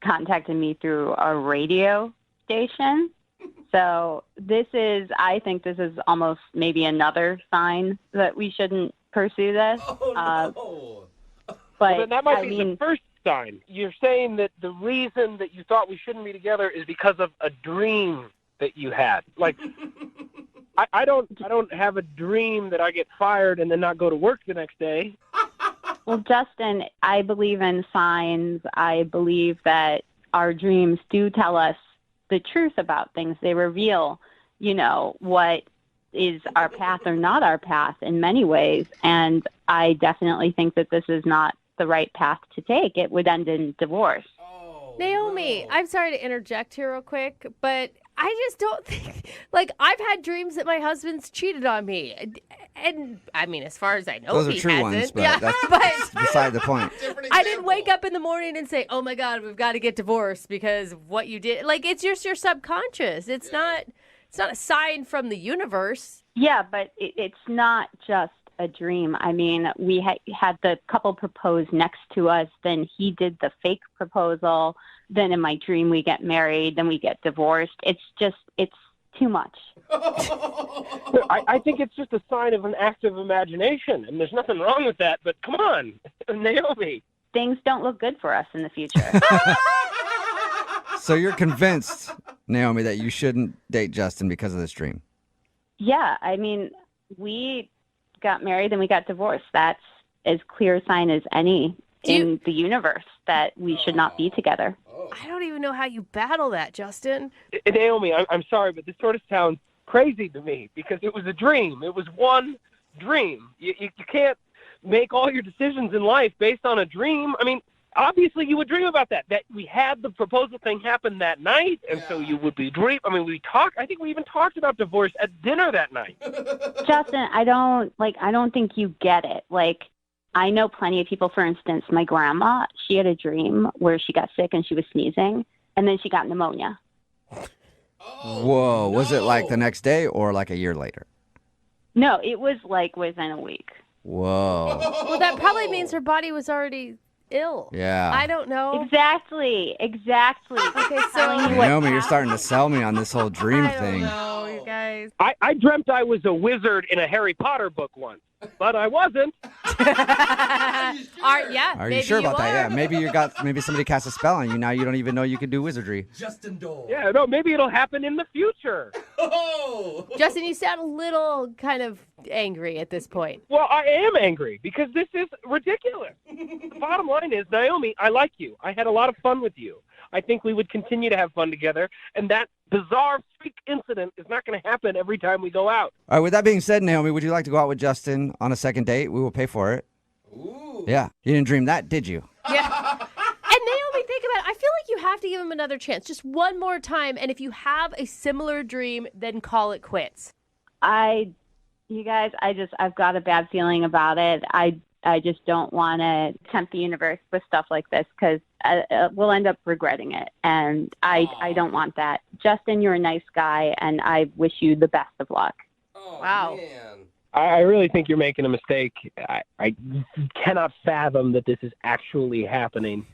contacted me through a radio station. So I think this is almost maybe another sign that we shouldn't pursue this. But Well, then that might I be mean, the first sign. You're saying that the reason that you thought we shouldn't be together is because of a dream that you had. Like, I don't have a dream that I get fired and then not go to work the next day. well, Justin, I believe in signs. I believe that our dreams do tell us the truth about things. They reveal, what is our path or not our path in many ways. And I definitely think that this is not the right path to take. It would end in divorce. Naomi, I'm sorry to interject here real quick, but I just don't think, I've had dreams that my husband's cheated on me. And I mean, as far as I know, Those are he true hasn't. ones, but Yeah, that's beside the point. I didn't wake up in the morning and say, oh my God, we've got to get divorced because of what you did. It's just your subconscious. It's not a sign from the universe. Yeah, but it's not just a dream. I mean, we had the couple propose next to us. Then he did the fake proposal. Then in my dream, we get married. Then we get divorced. It's too much. I think it's just a sign of an active imagination, and there's nothing wrong with that. But come on, Naomi. Things don't look good for us in the future. So you're convinced, Naomi, that you shouldn't date Justin because of this dream? Yeah, I mean, we got married and we got divorced. That's as clear a sign as any in the universe that we should not be together. I don't even know how you battle that, Justin. Naomi, I'm sorry, but this sort of sounds crazy to me because it was a dream. It was one dream. You can't make all your decisions in life based on a dream. I mean, obviously you would dream about that. That we had the proposal thing happen that night, and so you would be dream. I mean, I think we even talked about divorce at dinner that night. Justin, I don't think you get it. Like, I know plenty of people, for instance, my grandma, she had a dream where she got sick and she was sneezing, and then she got pneumonia. Whoa. Was it like the next day or like a year later? No, it was like within a week. Whoa. Well, that probably means her body was already ill. Yeah. I don't know. Exactly. Okay, so Naomi, you're starting to sell me on this whole dream thing. no, you guys. I dreamt I was a wizard in a Harry Potter book once, but I wasn't. Are you sure about that? Yeah. Maybe somebody cast a spell on you. Now you don't even know you can do wizardry. Justin Dole. Yeah, no, maybe it'll happen in the future. Oh! Justin, you sound a little kind of angry at this point. Well, I am angry because this is ridiculous. The bottom line is, Naomi, I like you. I had a lot of fun with you. I think we would continue to have fun together, and that bizarre freak incident is not going to happen every time we go out. All right, with that being said, Naomi, would you like to go out with Justin on a second date? We will pay for it. Ooh. Yeah. You didn't dream that, did you? Yeah. And Naomi, think about it. I feel like you have to give him another chance, just one more time. And if you have a similar dream, then call it quits. You guys, I've got a bad feeling about it. I just don't want to tempt the universe with stuff like this because we'll end up regretting it. And I don't want that. Justin, you're a nice guy, and I wish you the best of luck. Oh, wow. Man. I really think you're making a mistake. I cannot fathom that this is actually happening.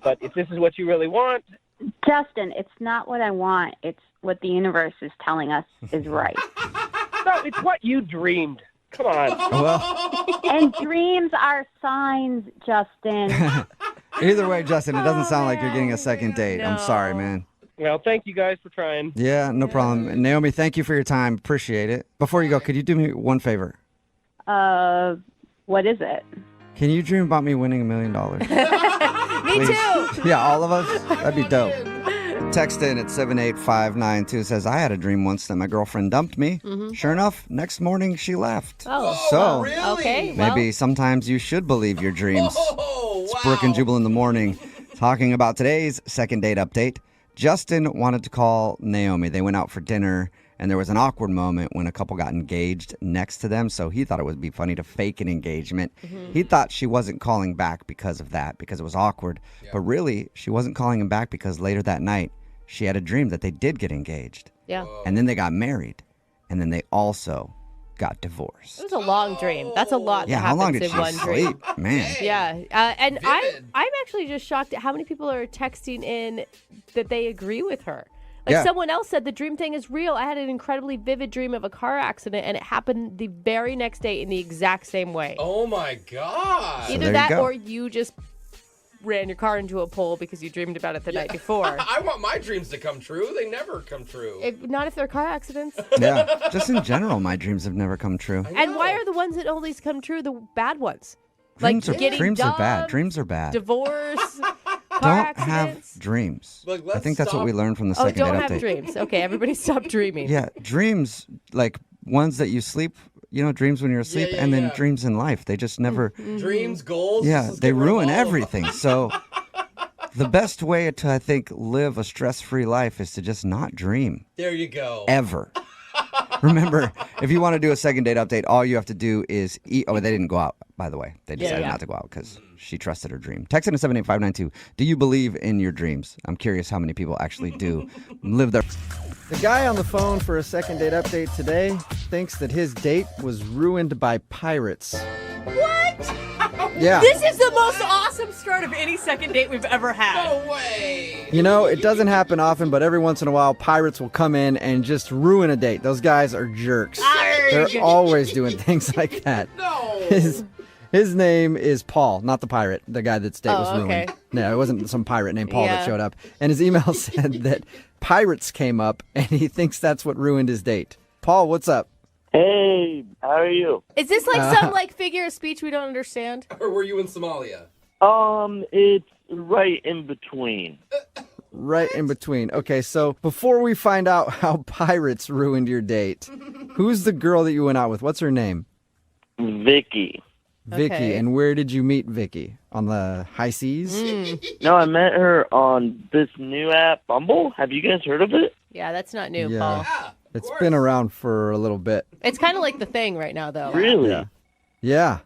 But if this is what you really want... Justin, it's not what I want. It's what the universe is telling us is right. No, it's what you dreamed. Come on. Well, and dreams are signs, Justin. Either way, Justin, it doesn't sound like you're getting a second date. I'm sorry, man. Well, thank you guys for trying. Yeah, no problem. Naomi, thank you for your time. Appreciate it. Before you go, could you do me one favor? What is it? Can you dream about me winning $1 million? Me too. Yeah, all of us? That'd be dope. Text in at 78592 says, I had a dream once that my girlfriend dumped me. Mm-hmm. Sure enough, next morning she left. Oh, so really? Okay. maybe sometimes you should believe your dreams. Oh, It's wow. Brooke and Jubal in the morning talking about today's second date update. Justin wanted to call Naomi. They went out for dinner, and there was an awkward moment when a couple got engaged next to them, so he thought it would be funny to fake an engagement. Mm-hmm. He thought she wasn't calling back because of that, because it was awkward. But really, she wasn't calling him back because later that night, she had a dream that they did get engaged. Yeah. And then they got married, and then they also got divorced. It was a long dream. That's a lot Yeah, that how long happens did in she one dream. sleep? Man. Yeah, and I'm actually just shocked at how many people are texting in that they agree with her. Like someone else said, the dream thing is real. I had an incredibly vivid dream of a car accident, and it happened the very next day in the exact same way. Oh, my God. Either that or you just ran your car into a pole because you dreamed about it the night before. I want my dreams to come true. They never come true. Not if they're car accidents. Yeah, just in general, my dreams have never come true. And why are the ones that always come true the bad ones? Dreams like getting dreams are bad. dumped, Dreams are bad. Divorce, car Don't accidents. have dreams. Like, I think that's what we learned from the Oh, second don't date have update. dreams. Okay, everybody stop dreaming. Yeah, dreams, like ones that you sleep, dreams when you're asleep, and then dreams in life. They just never. Dreams, goals. Yeah, let's they get rid of ruin all of them. everything. So the best way to, I think, live a stress-free life is to just not dream. There you go. Ever. Remember, if you want to do a second date update, all you have to do is eat. Oh, they didn't go out, by the way. They decided not to go out because she trusted her dream. Text in to 78592. Do you believe in your dreams? I'm curious how many people actually do live their... The guy on the phone for a second date update today thinks that his date was ruined by pirates. What? Yeah. This is the most awesome start of any second date we've ever had. No way. You know, it doesn't happen often, but every once in a while, pirates will come in and just ruin a date. Those guys are jerks. They're always doing things like that. No. His name is Paul, not the pirate, the guy that's date was ruined. okay. No, it wasn't some pirate named Paul that showed up. And his email said that pirates came up, and he thinks that's what ruined his date. Paul, what's up? Hey, how are you? Is this like some figure of speech we don't understand? Or were you in Somalia? It's right in between. Right in between. Okay, so before we find out how pirates ruined your date, who's the girl that you went out with? What's her name? Vicky. Vicky. Okay. And where did you meet Vicky? On the high seas? No, I met her on this new app, Bumble. Have you guys heard of it? Yeah, that's not new, Paul. It's been around for a little bit. It's kind of like the thing right now, though. Really? Yeah.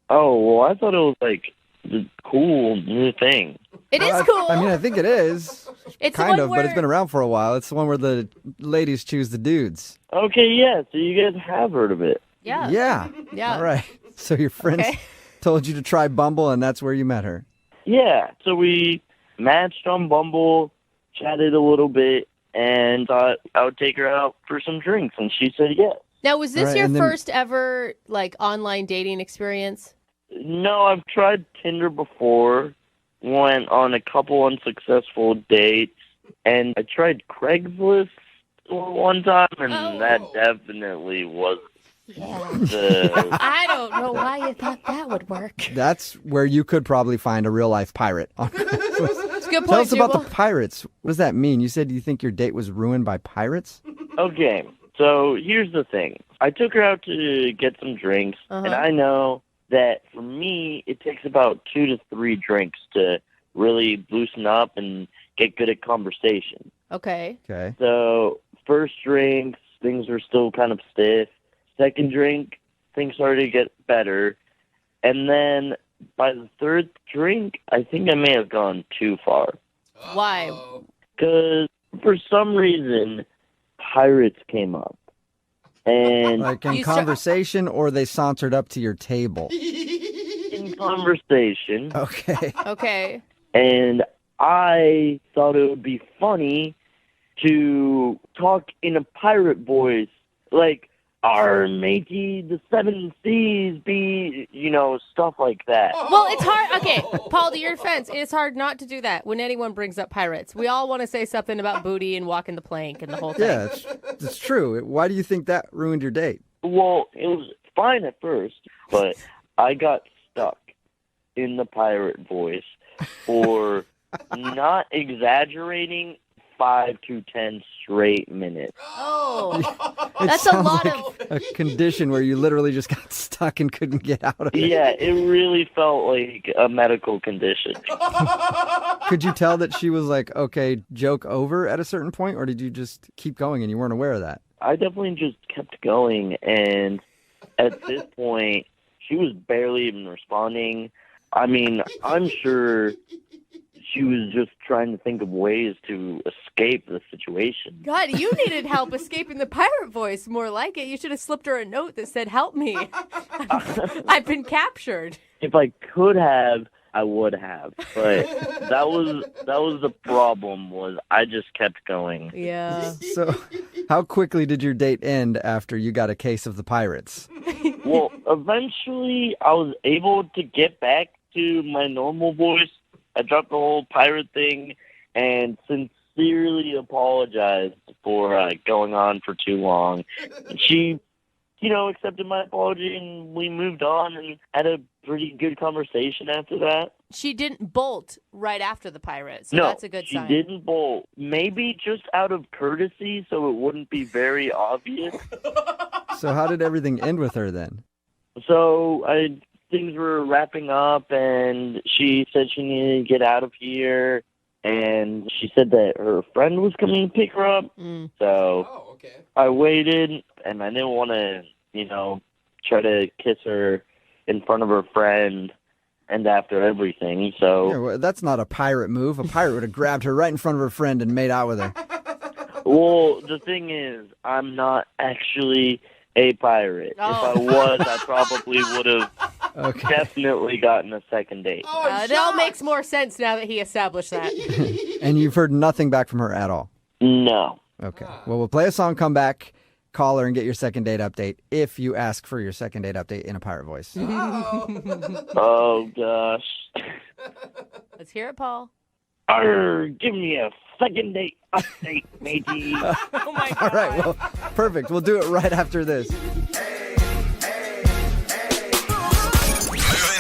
Oh, well, I thought it was like the cool new thing. It is cool. I mean, I think it is. It's kind the of, one but it's been around for a while. It's the one where the ladies choose the dudes. Okay, yeah, so you guys have heard of it. Yeah. Yeah. Yeah. All right. So your friends told you to try Bumble, and that's where you met her. Yeah, so we matched on Bumble, chatted a little bit, and thought I would take her out for some drinks, and she said yes. Now, was this All right, your and then- first ever like online dating experience? No, I've tried Tinder before, went on a couple unsuccessful dates, and I tried Craigslist one time, and that definitely was the... I don't know why you thought that would work. That's where you could probably find a real life pirate. It's a good point, Tell us about Jubal. the pirates. What does that mean? You said you think your date was ruined by pirates? Okay, so here's the thing. I took her out to get some drinks, and I know that for me, it takes about 2 to 3 drinks to really loosen up and get good at conversation. Okay. Okay. So first drinks, things were still kind of stiff. Second drink, things started to get better. And then by the third drink, I think I may have gone too far. Why? Because for some reason, pirates came up. And Like in conversation, or they sauntered up to your table? in conversation. Okay. Okay. And I thought it would be funny to talk in a pirate voice, like, "Our matey, the 7 seas be," stuff like that. Well, it's hard. Okay, Paul, to your defense, it's hard not to do that when anyone brings up pirates. We all want to say something about booty and walking the plank and the whole thing. Yeah, it's true. Why do you think that ruined your date? Well, it was fine at first, but I got stuck in the pirate voice for, not exaggerating, 5 to 10 straight minutes. Oh, It that's a sounds lot like of. a condition where you literally just got stuck and couldn't get out of it. Yeah, it really felt like a medical condition. Could you tell that she was like, okay, joke over at a certain point, or did you just keep going and you weren't aware of that? I definitely just kept going, and at this point, she was barely even responding. I mean, I'm sure she was just trying to think of ways to escape the situation. God, you needed help escaping the pirate voice. More like it. You should have slipped her a note that said, "Help me. I've been captured." If I could have, I would have. But that was the problem, was I just kept going. Yeah. So how quickly did your date end after you got a case of the pirates? Well, eventually I was able to get back to my normal voice. I dropped the whole pirate thing and sincerely apologized for going on for too long. She, accepted my apology, and we moved on and had a pretty good conversation after that. She didn't bolt right after the pirates, so No, that's a good sign. she didn't bolt. Maybe just out of courtesy, so it wouldn't be very obvious. So how did everything end with her then? So things were wrapping up, and she said she needed to get out of here, and she said that her friend was coming to pick her up. So I waited, and I didn't want to, try to kiss her in front of her friend and after everything. So Yeah, well, that's not a pirate move. A pirate would have grabbed her right in front of her friend and made out with her. Well, the thing is, I'm not actually a pirate. If I was, I probably would have definitely gotten a second date. It all makes more sense now that he established that. And you've heard nothing back from her at all? No. Okay. Well, we'll play a song, come back, call her, and get your second date update if you ask for your second date update in a pirate voice. Oh, gosh. Let's hear it, Paul. Arr, give me a second date update, matey. Oh, my God. All right. Well, perfect. We'll do it right after this. Moving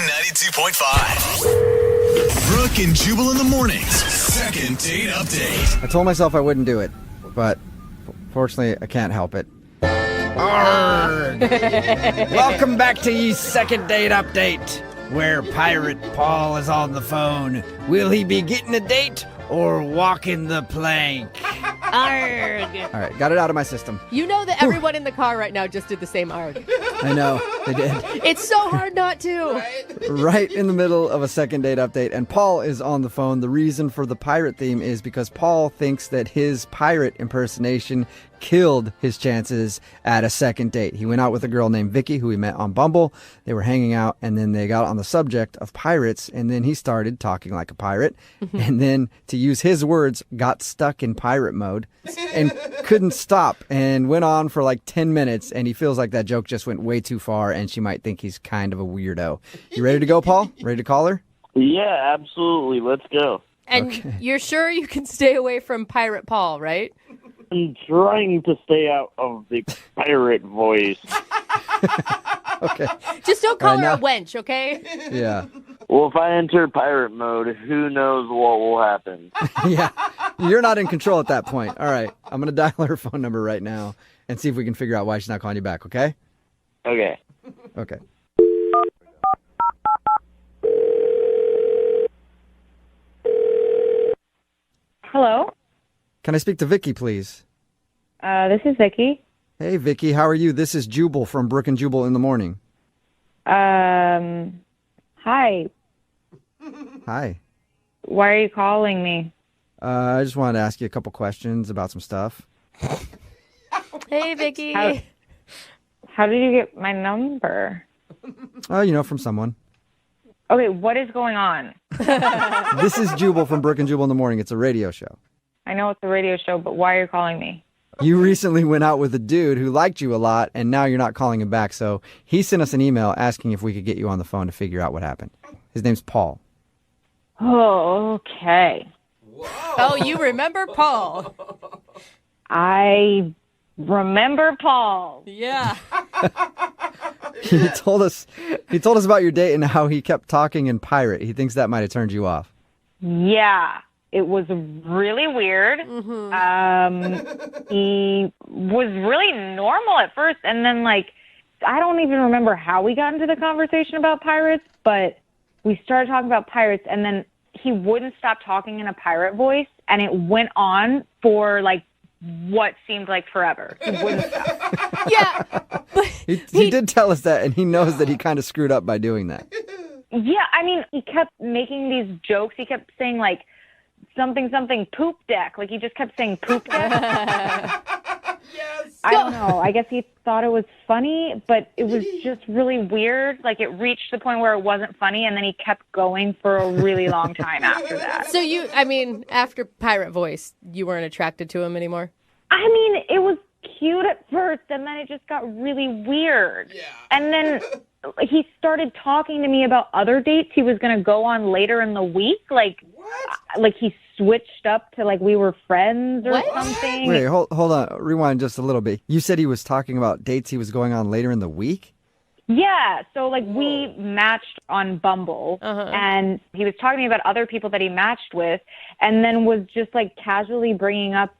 92.5. Brooke and Jubal in the mornings. Second date update. I told myself I wouldn't do it, but fortunately, I can't help it. Arrgh. Welcome back to ye second date update, where Pirate Paul is on the phone. Will he be getting a date or walking the plank? Arrgh. All right, got it out of my system. You know that everyone in the car right now just did the same arg. I know, they did. It's so hard not to. Right in the middle of a second date update, and Paul is on the phone. The reason for the pirate theme is because Paul thinks that his pirate impersonation killed his chances at a second date. He went out with a girl named Vicky, who he met on Bumble. They were hanging out, and then they got on the subject of pirates, and then he started talking like a pirate, and then, to use his words, got stuck in pirate mode and couldn't stop, and went on for like 10 minutes, and he feels like that joke just went way too far, and she might think he's kind of a weirdo. You ready to go, Paul? Ready to call her? Yeah, absolutely. Let's go. And you're sure you can stay away from Pirate Paul, right? I'm trying to stay out of the pirate voice. Okay. Just don't call her now- a wench, okay? Yeah. Well, if I enter pirate mode, who knows what will happen? Yeah. You're not in control at that point. All right. I'm going to dial her phone number right now and see if we can figure out why she's not calling you back, okay? Okay. Okay. Hello? Can I speak to Vicky, please? This is Vicky. Hey, Vicky, how are you? This is Jubal from Brooke and Jubal in the morning. Hi. Hi. Why are you calling me? I just wanted to ask you a couple questions about some stuff. Hey, Vicky. How did you get my number? From someone. Okay, what is going on? This is Jubal from Brooke and Jubal in the morning. It's a radio show. I know it's a radio show, but why are you calling me? You recently went out with a dude who liked you a lot, and now you're not calling him back. So he sent us an email asking if we could get you on the phone to figure out what happened. His name's Paul. Oh, okay. Oh, you remember Paul? I remember Paul. Yeah. He told us about your date and how he kept talking in pirate. He thinks that might have turned you off. Yeah, it was really weird. He was really normal at first, and then I don't even remember how we got into the conversation about pirates, but we started talking about pirates, and then he wouldn't stop talking in a pirate voice, and it went on for what seemed like forever. He wouldn't stop. Yeah. He did tell us that, and he knows that he kind of screwed up by doing that. Yeah, I mean, he kept making these jokes. He kept saying something poop deck. He just kept saying poop deck. Yes. I don't know. I guess he thought it was funny, but it was just really weird. It reached the point where it wasn't funny, and then he kept going for a really long time after that. So after Pirate Voice, you weren't attracted to him anymore? I mean, it was cute at first, and then it just got really weird. Yeah. And then he started talking to me about other dates he was going to go on later in the week. He switched up to we were friends or something. Wait, hold on. Rewind just a little bit. You said he was talking about dates he was going on later in the week? Yeah, so we matched on Bumble, and he was talking to me about other people that he matched with, and then was just casually bringing up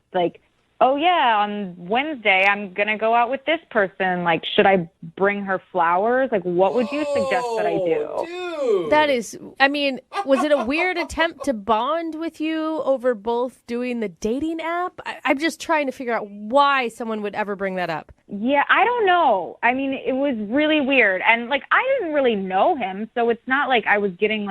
oh yeah, on Wednesday I'm gonna go out with this person. Should I bring her flowers? What would you suggest that I do? Dude. That is, was it a weird attempt to bond with you over both doing the dating app? I'm just trying to figure out why someone would ever bring that up. Yeah, I don't know. I mean, it was really weird. And I didn't really know him, so it's not I was getting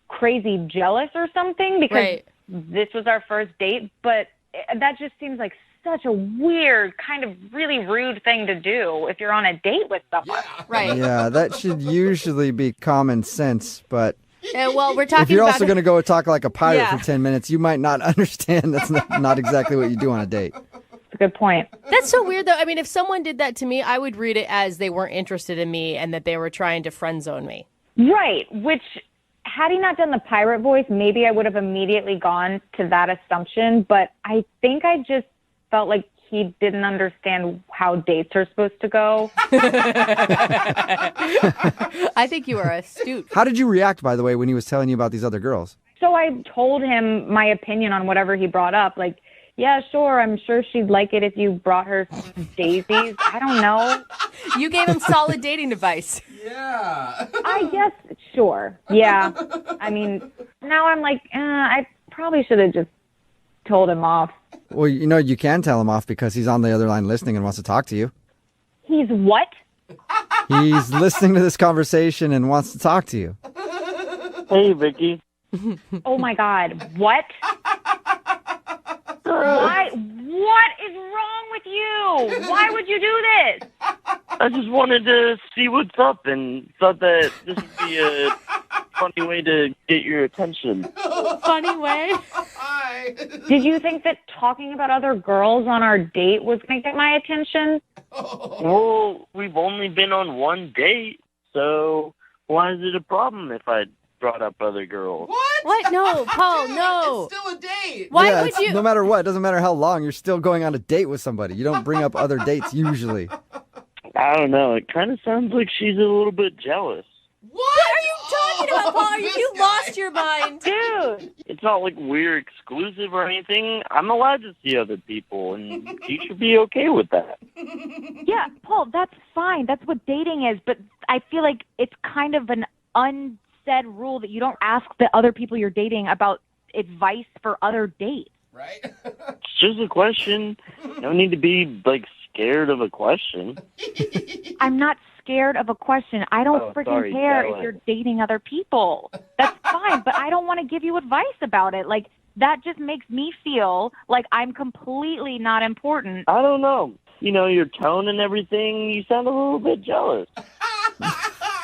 crazy jealous or something because this was our first date, but that just seems like such a weird, kind of really rude thing to do if you're on a date with someone. Yeah. Right. Yeah, that should usually be common sense, but well, we're talking if you're about also going to go talk like a pirate Yeah. for 10 minutes, you might not understand that's not exactly what you do on a date. That's a good point. That's so weird, though. If someone did that to me, I would read it as they weren't interested in me and that they were trying to friend zone me. Right, which, had he not done the pirate voice, maybe I would have immediately gone to that assumption, but I think I just felt like he didn't understand how dates are supposed to go. I think you are astute. How did you react, by the way, when he was telling you about these other girls? So I told him my opinion on whatever he brought up. yeah, sure, I'm sure she'd like it if you brought her daisies. I don't know. You gave him solid dating advice. Yeah. I guess, sure. Yeah. I mean, now I'm like, I probably should have just told him off. Well, you can tell him off because he's on the other line listening and wants to talk to you. He's what? He's listening to this conversation and wants to talk to you. Hey, Vicky. Oh my God. What? Why? What is wrong with you? Why would you do this? I just wanted to see what's up and thought that this would be a funny way to get your attention. Funny way? Did you think that talking about other girls on our date was going to get my attention? Well, we've only been on one date, so why is it a problem if I brought up other girls? What? No, Paul, no. It's still a date. Why would you? No matter what, it doesn't matter how long, you're still going on a date with somebody. You don't bring up other dates usually. I don't know. It kind of sounds like she's a little bit jealous. What are you talking about, Paul? You lost your mind. Dude. It's not like we're exclusive or anything. I'm allowed to see other people, and you should be okay with that. Yeah, Paul, that's fine. That's what dating is. But I feel like it's kind of an unsaid rule that you don't ask the other people you're dating about advice for other dates. Right? It's just a question. You don't need to be, scared of a question. I'm not scared of a question. I don't freaking care if you're dating other people. That's fine, but I don't want to give you advice about it. That just makes me feel like I'm completely not important. I don't know. Your tone and everything, you sound a little bit jealous.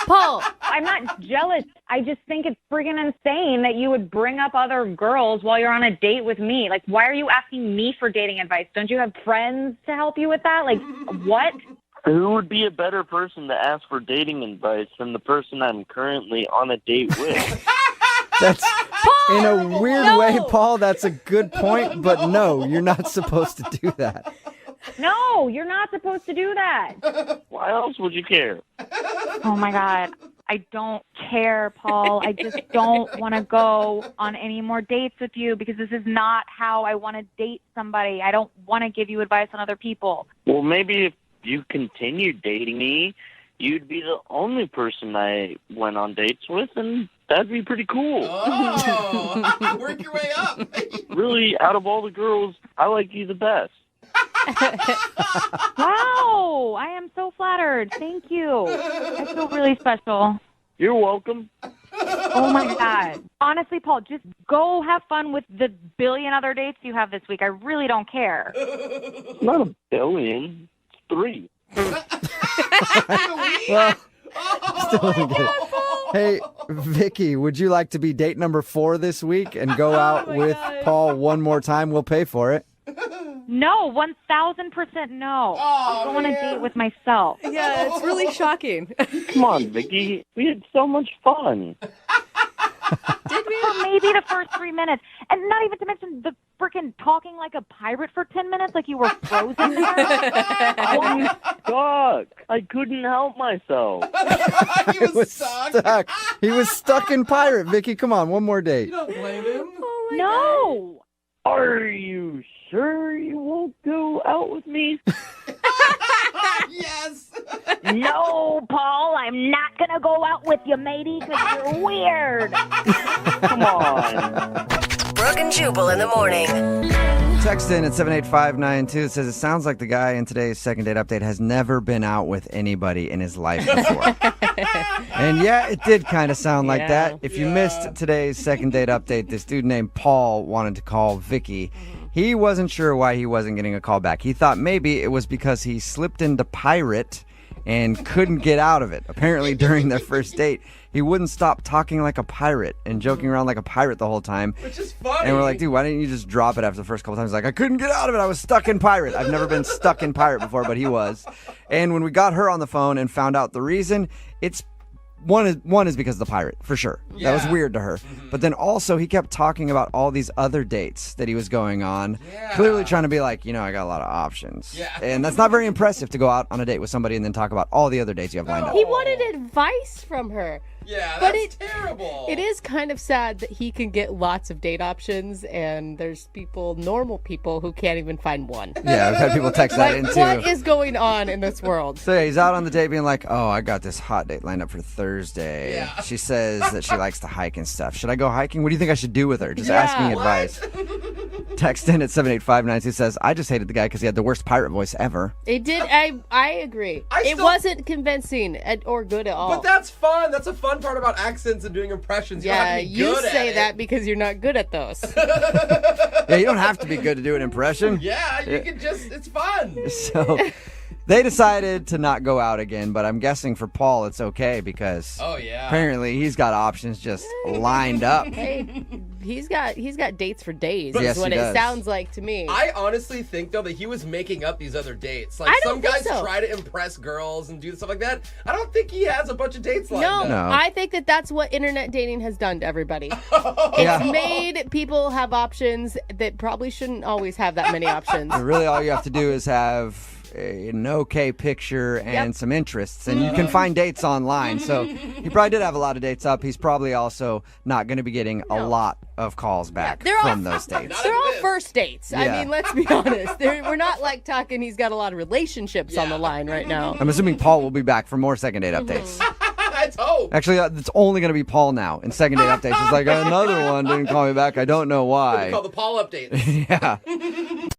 Paul, I'm not jealous. I just think it's friggin' insane that you would bring up other girls while you're on a date with me. Why are you asking me for dating advice? Don't you have friends to help you with that? What? Who would be a better person to ask for dating advice than the person I'm currently on a date with? That's in a weird way, Paul. That's a good point, but no, you're not supposed to do that. No, you're not supposed to do that. Why else would you care? Oh, my God. I don't care, Paul. I just don't want to go on any more dates with you because this is not how I want to date somebody. I don't want to give you advice on other people. Well, maybe if you continued dating me, you'd be the only person I went on dates with, and that'd be pretty cool. Oh, work your way up. Really, out of all the girls, I like you the best. Wow, I am so flattered. Thank you. I feel really special. You're welcome. Oh, my God. Honestly, Paul, just go have fun with the billion other dates you have this week. I really don't care. It's not a billion. It's 3. Well, still don't get it. Hey, Vicky, would you like to be date number 4 this week and go out with Paul one more time? We'll pay for it. No, 1,000% no. I'll go on a date with myself. Yeah, it's really shocking. Come on, Vicky. We had so much fun. Did we? For maybe the first 3 minutes. And not even to mention the freaking talking like a pirate for 10 minutes like you were frozen there. I was stuck. I couldn't help myself. He was stuck. He was stuck in pirate, Vicky. Come on, one more date. You don't blame him. No. Are you sure you won't go out with me? Yes. No, Paul, I'm not going to go out with you, matey, because you're weird. Come on. Brooke and Jubal in the morning. Text in at 78592. It says, it sounds like the guy in today's second date update has never been out with anybody in his life before. And yeah, it did kind of sound like that. If you missed today's second date update, this dude named Paul wanted to call Vicky. He wasn't sure why he wasn't getting a call back. He thought maybe it was because he slipped into pirate and couldn't get out of it. Apparently, during their first date, he wouldn't stop talking like a pirate and joking around like a pirate the whole time. Which is funny. And we're like, dude, why didn't you just drop it after the first couple times? He's like, I couldn't get out of it. I was stuck in pirate. I've never been stuck in pirate before, but he was. And when we got her on the phone and found out the reason, it's one is because of the pirate, for sure. That was weird to her. But then also he kept talking about all these other dates that he was going on, clearly trying to be like, I got a lot of options. Yeah. And that's not very impressive to go out on a date with somebody and then talk about all the other dates you have lined up. He wanted advice from her. Yeah, But that's terrible. It is kind of sad that he can get lots of date options, and there's normal people, who can't even find one. Yeah, I've had people text that in too. What is going on in this world? So yeah, he's out on the date being like, oh, I got this hot date lined up for Thursday. Yeah. She says that she likes to hike and stuff. Should I go hiking? What do you think I should do with her? Just Yeah. asking advice. Text in at 78592 says, I just hated the guy because he had the worst pirate voice ever. It did. I agree. It wasn't convincing or good at all. But that's fun. That's a fun part about accents and doing impressions. You don't have to be you good say at that because you're not good at those. Yeah, you don't have to be good to do an impression. Yeah, you can just, it's fun. So they decided to not go out again, but I'm guessing for Paul it's okay because apparently he's got options just lined up. Hey, he's got dates for days. Yes, is what he it does. sounds like to me. I honestly think, though, that he was making up these other dates. Like, I don't some think guys so. try to impress girls and do stuff like that. I don't think he has a bunch of dates lined No, up. I think that's what internet dating has done to everybody. Yeah. It's made people have options that probably shouldn't always have that many options. Really, all you have to do is have an okay picture and some interests, and you can find dates online. So he probably did have a lot of dates up. He's probably also not going to be getting a lot of calls back from those dates. They're all first dates. I Yeah. mean, let's be honest. We're not like talking he's got a lot of relationships on the line right now. I'm assuming Paul will be back for more second date updates. Let's hope. Actually, it's only going to be Paul now in second date updates. It's like, another one didn't call me back. I don't know What do why. you call the Paul updates? Yeah.